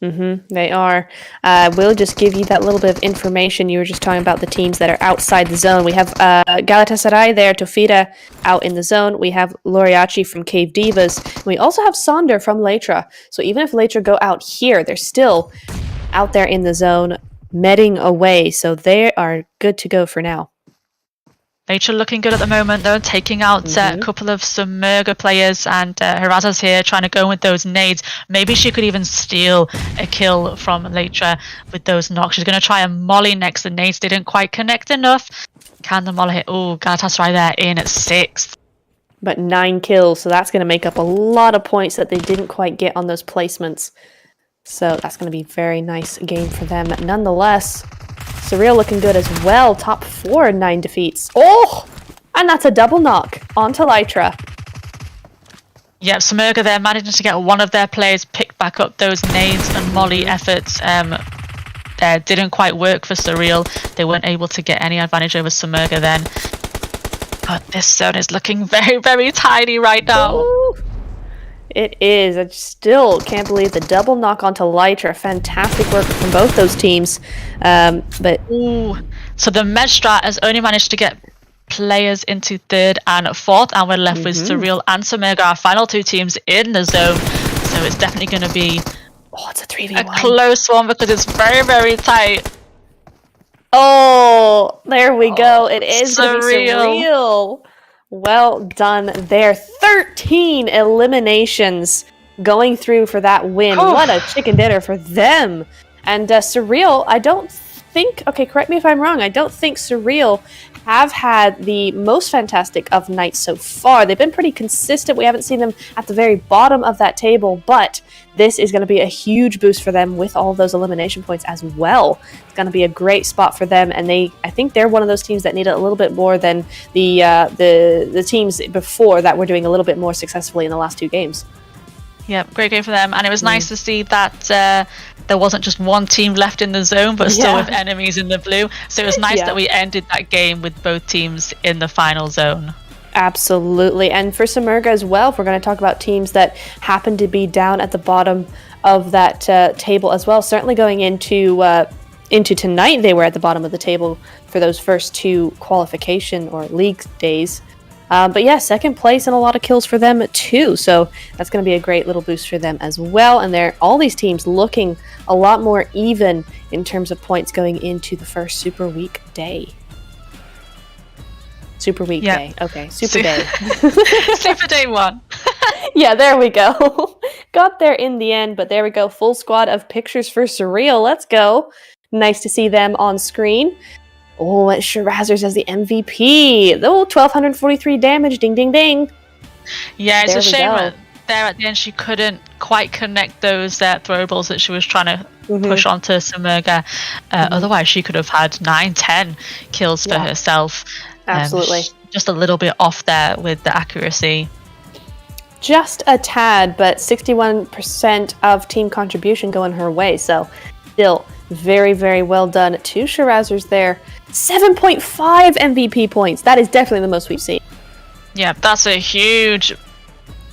S1: They are. We'll just give you that little bit of information. You were just talking about the teams that are outside the zone. We have Galatasaray there, Tofita out in the zone. We have Loriachi from Cave Divas. We also have Sonder from Latra. So even if Latra go out here, they're still out there in the zone, medding away. So they are good to go for now.
S2: Nature looking good at the moment, though, taking out a couple of Sumerga players, and Haraza's here trying to go with those nades. Maybe she could even steal a kill from Latra with those knocks. She's going to try a molly next. The nades didn't quite connect enough. Can the molly hit? Oh, Galatasaray there in at 6th.
S1: But 9 kills, so that's going to make up a lot of points that they didn't quite get on those placements. So that's going to be a very nice game for them. Nonetheless, Surreal looking good as well. Top 4 in 9 defeats. Oh! And that's a double knock onto Lytra.
S2: Yep, Sumerga there managing to get one of their players pick back up those nades and molly efforts. Didn't quite work for Surreal. They weren't able to get any advantage over Sumerga then. God, this zone is looking very, very tiny right now.
S1: Ooh. It is. I still can't believe the double knock onto Lytra. Fantastic work from both those teams.
S2: Ooh. So the Medstrat has only managed to get players into 3rd and 4th, and we're left with Surreal and Sumerga, our final 2 teams in the zone. So it's definitely going to be
S1: it's a 3v1.
S2: A close one because it's very, very tight.
S1: Oh, there we go. It is going to be Surreal. Well done there. 13 eliminations going through for that win. What a chicken dinner for them. And Surreal, I don't think, okay, correct me if I'm wrong, I don't think Surreal have had the most fantastic of nights so far. They've been pretty consistent. We haven't seen them at the very bottom of that table, but this is going to be a huge boost for them with all of those elimination points as well. It's going to be a great spot for them, and I think they're one of those teams that need it a little bit more than the teams before that were doing a little bit more successfully in the last 2 games.
S2: Yep, great game for them, and it was nice to see that there wasn't just one team left in the zone, but still with enemies in the blue. So it was nice that we ended that game with both teams in the final zone.
S1: Absolutely. And for Sumerga as well, if we're going to talk about teams that happen to be down at the bottom of that table as well, certainly going into tonight, they were at the bottom of the table for those first 2 qualification or league days. But yeah, 2nd place and a lot of kills for them too. So that's going to be a great little boost for them as well. And all these teams looking a lot more even in terms of points going into the first Super Week day. Super Week day. Okay, Super Day.
S2: Super Day 1.
S1: Yeah, there we go. Got there in the end, but there we go. Full squad of pictures for Surreal. Let's go. Nice to see them on screen. Oh, Shirazers as the MVP. Oh, 1,243 damage. Ding, ding, ding.
S2: Yeah, it's a shame there at the end she couldn't quite connect those throwables that she was trying to push onto Sumerga. Otherwise, she could have had 9-10 kills for herself.
S1: Absolutely.
S2: Just a little bit off there with the accuracy.
S1: Just a tad, but 61% of team contribution going her way. So still very, very well done to Shirazers there. 7.5 MVP points. That is definitely the most we've seen.
S2: Yeah, that's a huge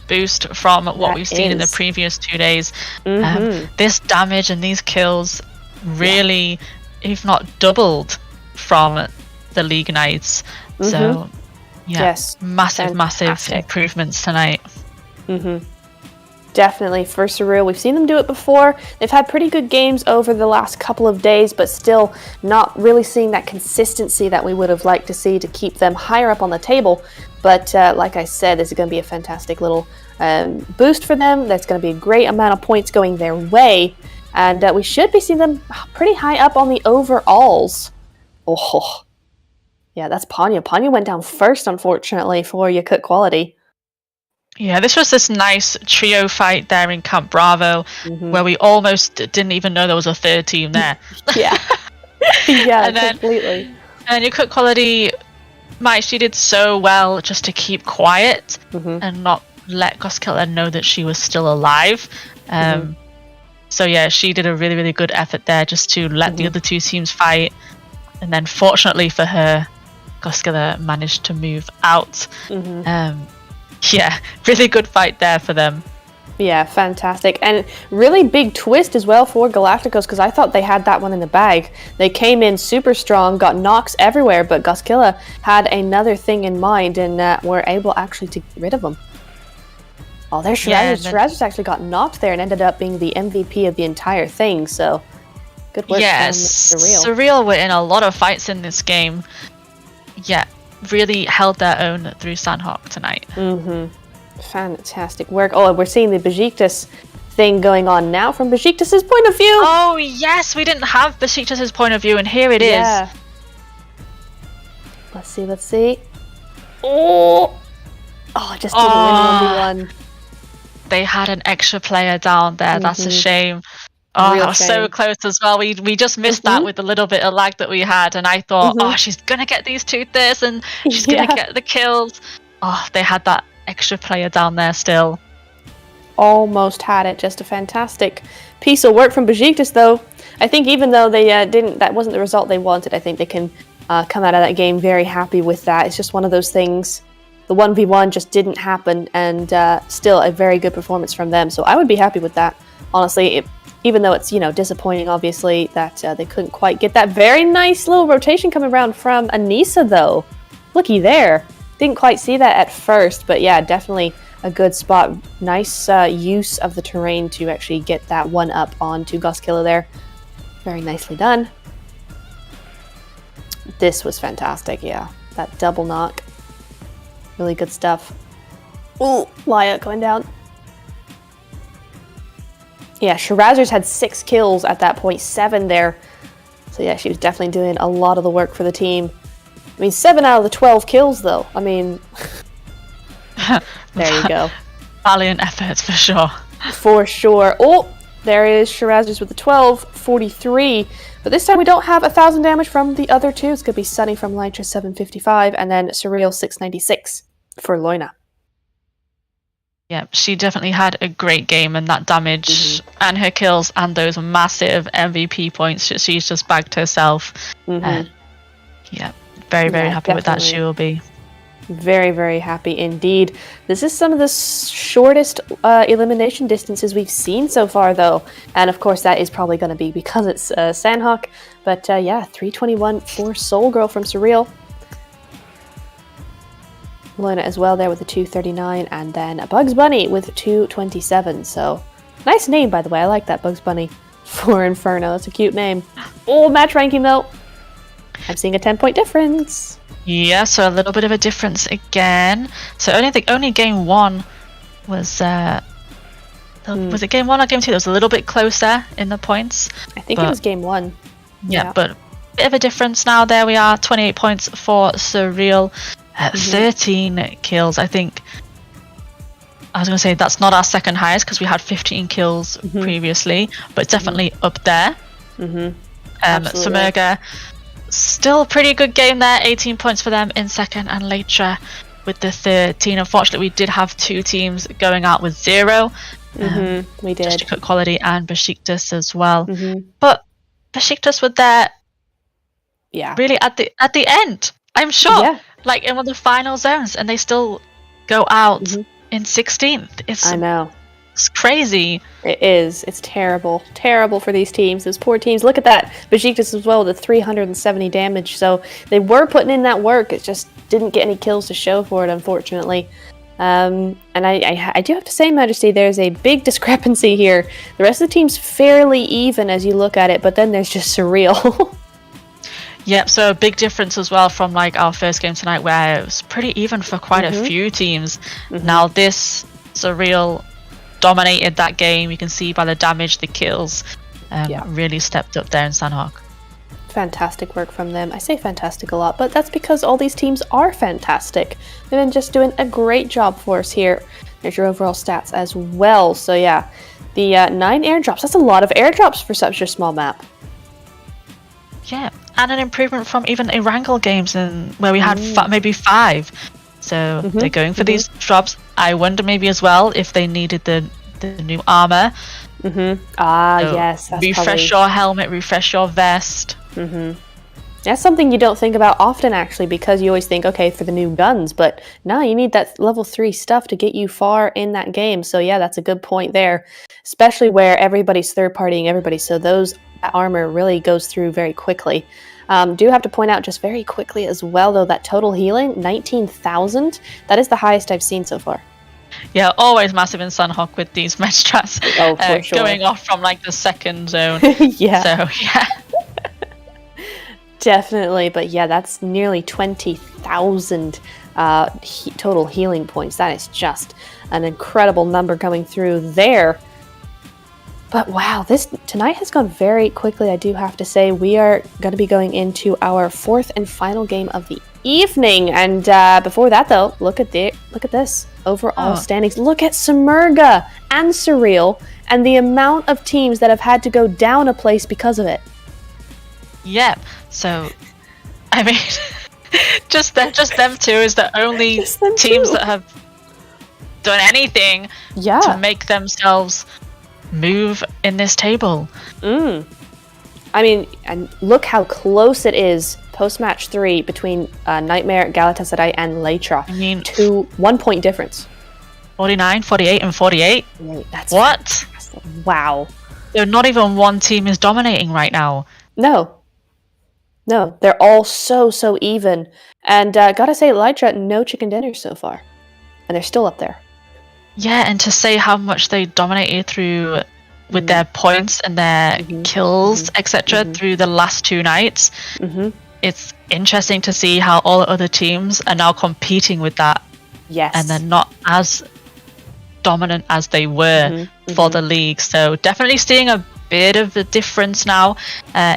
S2: boost from what we've seen in the previous 2 days. This damage and these kills really, if not doubled from the league nights. So, massive improvements tonight.
S1: Definitely for Surreal. We've seen them do it before. They've had pretty good games over the last couple of days, but still not really seeing that consistency that we would have liked to see to keep them higher up on the table. But like I said, this is going to be a fantastic little boost for them. That's going to be a great amount of points going their way. And we should be seeing them pretty high up on the overalls. Oh, yeah, that's Panya. Panya went down first, unfortunately, for Yakut Quality.
S2: Yeah, this was this nice trio fight there in Camp Bravo, where we almost didn't even know there was a third team there.
S1: Yeah. Yeah,
S2: And then,
S1: completely.
S2: And your cook quality, she did so well just to keep quiet and not let Goskiller know that she was still alive. So yeah, she did a really, really good effort there just to let the other two teams fight. And then fortunately for her, Goskiller managed to move out. Yeah, really good fight there for them.
S1: Yeah, fantastic. And really big twist as well for Galacticos, because I thought they had that one in the bag. They came in super strong, got knocks everywhere, but Goskilla had another thing in mind and were able actually to get rid of them. Oh, there's Shirazers. Shirazers actually got knocked there and ended up being the MVP of the entire thing, so good work from Surreal.
S2: Surreal were in a lot of fights in this game. Yeah, really held their own through Sanhok tonight.
S1: Fantastic work. Oh, we're seeing the Besiktas thing going on now from Besiktas' point of view.
S2: Oh yes, we didn't have Besiktas' point of view, and here it is.
S1: Let's see. Oh, I just didn't win 1v1.
S2: They had an extra player down there. That's a shame. Oh, that was so close as well. We just missed that with the little bit of lag that we had, and I thought, oh, she's gonna get these 2-thirds and she's gonna get the kills. Oh, they had that extra player down there still.
S1: Almost had it. Just a fantastic piece of work from Besiktas, though. I think even though they that wasn't the result they wanted, I think they can come out of that game very happy with that. It's just one of those things. The 1v1 just didn't happen, and still a very good performance from them. So I would be happy with that, honestly. Even though it's, disappointing, obviously, that they couldn't quite get that very nice little rotation coming around from Anissa, though. Looky there. Didn't quite see that at first, but yeah, definitely a good spot. Nice use of the terrain to actually get that one up onto Goskiller there. Very nicely done. This was fantastic, yeah. That double knock. Really good stuff. Ooh, Laya going down. Yeah, Shirazers had 6 kills at that point, 7 there. So yeah, she was definitely doing a lot of the work for the team. I mean, 7 out of the 12 kills, though. I mean, there you go.
S2: Valiant efforts, for sure.
S1: For sure. Oh, there is Shirazers with the 12, 43. But this time we don't have 1,000 damage from the other two. It's going to be Sunny from Lytra, 755, and then Surreal, 696 for Loina.
S2: Yeah, she definitely had a great game, and that damage and her kills and those massive MVP points, she's just bagged herself. Yeah, very, very happy with that. She will be.
S1: Very, very happy indeed. This is some of the shortest elimination distances we've seen so far, though. And of course, that is probably going to be because it's Sanhok. But yeah, 321 for Soul Girl from Surreal. Luna as well there with the 239, and then Bugs Bunny with 227. So nice name, by the way. I like that, Bugs Bunny for Inferno. That's a cute name. Oh, match ranking though. I'm seeing a 10-point difference.
S2: Yeah, so a little bit of a difference again. So only game 1 was was it game 1 or game 2? It was a little bit closer in the points.
S1: I think it was game 1.
S2: Yeah, but a bit of a difference now. There we are, 28 points for Surreal. 13 kills. I think I was going to say that's not our second highest because we had 15 kills previously, but it's definitely up there. Sumerga, still a pretty good game there. 18 points for them in second, and Leitra with the 13. Unfortunately, we did have 2 teams going out with 0.
S1: We did.
S2: Just to cut quality, and Besiktas as well. But Besiktas were there really at the end. I'm sure, like in one of the final zones, and they still go out in 16th.
S1: I know.
S2: It's crazy.
S1: It is. It's terrible. Terrible for these teams. Those poor teams. Look at that. Besiktas as well with the 370 damage. So they were putting in that work. It just didn't get any kills to show for it, unfortunately. And I do have to say, Majesty, there's a big discrepancy here. The rest of the team's fairly even as you look at it, but then there's just Surreal.
S2: Yep, so a big difference as well from like our first game tonight, where it was pretty even for quite a few teams. Now this Surreal dominated that game. You can see by the damage, the kills really stepped up there in Sanhok.
S1: fantastic work from them. I say fantastic a lot, but that's because all these teams are fantastic. They've been just doing a great job for us here. There's your overall stats as well. So yeah, the 9 airdrops, that's a lot of airdrops for such a small map.
S2: Yeah, and an improvement from even Erangel games where we had maybe 5. So they're going for these drops. I wonder maybe as well if they needed the new armor.
S1: Yes. That's
S2: refresh your helmet, refresh your vest.
S1: That's something you don't think about often, actually, because you always think, okay, for the new guns, but no, you need that level 3 stuff to get you far in that game. So yeah, that's a good point there, especially where everybody's third-partying everybody. So that armor really goes through very quickly. Do have to point out just very quickly as well, though, that total healing, 19,000, that is the highest I've seen so far.
S2: Yeah, always massive in Sanhok with these match strats going off from like the second zone.
S1: Yeah.
S2: So, yeah.
S1: Definitely, but yeah, that's nearly 20,000 total healing points. That is just an incredible number coming through there. But wow, tonight has gone very quickly, I do have to say. We are going to be going into our 4th and final game of the evening. And before that, though, look at this. Overall standings. Look at Sumerga and Surreal and the amount of teams that have had to go down a place because of it.
S2: Yep. So, I mean, just them two is the only teams that have done anything to make themselves move in this table.
S1: I mean, and look how close it is post-match 3 between Nightmare, Galatasaray, and Leitra.
S2: I mean,
S1: 1 point difference.
S2: 49, 48, and 48.
S1: That's
S2: what?
S1: Fantastic. Wow.
S2: So not even one team is dominating right now.
S1: No, they're all so even. And gotta say, Leitra, no chicken dinners so far, and they're still up there.
S2: Yeah, and to say how much they dominated with their points and their kills, etc., through the last 2 nights, it's interesting to see how all the other teams are now competing with that.
S1: Yes.
S2: And they're not as dominant as they were for the league. So definitely seeing a bit of a difference now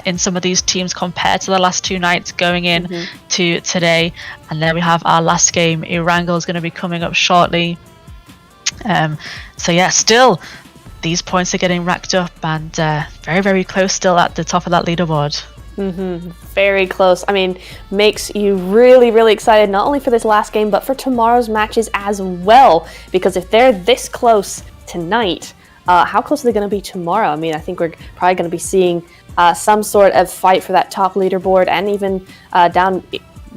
S2: in some of these teams compared to the last 2 nights going in to today. And then we have our last game. Erangel is going to be coming up shortly. So yeah, still these points are getting racked up and very, very close still at the top of that leaderboard.
S1: Very close. I mean, makes you really excited, not only for this last game, but for tomorrow's matches as well. Because if they're this close tonight, how close are they going to be tomorrow? I mean, I think we're probably going to be seeing some sort of fight for that top leaderboard, and even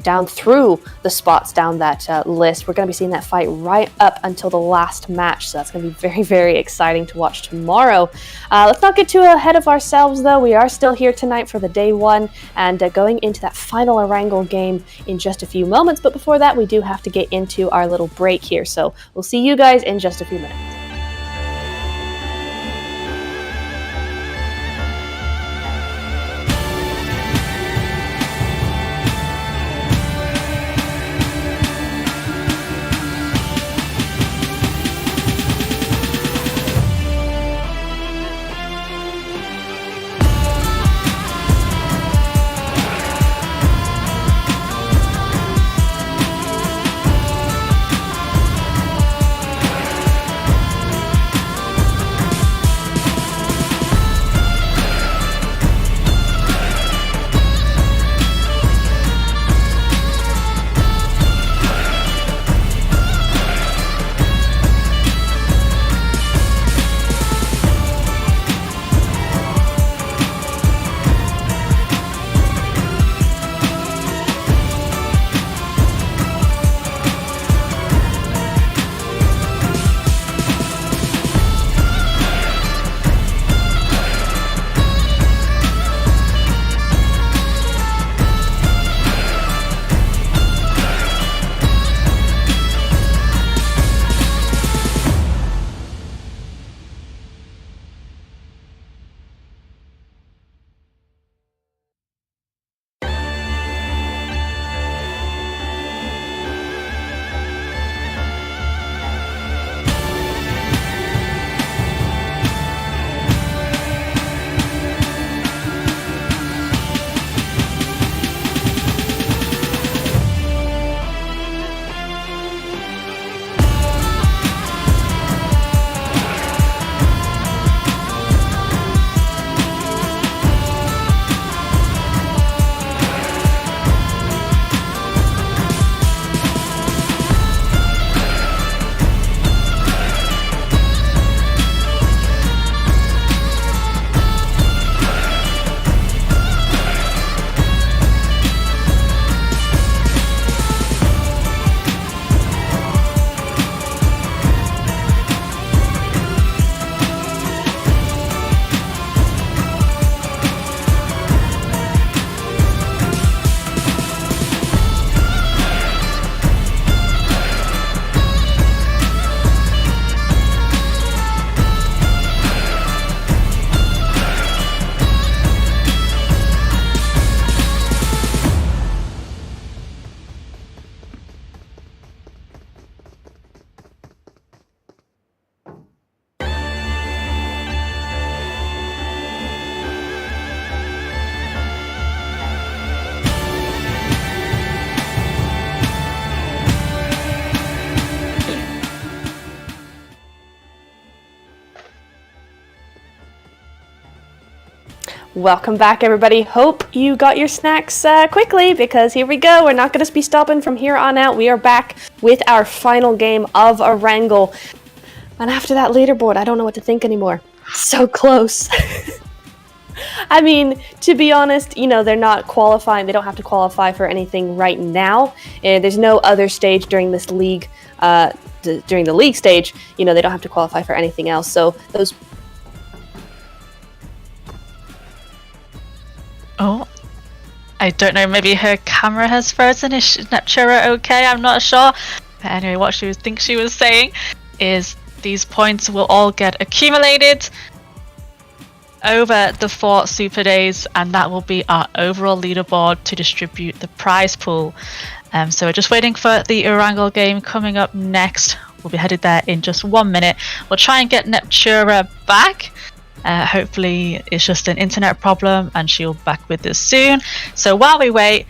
S1: down through the spots down that list. We're going to be seeing that fight right up until the last match, so that's going to be very, very exciting to watch tomorrow. Let's not get too ahead of ourselves, though. We are still here tonight for the day 1 and going into that final Erangel game in just a few moments, but before that, we do have to get into our little break here, so we'll see you guys in just a few minutes. Welcome back, everybody. Hope you got your snacks quickly, because here we go. We're not going to be stopping from here on out. We are back with our final game of a wrangle. And after that leaderboard, I don't know what to think anymore. So close. I mean, to be honest, they're not qualifying. They don't have to qualify for anything right now. There's no other stage during this league, during the league stage. They don't have to qualify for anything else. So those...
S2: Oh, I don't know, maybe her camera has frozen. Is Neptura okay? I'm not sure. But anyway, what she thinks she was saying is these points will all get accumulated over the 4 super days, and that will be our overall leaderboard to distribute the prize pool. So we're just waiting for the Wrangle game coming up next. We'll be headed there in just 1 minute. We'll try and get Neptura back. Hopefully it's just an internet problem and she'll be back with us soon. So while we wait,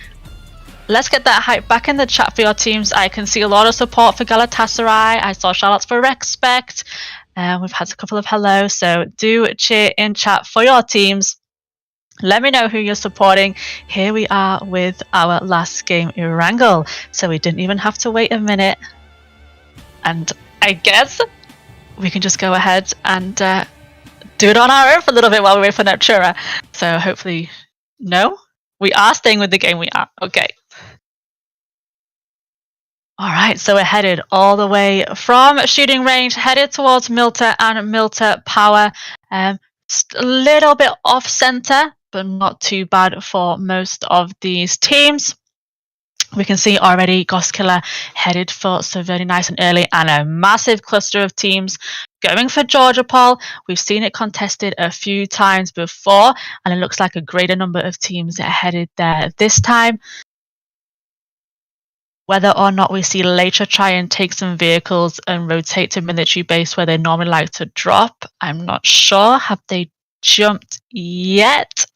S2: let's get that hype back in the chat for your teams. I can see a lot of support for Galatasaray. I saw shoutouts for Respect. We've had a couple of hellos, so do cheer in chat for your teams. Let me know who you're supporting. Here we are with our last game Wrangle. So we didn't even have to wait a minute. And I guess we can just go ahead and do it on our own for a little bit while we wait for Neptura. So hopefully, no, we are staying with the game. We are okay. All right, so we're headed all the way from shooting range, headed towards Milta and Milta Power. A little bit off center, but not too bad for most of these teams. We can see already Goskiller headed for Severny nice and early, and a massive cluster of teams going for Georgia Pol. We've seen it contested a few times before, and it looks like a greater number of teams are headed there this time. Whether or not we see later try and take some vehicles and rotate to military base where they normally like to drop, I'm not sure. Have they jumped yet?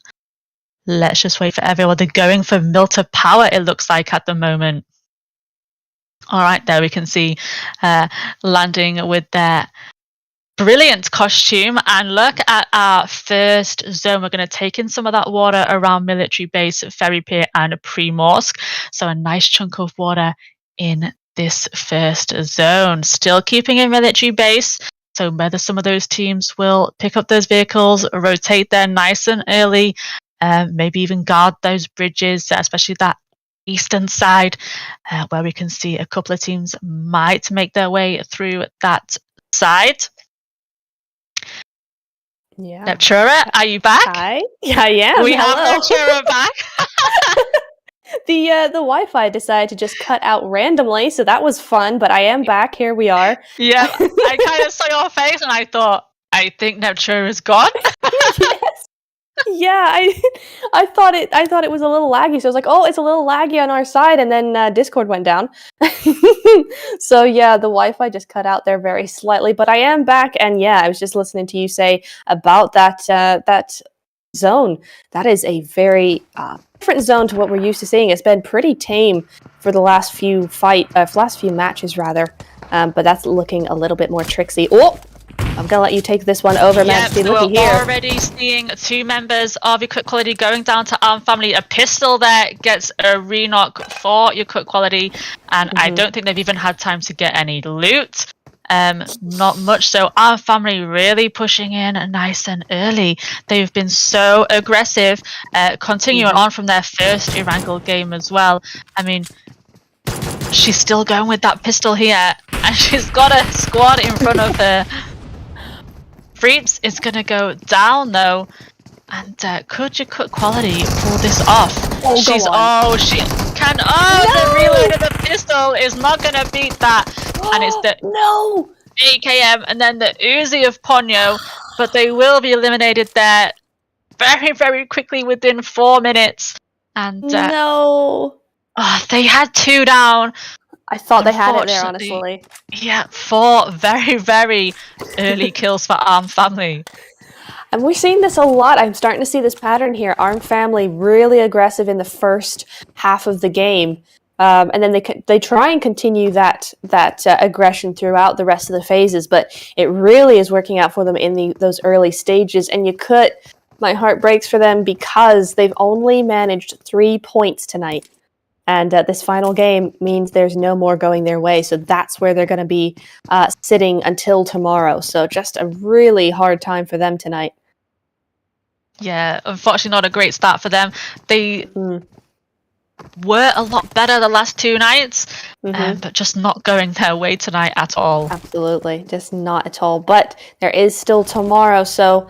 S2: Let's just wait for everyone. They're going for Milta Power, it looks like, at the moment. All right, there we can see landing with their brilliant costume. And look at our first zone. We're going to take in some of that water around military base, Ferry Pier and Primorsk. So a nice chunk of water in this first zone. Still keeping in military base. So whether some of those teams will pick up those vehicles, rotate there nice and early, maybe even guard those bridges, especially that eastern side, where we can see a couple of teams might make their way through that side.
S1: Yeah.
S2: Neptura, are you back?
S1: Hi. Yeah, I am.
S2: We have Neptura back.
S1: The Wi-Fi decided to just cut out randomly, so that was fun, but I am back. Here we are.
S2: Yeah, I kind of saw your face and I thought, I think Neptura is gone.
S1: Yes. Yeah, I thought it was a little laggy, so I was like, oh, it's a little laggy on our side, and then Discord went down. So yeah, the Wi-Fi just cut out there very slightly, but I am back, and yeah, I was just listening to you say about that zone. That is a very different zone to what we're used to seeing. It's been pretty tame for the last few matches rather, but that's looking a little bit more tricksy. Oh! I'm going to let you take this one over, Majesty.
S2: Yep,
S1: Looky
S2: we're
S1: here.
S2: already seeing 2 members of your Cook Quality going down to Arm Family. A pistol there gets a re-knock for your Cook Quality, and I don't think they've even had time to get any loot. Not much. So Arm Family really pushing in nice and early. They've been so aggressive, continuing on from their first Wrangle game as well. I mean, she's still going with that pistol here, and she's got a squad in front of her. Freeps is going to go down though, and could your Cook Quality pull this off? She can. The reload of the pistol is not going to beat that, and it's the AKM and then the Uzi of Ponyo, but they will be eliminated there very, very quickly within 4 minutes. And they had 2 down.
S1: I thought they had it there, honestly.
S2: Yeah, 4 very, very early kills for Arm Family.
S1: And we're seeing this a lot. I'm starting to see this pattern here. Arm Family really aggressive in the first half of the game. And then they try and continue that aggression throughout the rest of the phases. But it really is working out for them in those early stages. And you could My heart breaks for them because they've only managed 3 points tonight. And this final game means there's no more going their way. So that's where they're going to be sitting until tomorrow. So just a really hard time for them tonight.
S2: Yeah, unfortunately not a great start for them. They were a lot better the last 2 nights, but just not going their way tonight at all.
S1: Absolutely, just not at all. But there is still tomorrow. So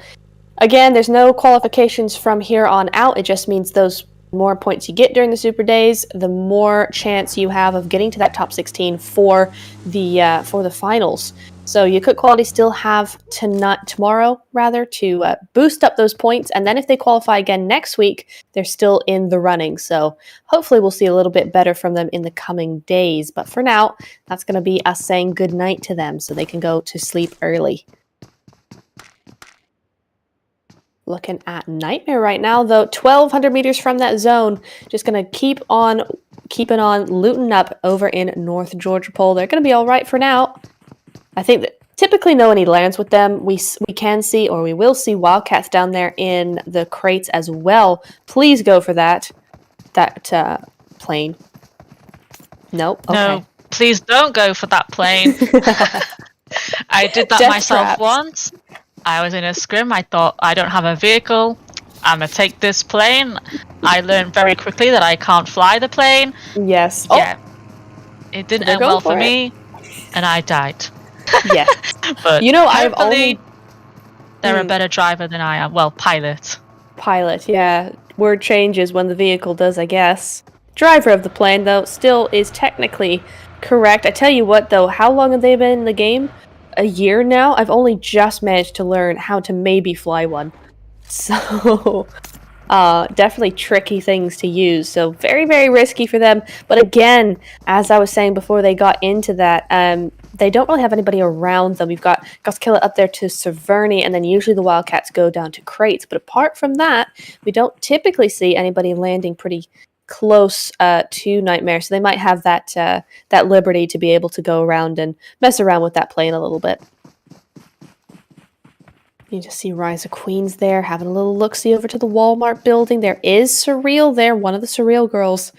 S1: again, there's no qualifications from here on out. It just means those more points you get during the Super Days, the more chance you have of getting to that top 16 for the finals. So you could quality still have tomorrow to boost up those points, and then if they qualify again next week, they're still in the running. So hopefully we'll see a little bit better from them in the coming days. But for now, that's going to be us saying goodnight to them so they can go to sleep early. Looking at Nightmare right now, though, 1,200 meters from that zone. Just going to keeping on looting up over in North Georgia Pole. They're going to be all right for now. I think that typically no one lands with them. We can see, or we will see, Wildcats down there in the crates as well. Please go for that plane. Nope. Okay.
S2: No, please don't go for that plane. I did that
S1: Death
S2: myself
S1: traps.
S2: once. I was in a scrim. I thought, I don't have a vehicle. I'm going to take this plane. I learned very quickly that I can't fly the plane.
S1: Yes.
S2: Yeah. It didn't end well for me, and I died.
S1: Yes.
S2: But
S1: I've only...
S2: They're a better driver than I am. Well, pilot.
S1: Pilot, yeah. Word changes when the vehicle does, I guess. Driver of the plane, though, still is technically correct. I tell you what, though, how long have they been in the game? A year now? I've only just managed to learn how to maybe fly one. So, definitely tricky things to use. So, very, very risky for them. But again, as I was saying before they got into that, they don't really have anybody around them. You've got Goskilla up there to Severny, and then usually the Wildcats go down to crates. But apart from that, we don't typically see anybody landing pretty close to Nightmare, so they might have that liberty to be able to go around and mess around with that plane a little bit. You just see Rise of Queens there, having a little look-see over to the Walmart building. There is Surreal there, one of the Surreal girls.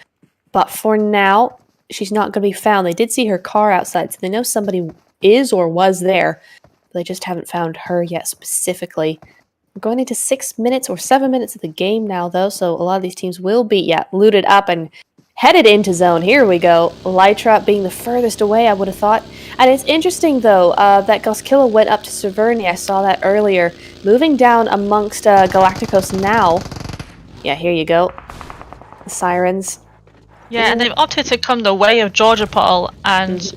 S1: But for now, she's not going to be found. They did see her car outside, so they know somebody is or was there. But they just haven't found her yet specifically. We're going into 6 minutes or 7 minutes of the game now, though, so a lot of these teams will be, looted up and headed into zone. Here we go. Lytra being the furthest away, I would have thought. And it's interesting, though, that Goskilla went up to Severny. I saw that earlier. Moving down amongst Galacticos now. Yeah, here you go. The Sirens.
S2: Yeah, and they've opted to come the way of Georgia Paul, and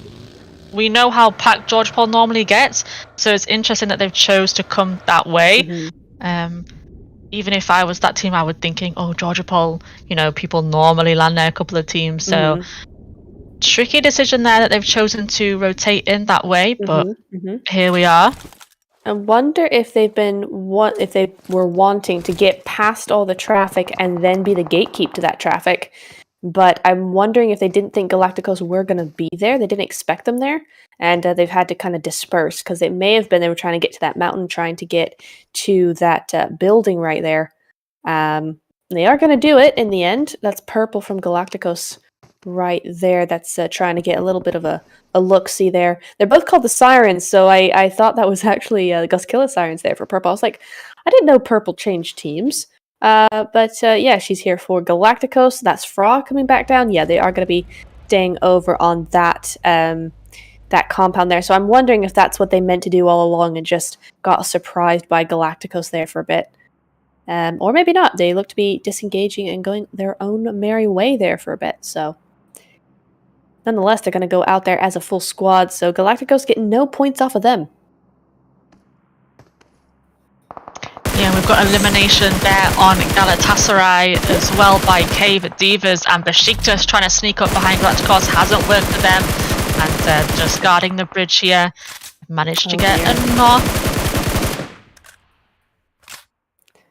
S2: we know how packed Georgia Paul normally gets, so it's interesting that they've chose to come that way. Even if I was that team, I would thinking, oh, Georgia Paul, people normally land there a couple of teams, so tricky decision there that they've chosen to rotate in that way, but here we are.
S1: I wonder if if they were wanting to get past all the traffic and then be the gatekeep to that traffic. But I'm wondering if they didn't think Galacticos were going to be there. They didn't expect them there. And they've had to kind of disperse because it may have been they were trying to get to that mountain, trying to get to that building right there. They are going to do it in the end. That's purple from Galacticos right there. That's trying to get a little bit of a look-see there. They're both called the Sirens, so I thought that was actually the Goskilla Sirens there for purple. I was like, I didn't know purple changed teams. But she's here for Galacticos. That's Fra coming back down. Yeah, they are going to be staying over on that compound there. So I'm wondering if that's what they meant to do all along and just got surprised by Galacticos there for a bit. Or maybe not. They look to be disengaging and going their own merry way there for a bit. So nonetheless, they're going to go out there as a full squad. So Galacticos getting no points off of them.
S2: Yeah, we've got elimination there on Galatasaray as well by Cave Divas, and Besiktas trying to sneak up behind Galacticos hasn't worked for them, and just guarding the bridge here, managed to get a knock.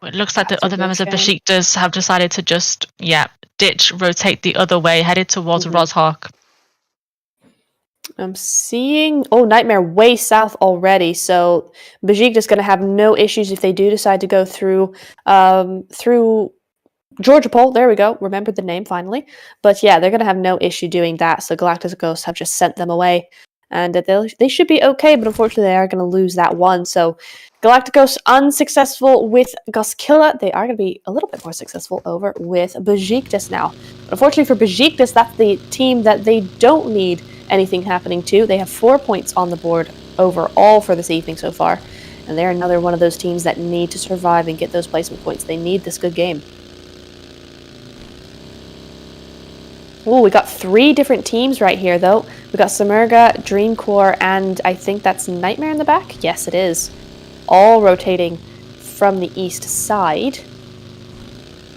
S2: It looks like the other members of Besiktas have decided to just, rotate the other way, headed towards Rozhok.
S1: I'm seeing... Oh, Nightmare way south already, so Besiktas going to have no issues if they do decide to go through Georgia Pole. There we go. Remembered the name finally. But yeah, they're going to have no issue doing that, so Galacticos have just sent them away. And they should be okay, but unfortunately they are going to lose that one. So Galacticos unsuccessful with Goskilla. They are going to be a little bit more successful over with Besiktas now. But unfortunately for Besiktas, that's the team that they don't need anything happening to. They have 4 points on the board overall for this evening so far. And they're another one of those teams that need to survive and get those placement points. They need this good game. Oh, we got 3 different teams right here, though. We got Samurga, Dreamcore, and I think that's Nightmare in the back? Yes, it is. All rotating from the east side.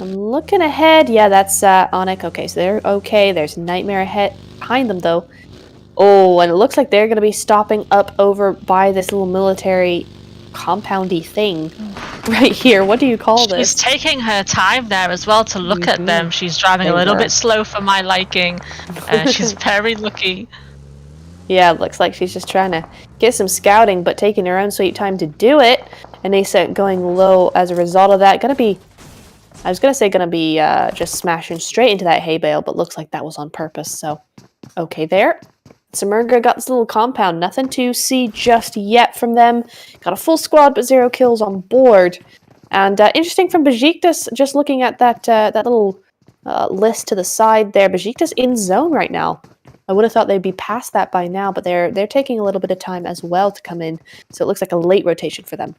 S1: I'm looking ahead. Yeah, that's Onyx. Okay, so they're okay. There's Nightmare ahead behind them, though. Oh, and it looks like they're going to be stopping up over by this little military compoundy thing right here. What do you call this?
S2: She's taking her time there as well to look at them. She's driving a little bit slow for my liking. She's very lucky.
S1: Yeah, it looks like she's just trying to get some scouting, but taking her own sweet time to do it. And Nasa going low as a result of that. I was gonna say gonna be just smashing straight into that hay bale, but looks like that was on purpose. So, okay there. Samurga got this little compound. Nothing to see just yet from them. Got a full squad, but 0 kills on board. And interesting from Besiktas, just looking at that little list to the side there. Besiktas in zone right now. I would have thought they'd be past that by now, but they're taking a little bit of time as well to come in. So it looks like a late rotation for them.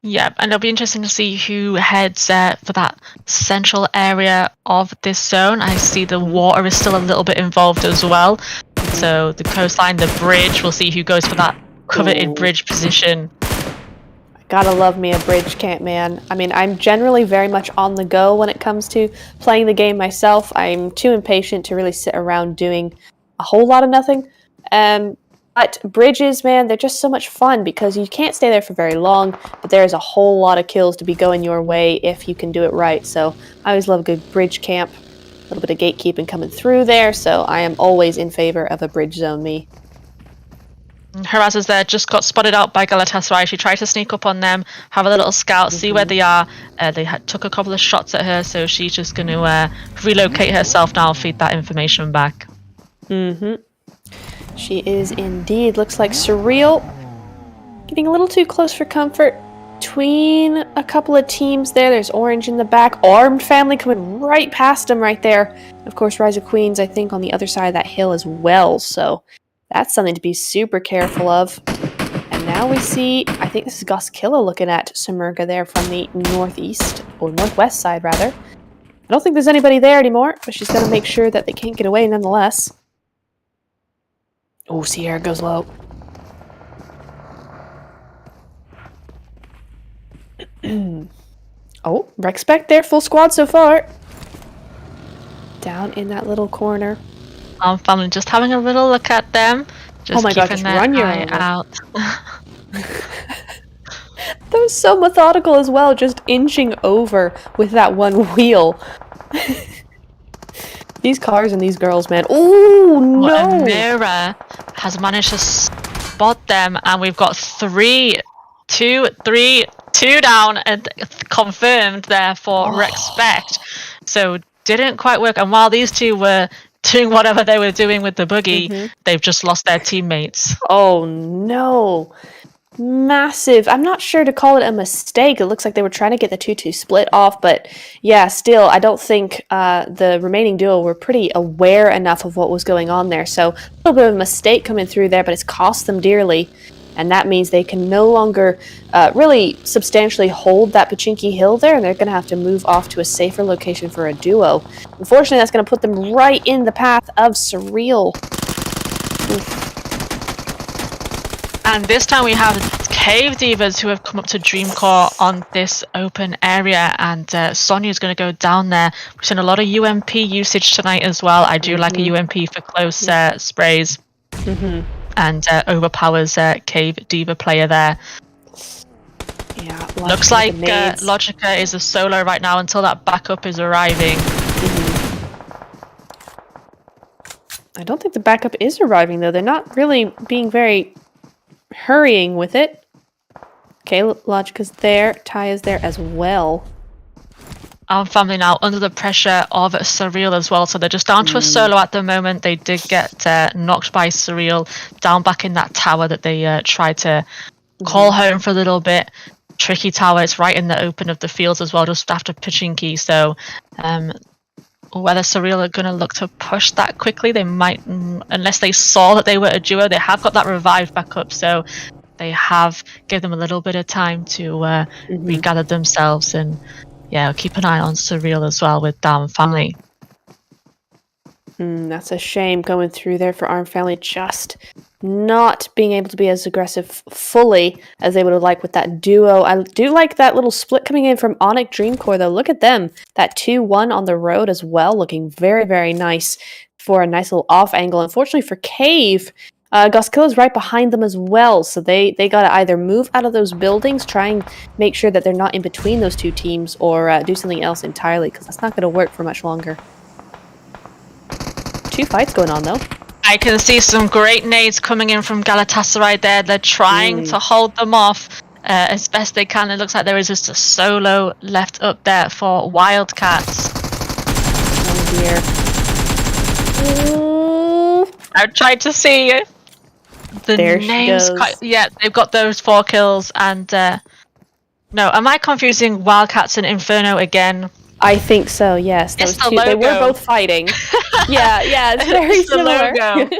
S2: Yeah, and it'll be interesting to see who heads for that central area of this zone. I see the water is still a little bit involved as well. So the coastline, the bridge, we'll see who goes for that coveted bridge position.
S1: Gotta love me a bridge camp, man. I mean, I'm generally very much on the go when it comes to playing the game myself. I'm too impatient to really sit around doing a whole lot of nothing. But bridges, man, they're just so much fun because you can't stay there for very long, but there's a whole lot of kills to be going your way if you can do it right. So I always love a good bridge camp, a little bit of gatekeeping coming through there, so I am always in favor of a bridge zone, me.
S2: Harassers there just got spotted out by Galatasaray. She tried to sneak up on them, have a little scout, see where they are. They took a couple of shots at her, so she's just going to relocate herself now, feed that information back.
S1: She is indeed. Looks like Surreal getting a little too close for comfort between a couple of teams there. There's Orange in the back. Armed Family coming right past him right there. Of course, Rise of Queens, I think, on the other side of that hill as well. So that's something to be super careful of. And now we see, I think this is Goskilla looking at Samurga there from the northeast, or northwest side, rather. I don't think there's anybody there anymore, but she's going to make sure that they can't get away nonetheless. Oh, Sierra goes low. Oh, Rexpect there, full squad so far. Down in that little corner.
S2: Family just having a little look at them. Just
S1: oh my god, just run your
S2: eye out.
S1: That was so methodical as well, just inching over with that one wheel. These cars and these girls, man. Oh no!
S2: Mira has managed to spot them, and we've got 3, 2 down and confirmed there for Rexpect. So didn't quite work. And while these two were doing whatever they were doing with the buggy, they've just lost their teammates.
S1: Oh no. Massive. I'm not sure to call it a mistake. It looks like they were trying to get the 2-2 split off, but yeah, still, I don't think the remaining duo were pretty aware enough of what was going on there. So a little bit of a mistake coming through there, but it's cost them dearly. And that means they can no longer really substantially hold that Pachinki Hill there, and they're going to have to move off to a safer location for a duo. Unfortunately, that's going to put them right in the path of Surreal. Oof.
S2: And this time we have Cave Divas who have come up to Dreamcore on this open area, and Sonia's going to go down there. We've seen a lot of UMP usage tonight as well. I do like a UMP for close sprays. And overpowers Cave Diva player there.
S1: Yeah,
S2: looks like Logica is a solo right now until that backup is arriving.
S1: I don't think the backup is arriving, though. They're not really being very hurrying with it. Okay, Logica's there. Ty is there as well.
S2: Our family now under the pressure of Surreal as well, so they're just down to a solo at the moment. They did get knocked by Surreal down back in that tower that they tried to call home for a little bit. Tricky tower, it's right in the open of the fields as well, just after Pachinki, so whether Surreal are going to look to push that quickly, they might, unless they saw that they were a duo. They have got that revive back up, so they have given them a little bit of time to regather themselves, and yeah, keep an eye on Surreal as well with Arm Family.
S1: That's a shame going through there for Arm Family, just not being able to be as aggressive fully as they would have liked with that duo. I do like that little split coming in from Onyx Dreamcore, though. Look at them. That 2-1 on the road as well, looking very, very nice for a nice little off angle. Unfortunately for Cave, Goskilla's right behind them as well, so they got to either move out of those buildings, try and make sure that they're not in between those two teams, or do something else entirely, because that's not going to work for much longer. 2 fights going on, though.
S2: I can see some great nades coming in from Galatasaray there. They're trying to hold them off as best they can. It looks like there is just a solo left up there for Wildcats.
S1: Oh dear.
S2: I tried to see the
S1: there
S2: names.
S1: she goes.
S2: Yeah, they've got those 4 kills. And no, am I confusing Wildcats and Inferno again?
S1: I think so, yes.
S2: It's
S1: Those
S2: the
S1: two, they were
S2: logo.
S1: both fighting. yeah, it's very
S2: It's the
S1: similar.
S2: logo.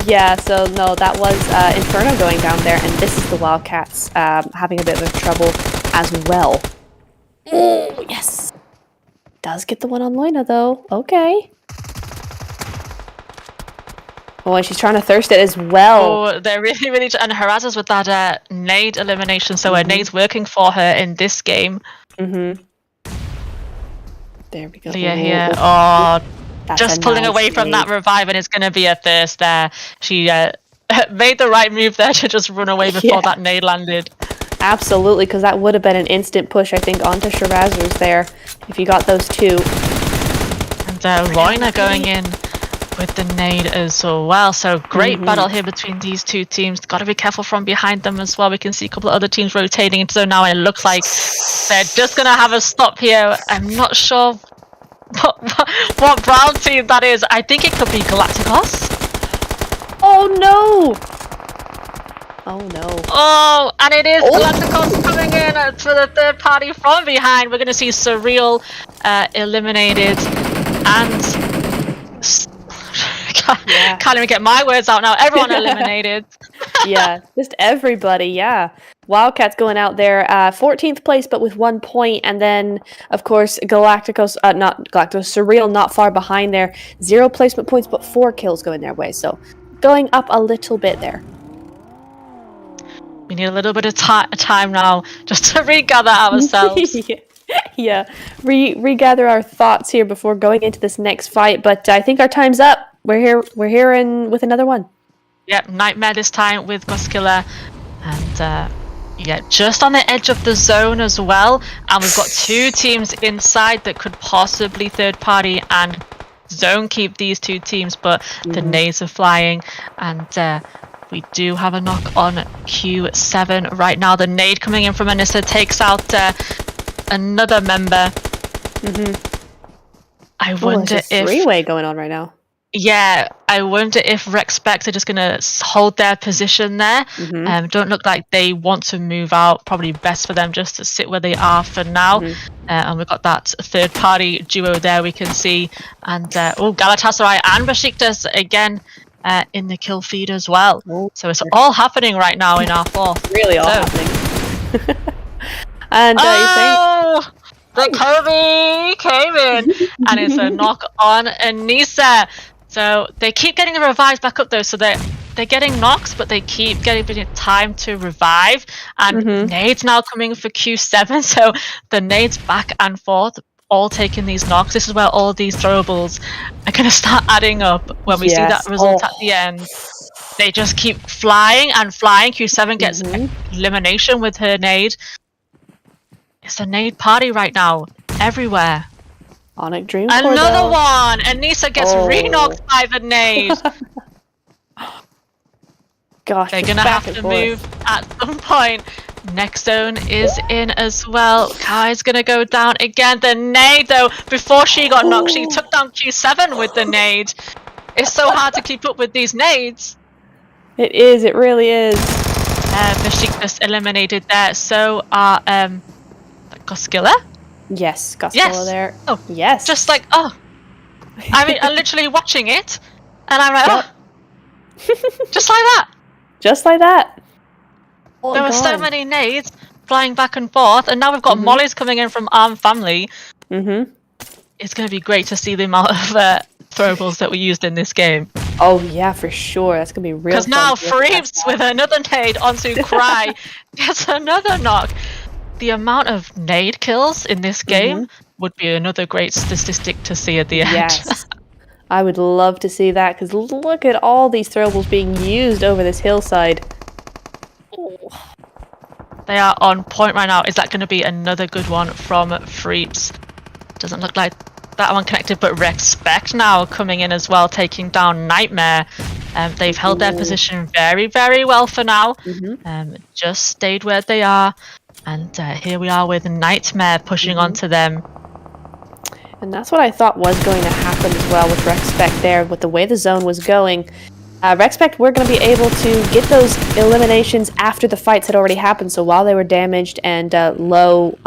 S1: Yeah, so no, that was Inferno going down there, and this is the Wildcats having a bit of trouble as well. Oh, yes. Does get the one on Loina, though. Okay. Oh, and she's trying to thirst it as well.
S2: Oh, they're really, really... And Harazes with that nade elimination, so her nade's working for her in this game.
S1: There we go.
S2: Leah here. Oh,
S1: that's
S2: just pulling
S1: nice
S2: away from
S1: nade.
S2: that revive, and it's going to be a thirst there. She made the right move there to just run away before that nade landed.
S1: Absolutely, because that would have been an instant push, I think, onto Shirazers there, if you got those 2.
S2: And Loina going in with the nade as well. So great battle here between these two teams. Got to be careful from behind them as well. We can see a couple of other teams rotating into zone now, and it looks like they're just going to have a stop here. I'm not sure what brown team that is. I think it could be Galacticos.
S1: Oh no! Oh no.
S2: Oh, and it is Galacticos coming in for the third party from behind. We're going to see Surreal eliminated, and can't even get my words out now. Everyone eliminated.
S1: Yeah, just everybody, yeah. Wildcats going out there, 14th place, but with 1 point, and then, of course, Surreal not far behind there. 0 placement points, but 4 kills going their way, so going up a little bit there.
S2: We need a little bit of time now just to regather ourselves.
S1: Yeah, regather our thoughts here before going into this next fight, but I think our time's up. We're here with another one.
S2: Yep, Nightmare this time with Goskilla, and yeah, just on the edge of the zone as well, and we've got 2 teams inside that could possibly third party and zone keep these 2 teams, but the nades are flying, and we do have a knock on Q7 right now. The nade coming in from Anissa takes out another member. I wonder
S1: if 3-way going on right now.
S2: Yeah, I wonder if Rexpect are just going to hold their position there. Don't look like they want to move out. Probably best for them just to sit where they are for now. And we've got that third party duo there we can see. And Galatasaray and Besiktas again in the kill feed as well. So it's all happening right now in our 4th.
S1: Really all happening. And
S2: the Kobe came in, and it's a knock on Anissa. So they keep getting the revives back up though, so they're getting knocks, but they keep getting time to revive. And nades now coming for Q7, so the nades back and forth, all taking these knocks. This is where all these throwables are going to start adding up when we see that result at the end. They just keep flying and flying. Q7 gets elimination with her nade. It's a nade party right now, everywhere.
S1: Onic Dream.
S2: Another one! Anissa gets re-knocked by the nade.
S1: Gosh,
S2: they're gonna have to move at some point. Next zone is in as well. Kai's gonna go down again. The nade though, before she got knocked, she took down Q7 with the nade. It's so hard to keep up with these nades.
S1: It is, it really is.
S2: Besiktas eliminated there. So are Goskilla?
S1: Yes, Goskilla there.
S2: Oh,
S1: yes.
S2: Just like, oh. I mean, I'm literally watching it, and I'm like, oh. Just like that.
S1: Just like that.
S2: Oh, there were so many nades flying back and forth, and now we've got mollies coming in from Arm Family. It's going to be great to see the amount of throwables that we used in this game.
S1: Oh yeah, for sure. That's going to be real.
S2: Because now Freeps with another nade onto Cry gets another knock. The amount of nade kills in this game would be another great statistic to see at the end.
S1: Yes. I would love to see that, because look at all these throwables being used over this hillside.
S2: They are on point right now. Is that going to be another good one from Freeps? Doesn't look like that one connected, but Respect now coming in as well, taking down Nightmare. They've held their position very, very well for now. Just stayed where they are. And here we are with Nightmare pushing onto them.
S1: And that's what I thought was going to happen as well with Respect there, with the way the zone was going. Respect were going to be able to get those eliminations after the fights had already happened. So while they were damaged and low,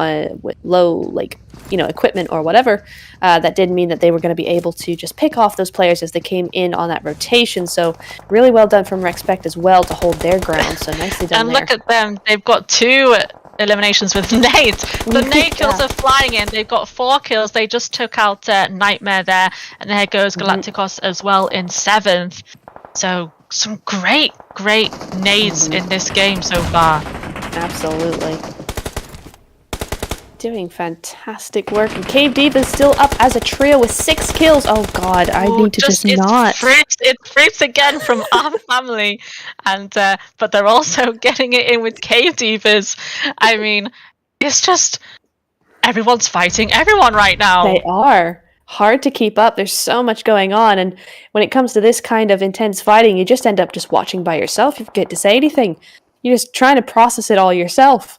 S1: with low, like, you know, equipment or whatever, that did mean that they were going to be able to just pick off those players as they came in on that rotation. So really well done from Respect as well to hold their ground. So nicely done.
S2: And look at them, they've got 2 eliminations with nades. The nade kills are flying in. They've got 4 kills. They just took out Nightmare there, and there goes Galacticos as well in 7th. So some great nades in this game so far.
S1: Absolutely. Doing fantastic work. And Cave Diva's still up as a trio with 6 kills. Oh god, I need to just not.
S2: It's Freeps again from Arm Family. And but they're also getting it in with Cave Divas. I mean, it's just everyone's fighting everyone right now.
S1: They are. Hard to keep up. There's so much going on, and when it comes to this kind of intense fighting, you just end up just watching by yourself. You forget to say anything. You're just trying to process it all yourself.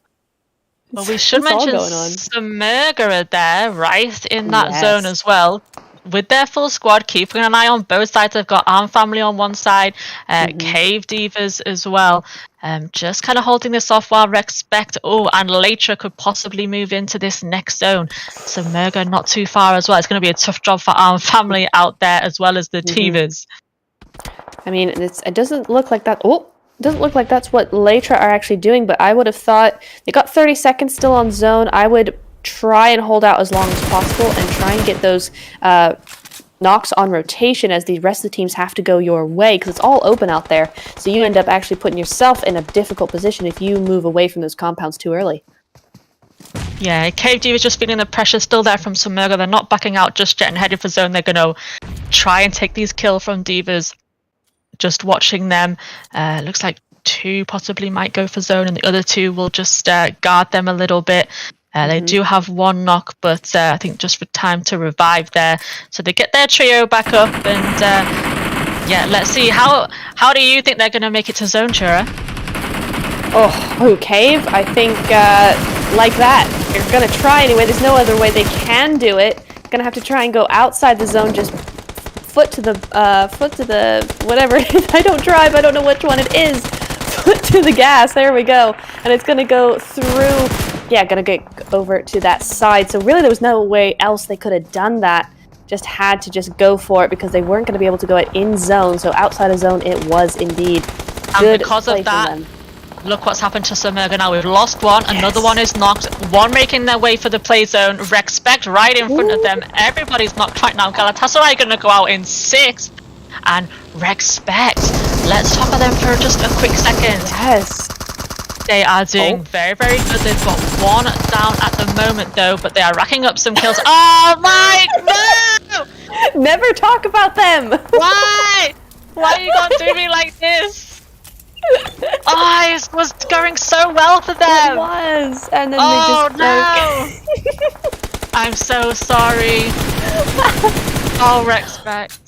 S2: Well, we should mention Samurga are there, right, in that zone as well. With their full squad, keeping an eye on both sides. They've got Arm Family on one side, Cave Divas as well. Just kind of holding this off while Respect, and Latra could possibly move into this next zone. Samurga not too far as well. It's going to be a tough job for Arm Family out there as well as the Divas.
S1: I mean, it doesn't look like that. Doesn't look like that's what Latra are actually doing, but I would have thought they got 30 seconds still on zone. I would try and hold out as long as possible and try and get those knocks on rotation as the rest of the teams have to go your way, because it's all open out there. So you end up actually putting yourself in a difficult position if you move away from those compounds too early.
S2: Yeah, Cave Diva is just feeling the pressure still there from Samurga. They're not backing out just yet and headed for zone. They're going to try and take these kills from Divas. Just watching them. Looks like 2 possibly might go for zone, and the other 2 will just guard them a little bit. They do have 1 knock, but I think just for time to revive there. So they get their trio back up, and yeah, let's see. How do you think they're going to make it to zone, Chura?
S1: Cave? I think like that. They're going to try anyway. There's no other way they can do it. Going to have to try and go outside the zone, just foot to the whatever it is. I don't drive. I don't know which one it is. Foot to the gas. There we go. And it's going to go through. Yeah, going to get over to that side. So really there was no way else they could have done that. Just had to just go for it because they weren't going to be able to go in zone. So outside of zone it was indeed.
S2: And because of that, look what's happened to Samurga now. We've lost one. Another one is knocked. One making their way for the play zone. Respect right in front of them. Everybody's knocked right now. Galatasaray going to go out in 6th. And Respect. Let's talk about them for just a quick second.
S1: Yes.
S2: They are doing very, very good. They've got 1 down at the moment, though, but they are racking up some kills. Oh, my! No!
S1: Never talk about them!
S2: Why? Why are you going to do me like this? It was going so well for them.
S1: It was, and then
S2: they just
S1: no!
S2: I'm so sorry. All respect.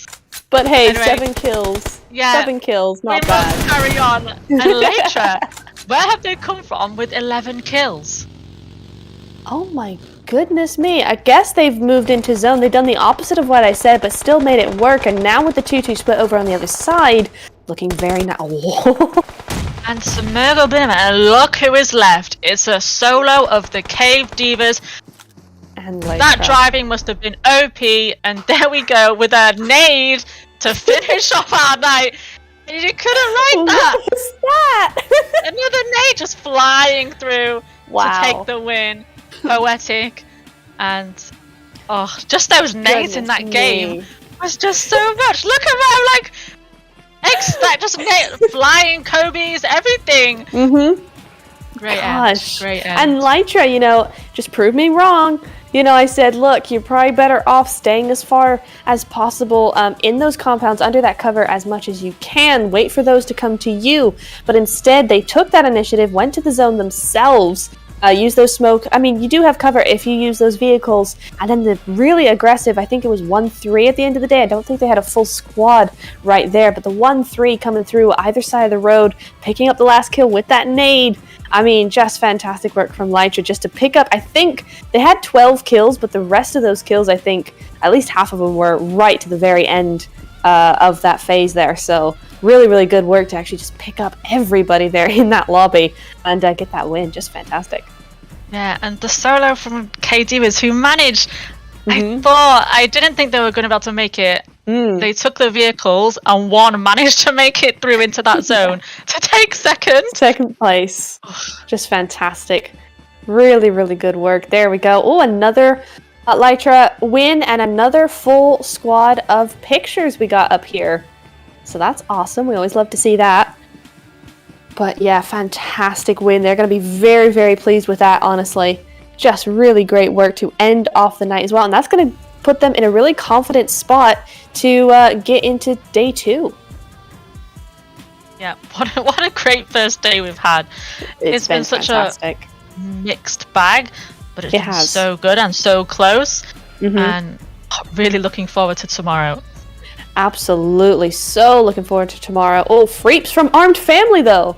S1: But hey,
S2: Anyway,
S1: 7 kills.
S2: Yeah,
S1: 7 kills, not
S2: we
S1: bad.
S2: must carry on. And Elytra, where have they come from with 11 kills?
S1: Oh my goodness me. I guess they've moved into zone. They've done the opposite of what I said, but still made it work. And now with the 2-2 split over on the other side, looking very nice.
S2: And Submergo Binman, and look who is left. It's a solo of the Cave Divas.
S1: And
S2: that driving must have been OP, and there we go with a nade to finish off our night. And you couldn't write that.
S1: What was that?
S2: Another nade just flying through to take the win. Poetic. And just those nades in that game was just so much. Look at that, like just flying Kobe's, everything. Great end. Great end.
S1: And Elytra, just proved me wrong. I said, look, you're probably better off staying as far as possible in those compounds under that cover as much as you can. Wait for those to come to you. But instead, they took that initiative, went to the zone themselves, used those smoke. I mean, you do have cover if you use those vehicles. And then the really aggressive, I think it was 1-3 at the end of the day. I don't think they had a full squad right there. But the 1-3 coming through either side of the road, picking up the last kill with that nade. I mean, just fantastic work from Elytra just to pick up. I think they had 12 kills, but the rest of those kills, I think, at least half of them were right to the very end of that phase there. So really, really good work to actually just pick up everybody there in that lobby and get that win. Just fantastic.
S2: Yeah, and the solo from KD was who managed. I didn't think they were going to be able to make it. They took the vehicles and one managed to make it through into that zone to take second
S1: place. Just fantastic. Really, really good work. There we go. Oh, another Elytra win and another full squad of pictures we got up here. So that's awesome. We always love to see that. But yeah, fantastic win. They're going to be very, very pleased with that, honestly. Just really great work to end off the night as well. And that's going to put them in a really confident spot to get into day 2.
S2: Yeah, what a great first day we've had. It's been such fantastic. A mixed bag, but it's been so good and so close. And really looking forward to tomorrow.
S1: Absolutely. So looking forward to tomorrow. Oh, Freeps from Armed Family, though.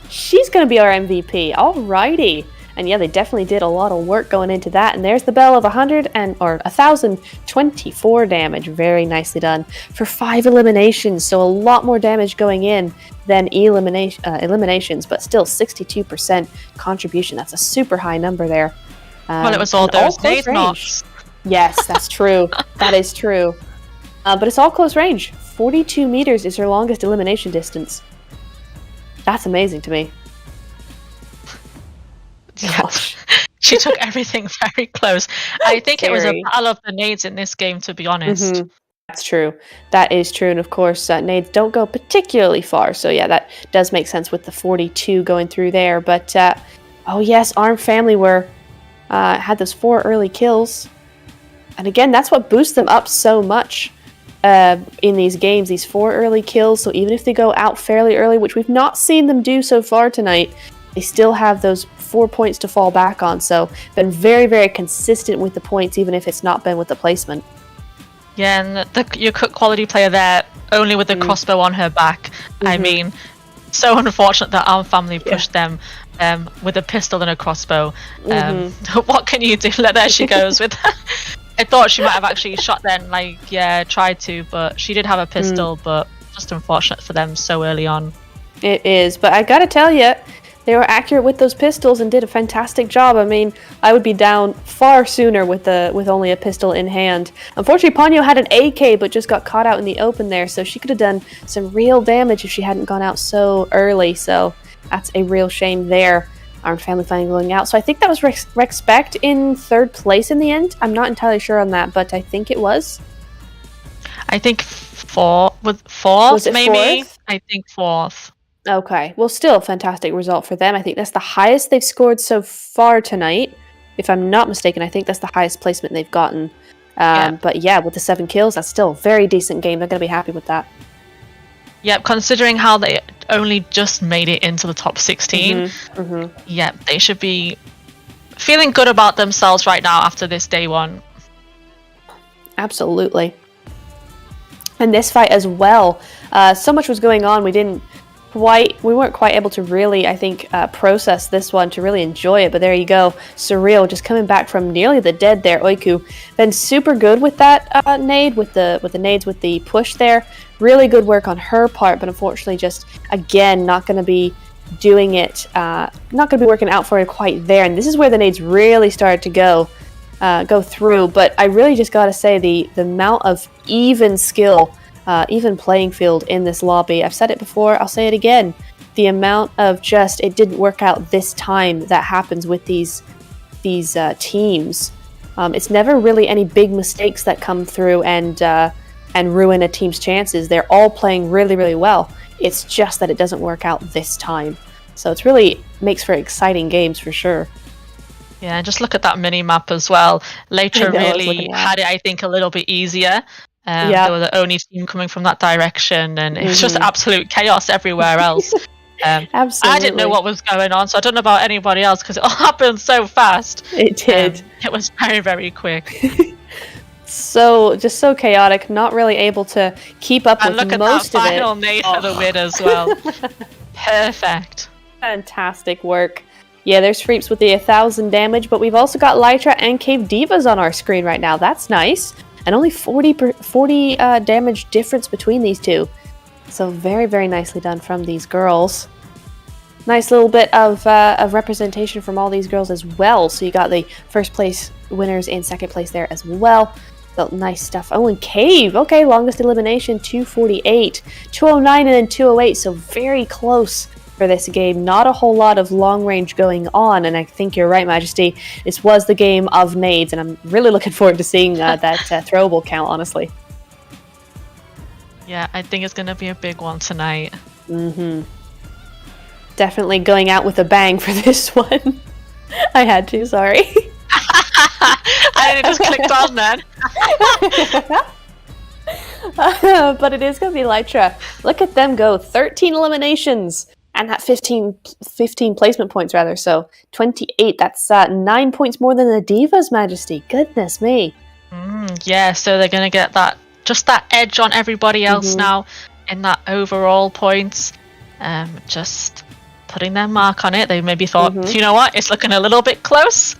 S1: She's going to be our MVP. Alrighty. And yeah, they definitely did a lot of work going into that. And there's the bell of 1,024 damage. Very nicely done for 5 eliminations. So a lot more damage going in than eliminations, but still 62% contribution. That's a super high number there.
S2: Well, it was all those nade knocks.
S1: Yes, that's true. That is true. But it's all close range. 42 meters is her longest elimination distance. That's amazing to me.
S2: Gosh. She took everything very close. I think it was a battle of the nades in this game, to be honest.
S1: That's true. That is true. And of course, nades don't go particularly far. So yeah, that does make sense with the 42 going through there. But oh yes, Armed Family had those 4 early kills. And again, that's what boosts them up so much in these games, these 4 early kills. So even if they go out fairly early, which we've not seen them do so far tonight, they still have those 4 points to fall back on. So been very, very consistent with the points, even if it's not been with the placement.
S2: Yeah, and your quality player there, only with the crossbow on her back. I mean, so unfortunate that Armed Family pushed them with a pistol and a crossbow. What can you do? There she goes with. I thought she might have actually shot then, tried to, but she did have a pistol, but just unfortunate for them so early on.
S1: It is, but I gotta tell you, they were accurate with those pistols and did a fantastic job. I mean, I would be down far sooner with only a pistol in hand. Unfortunately, Ponyo had an AK, but just got caught out in the open there, so she could have done some real damage if she hadn't gone out so early. So that's a real shame there. Armed Family finally going out. So I think that was Respect in 3rd place in the end. I'm not entirely sure on that, but I think it was.
S2: I think fourth, maybe. 4th? I think 4th.
S1: Okay, well, still a fantastic result for them. I think that's the highest they've scored so far tonight. If I'm not mistaken, I think that's the highest placement they've gotten. But yeah, with the 7 kills, that's still a very decent game. They're going to be happy with that.
S2: Yep, considering how they only just made it into the top 16, yep, they should be feeling good about themselves right now after this day one.
S1: Absolutely. And this fight as well, so much was going on. We weren't quite able to really, I think, process this one to really enjoy it. But there you go, Surreal just coming back from nearly the dead there. Oiku then super good with that nade, with the nades, with the push there. Really good work on her part, but unfortunately, just again not going to be doing it. Not going to be working out for her quite there. And this is where the nades really started to go through. But I really just got to say the amount of even skill. Even playing field in this lobby. I've said it before, I'll say it again. The amount of just, it didn't work out this time that happens with these teams. It's never really any big mistakes that come through and ruin a team's chances. They're all playing really, really well. It's just that it doesn't work out this time. So it's really makes for exciting games for sure.
S2: Yeah, and just look at that mini map as well. Later really had it, I think, a little bit easier. They were the only team coming from that direction, and it was just absolute chaos everywhere else.
S1: Absolutely.
S2: I didn't know what was going on, so I don't know about anybody else because it all happened so fast.
S1: It did.
S2: It was very, very quick.
S1: So chaotic, not really able to keep up with most of it.
S2: And look at that final nade for the win as well. Perfect.
S1: Fantastic work. Yeah, there's Freeps with the 1,000 damage, but we've also got Lytra and Cave Divas on our screen right now. That's nice. And only 40 damage difference between these two. So very, very nicely done from these girls. Nice little bit of representation from all these girls as well. So you got the first place winners in second place there as well. So nice stuff. Oh, and Cave. Okay, longest elimination, 248. 209 and then 208. So very close for this game. Not a whole lot of long range going on, and I think you're right, Majesty. This was the game of nades, and I'm really looking forward to seeing that throwable count, honestly.
S2: Yeah, I think it's going to be a big one tonight.
S1: Definitely going out with a bang for this one. I had to, sorry.
S2: I just clicked on then.
S1: But it is going to be Lytra. Look at them go. 13 eliminations. And that 15 placement points, rather. So 28. That's 9 points more than the Divas, Majesty. Goodness me.
S2: Yeah, so they're going to get that edge on everybody else now in that overall points. Just putting their mark on it. They maybe thought, you know what, it's looking a little bit close.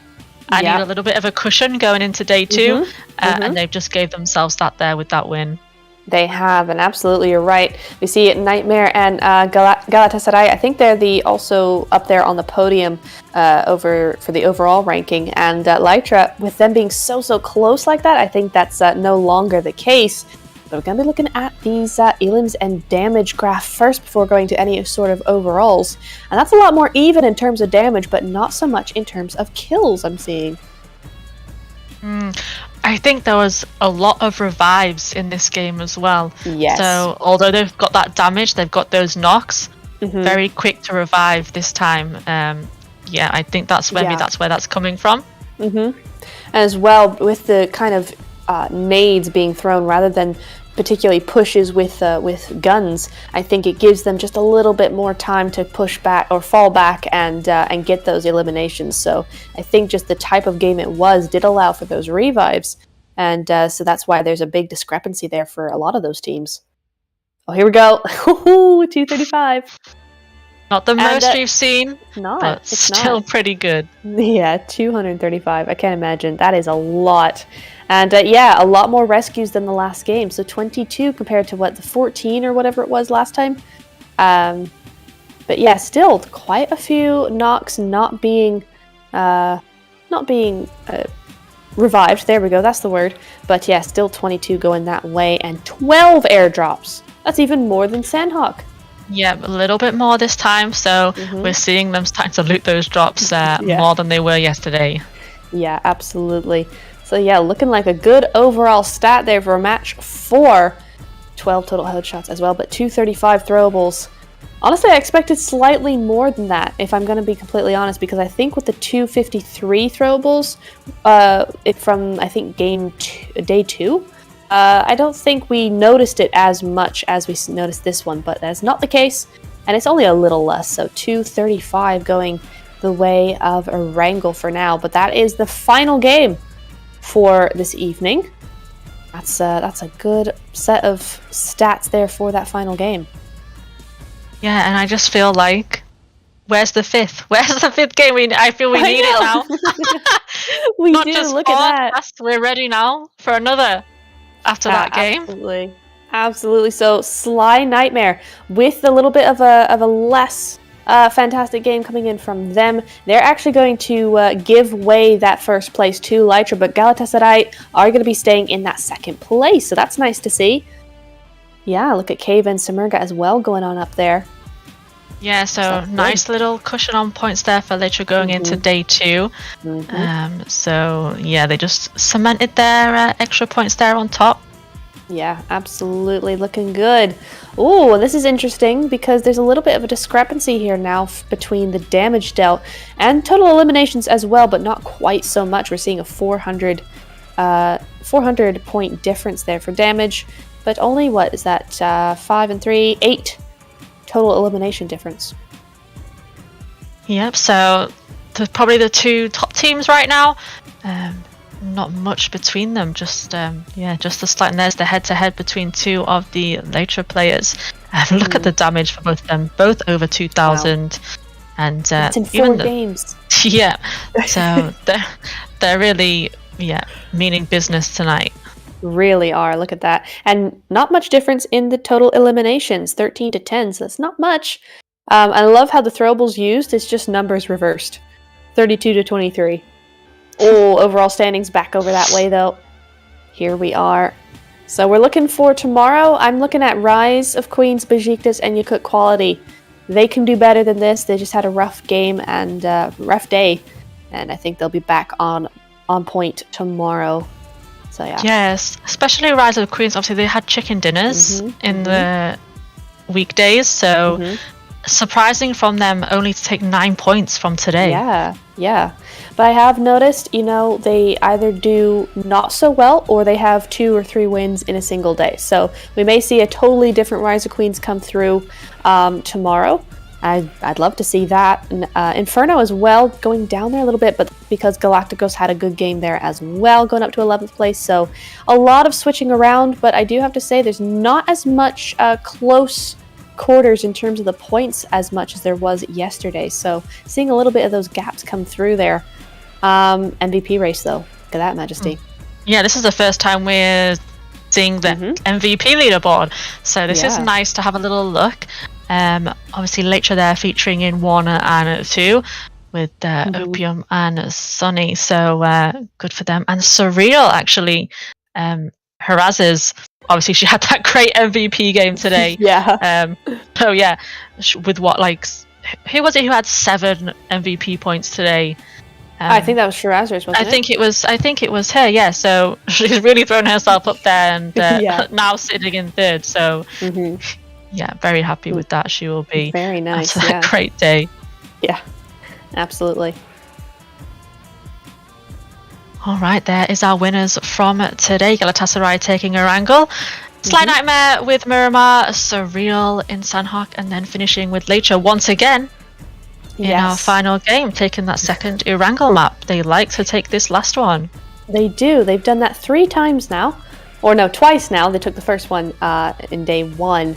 S2: I need a little bit of a cushion going into day two. And they've just gave themselves that there with that win.
S1: They have, and absolutely, you're right. We see Nightmare and Galatasaray. I think they're also up there on the podium for the overall ranking. And Lytra, with them being so close like that, I think that's no longer the case. But we're going to be looking at these elims and damage graph first before going to any sort of overalls. And that's a lot more even in terms of damage, but not so much in terms of kills, I'm seeing.
S2: I think there was a lot of revives in this game as well.
S1: Yes.
S2: So although they've got that damage, they've got those knocks. Very quick to revive this time. Yeah, I think that's where that's coming from.
S1: As well, with the kind of nades being thrown rather than particularly pushes with guns, I think it gives them just a little bit more time to push back or fall back and get those eliminations. So I think just the type of game it did allow for those revives, and so that's why there's a big discrepancy there for a lot of those teams. Oh, here we go. 235.
S2: Not the most we've seen, but
S1: it's
S2: still pretty good.
S1: Yeah, 235. I can't imagine. That is a lot. And a lot more rescues than the last game. So 22 compared to the 14 or whatever it was last time. But yeah, still quite a few knocks not being revived. There we go. That's the word. But yeah, still 22 going that way, and 12 airdrops. That's even more than Sanhok.
S2: Yeah, a little bit more this time. So we're seeing them starting to loot those drops more than they were yesterday. Yeah,
S1: absolutely. So yeah, looking like a good overall stat there for a match 4. 12 total headshots as well, but 235 throwables. Honestly, I expected slightly more than that, if I'm going to be completely honest, because I think with the 253 throwables from, I think, day 2, I don't think we noticed it as much as we noticed this one, but that's not the case, and it's only a little less, so 235 going the way of a wrangle for now. But that is the final game for this evening. That's a good set of stats there for that final game.
S2: Yeah, and I just feel like, where's the fifth? Where's the fifth game? I feel we need it now.
S1: We
S2: Not
S1: do,
S2: just
S1: look at that.
S2: We're ready now for another after that game.
S1: Absolutely. So Sly Nightmare with a little bit of a less fantastic game coming in from them. They're actually going to give way that first place to Lytra, but Galatasaray are going to be staying in that second place, so that's nice to see. Yeah, look at Cave and Samirga as well going on up there.
S2: Yeah, so nice little cushion on points there for Lytra going into day 2. So yeah, they just cemented their extra points there on top.
S1: Yeah, absolutely looking good. Ooh, this is interesting because there's a little bit of a discrepancy here now between the damage dealt and total eliminations as well, but not quite so much. We're seeing a 400 point difference there for damage, but only, what is that, 5 and 3, 8 total elimination difference.
S2: Yep, so probably the 2 top teams right now. Not much between them, just the slight, and there's the head-to-head between 2 of the later players. Look at the damage for both of them, both over 2,000. Wow. And
S1: that's in 4 games.
S2: Yeah, so they're really meaning business tonight.
S1: Really are, look at that. And not much difference in the total eliminations, 13 to 10, so that's not much. I love how the throwables used, it's just numbers reversed, 32 to 23. Oh, overall standings back over that way, though. Here we are. So we're looking for tomorrow. I'm looking at Rise of Queens, Besiktas, and Yakut Quality. They can do better than this. They just had a rough game and rough day. And I think they'll be back on point tomorrow. So yeah.
S2: Yes, especially Rise of Queens. Obviously, they had chicken dinners in the weekdays. So surprising from them only to take 9 points from today.
S1: Yeah. But I have noticed, they either do not so well or they have 2 or 3 wins in a single day. So we may see a totally different Rise of Queens come through tomorrow. I'd love to see that. And, Inferno as well, going down there a little bit, but because Galacticos had a good game there as well, going up to 11th place. So a lot of switching around, but I do have to say there's not as much close quarters in terms of the points as much as there was yesterday. So seeing a little bit of those gaps come through there. MVP race though, look at that, Majesty.
S2: Yeah, this is the first time we're seeing the MVP leaderboard, so this is nice to have a little look. Obviously Lytra there featuring in 1 and 2 with Opium and Sunny, so good for them. And Surreal actually, Haraz's, obviously she had that great MVP game today. With what, like, who was it who had 7 MVP points today?
S1: I think that was Shirazer's, wasn't it?
S2: I think it was her, yeah. So she's really thrown herself up there and now sitting in 3rd. So very happy with that. She will be
S1: very nice.
S2: After that great day.
S1: Yeah, absolutely.
S2: All right, there is our winners from today. Galatasaray taking Erangel, Sly Nightmare with Miramar, Surreal in Sanhok, and then finishing with Lytra once again. In our final game, taking that second Erangel map. They like to take this last one.
S1: They do. They've done that 3 times now. Or no, twice now. They took the first one in day 1.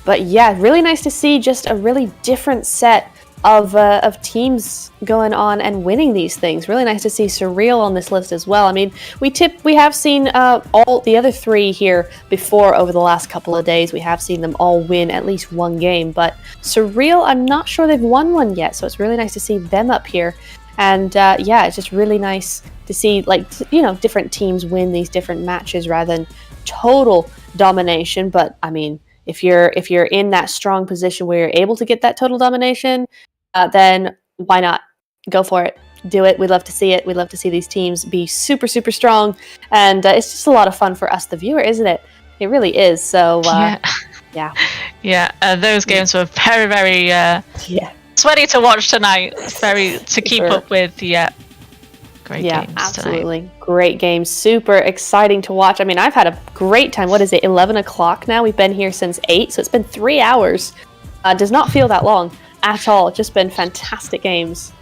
S1: But yeah, really nice to see just a really different set of teams going on and winning these things. Really nice to see Surreal on this list as well. I mean, we have seen all the other 3 here before over the last couple of days. We have seen them all win at least 1 game, but Surreal, I'm not sure they've won one yet, so it's really nice to see them up here. And it's just really nice to see, like, different teams win these different matches rather than total domination. But I mean, if you're in that strong position where you're able to get that total domination, then why not? Go for it. Do it. We'd love to see it. We'd love to see these teams be super, super strong. And it's just a lot of fun for us, the viewer, isn't it? It really is. So,
S2: those games were very, very sweaty to watch tonight. Very to keep up with. Great games
S1: absolutely
S2: tonight.
S1: Great games, super exciting to watch. I mean, I've had a great time. What is it, 11 o'clock now? We've been here since 8, so it's been 3 hours. Does not feel that long at all. It's just been fantastic games.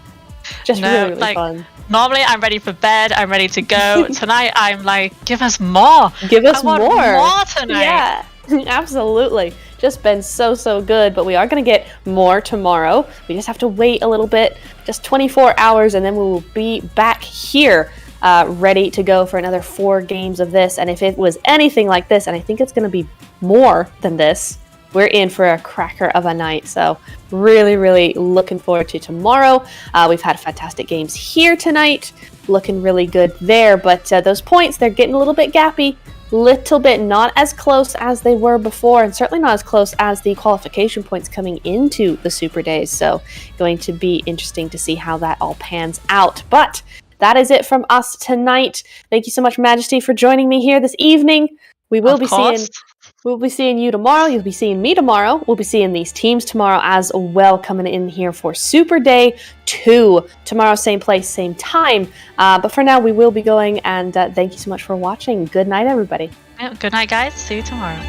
S1: Just
S2: No,
S1: really, really
S2: like,
S1: fun.
S2: Normally, I'm ready for bed. I'm ready to go. Tonight, I'm like, give us more.
S1: Give us
S2: I want more tonight.
S1: Yeah, absolutely. Just been so, so good. But we are going to get more tomorrow. We just have to wait a little bit, just 24 hours, and then we will be back here ready to go for another 4 games of this. And if it was anything like this, and I think it's going to be more than this, we're in for a cracker of a night. So really, really looking forward to tomorrow. We've had fantastic games here tonight. Looking really good there. But those points, they're getting a little bit gappy. Little bit not as close as they were before, and certainly not as close as the qualification points coming into the Super Days. So going to be interesting to see how that all pans out. But that is it from us tonight. Thank you so much, Majesty, for joining me here this evening. We'll be seeing you tomorrow. You'll be seeing me tomorrow. We'll be seeing these teams tomorrow as well, coming in here for Super Day 2. Tomorrow, same place, same time. But for now, we will be going, and thank you so much for watching. Good night, everybody.
S2: Good night, guys. See you tomorrow.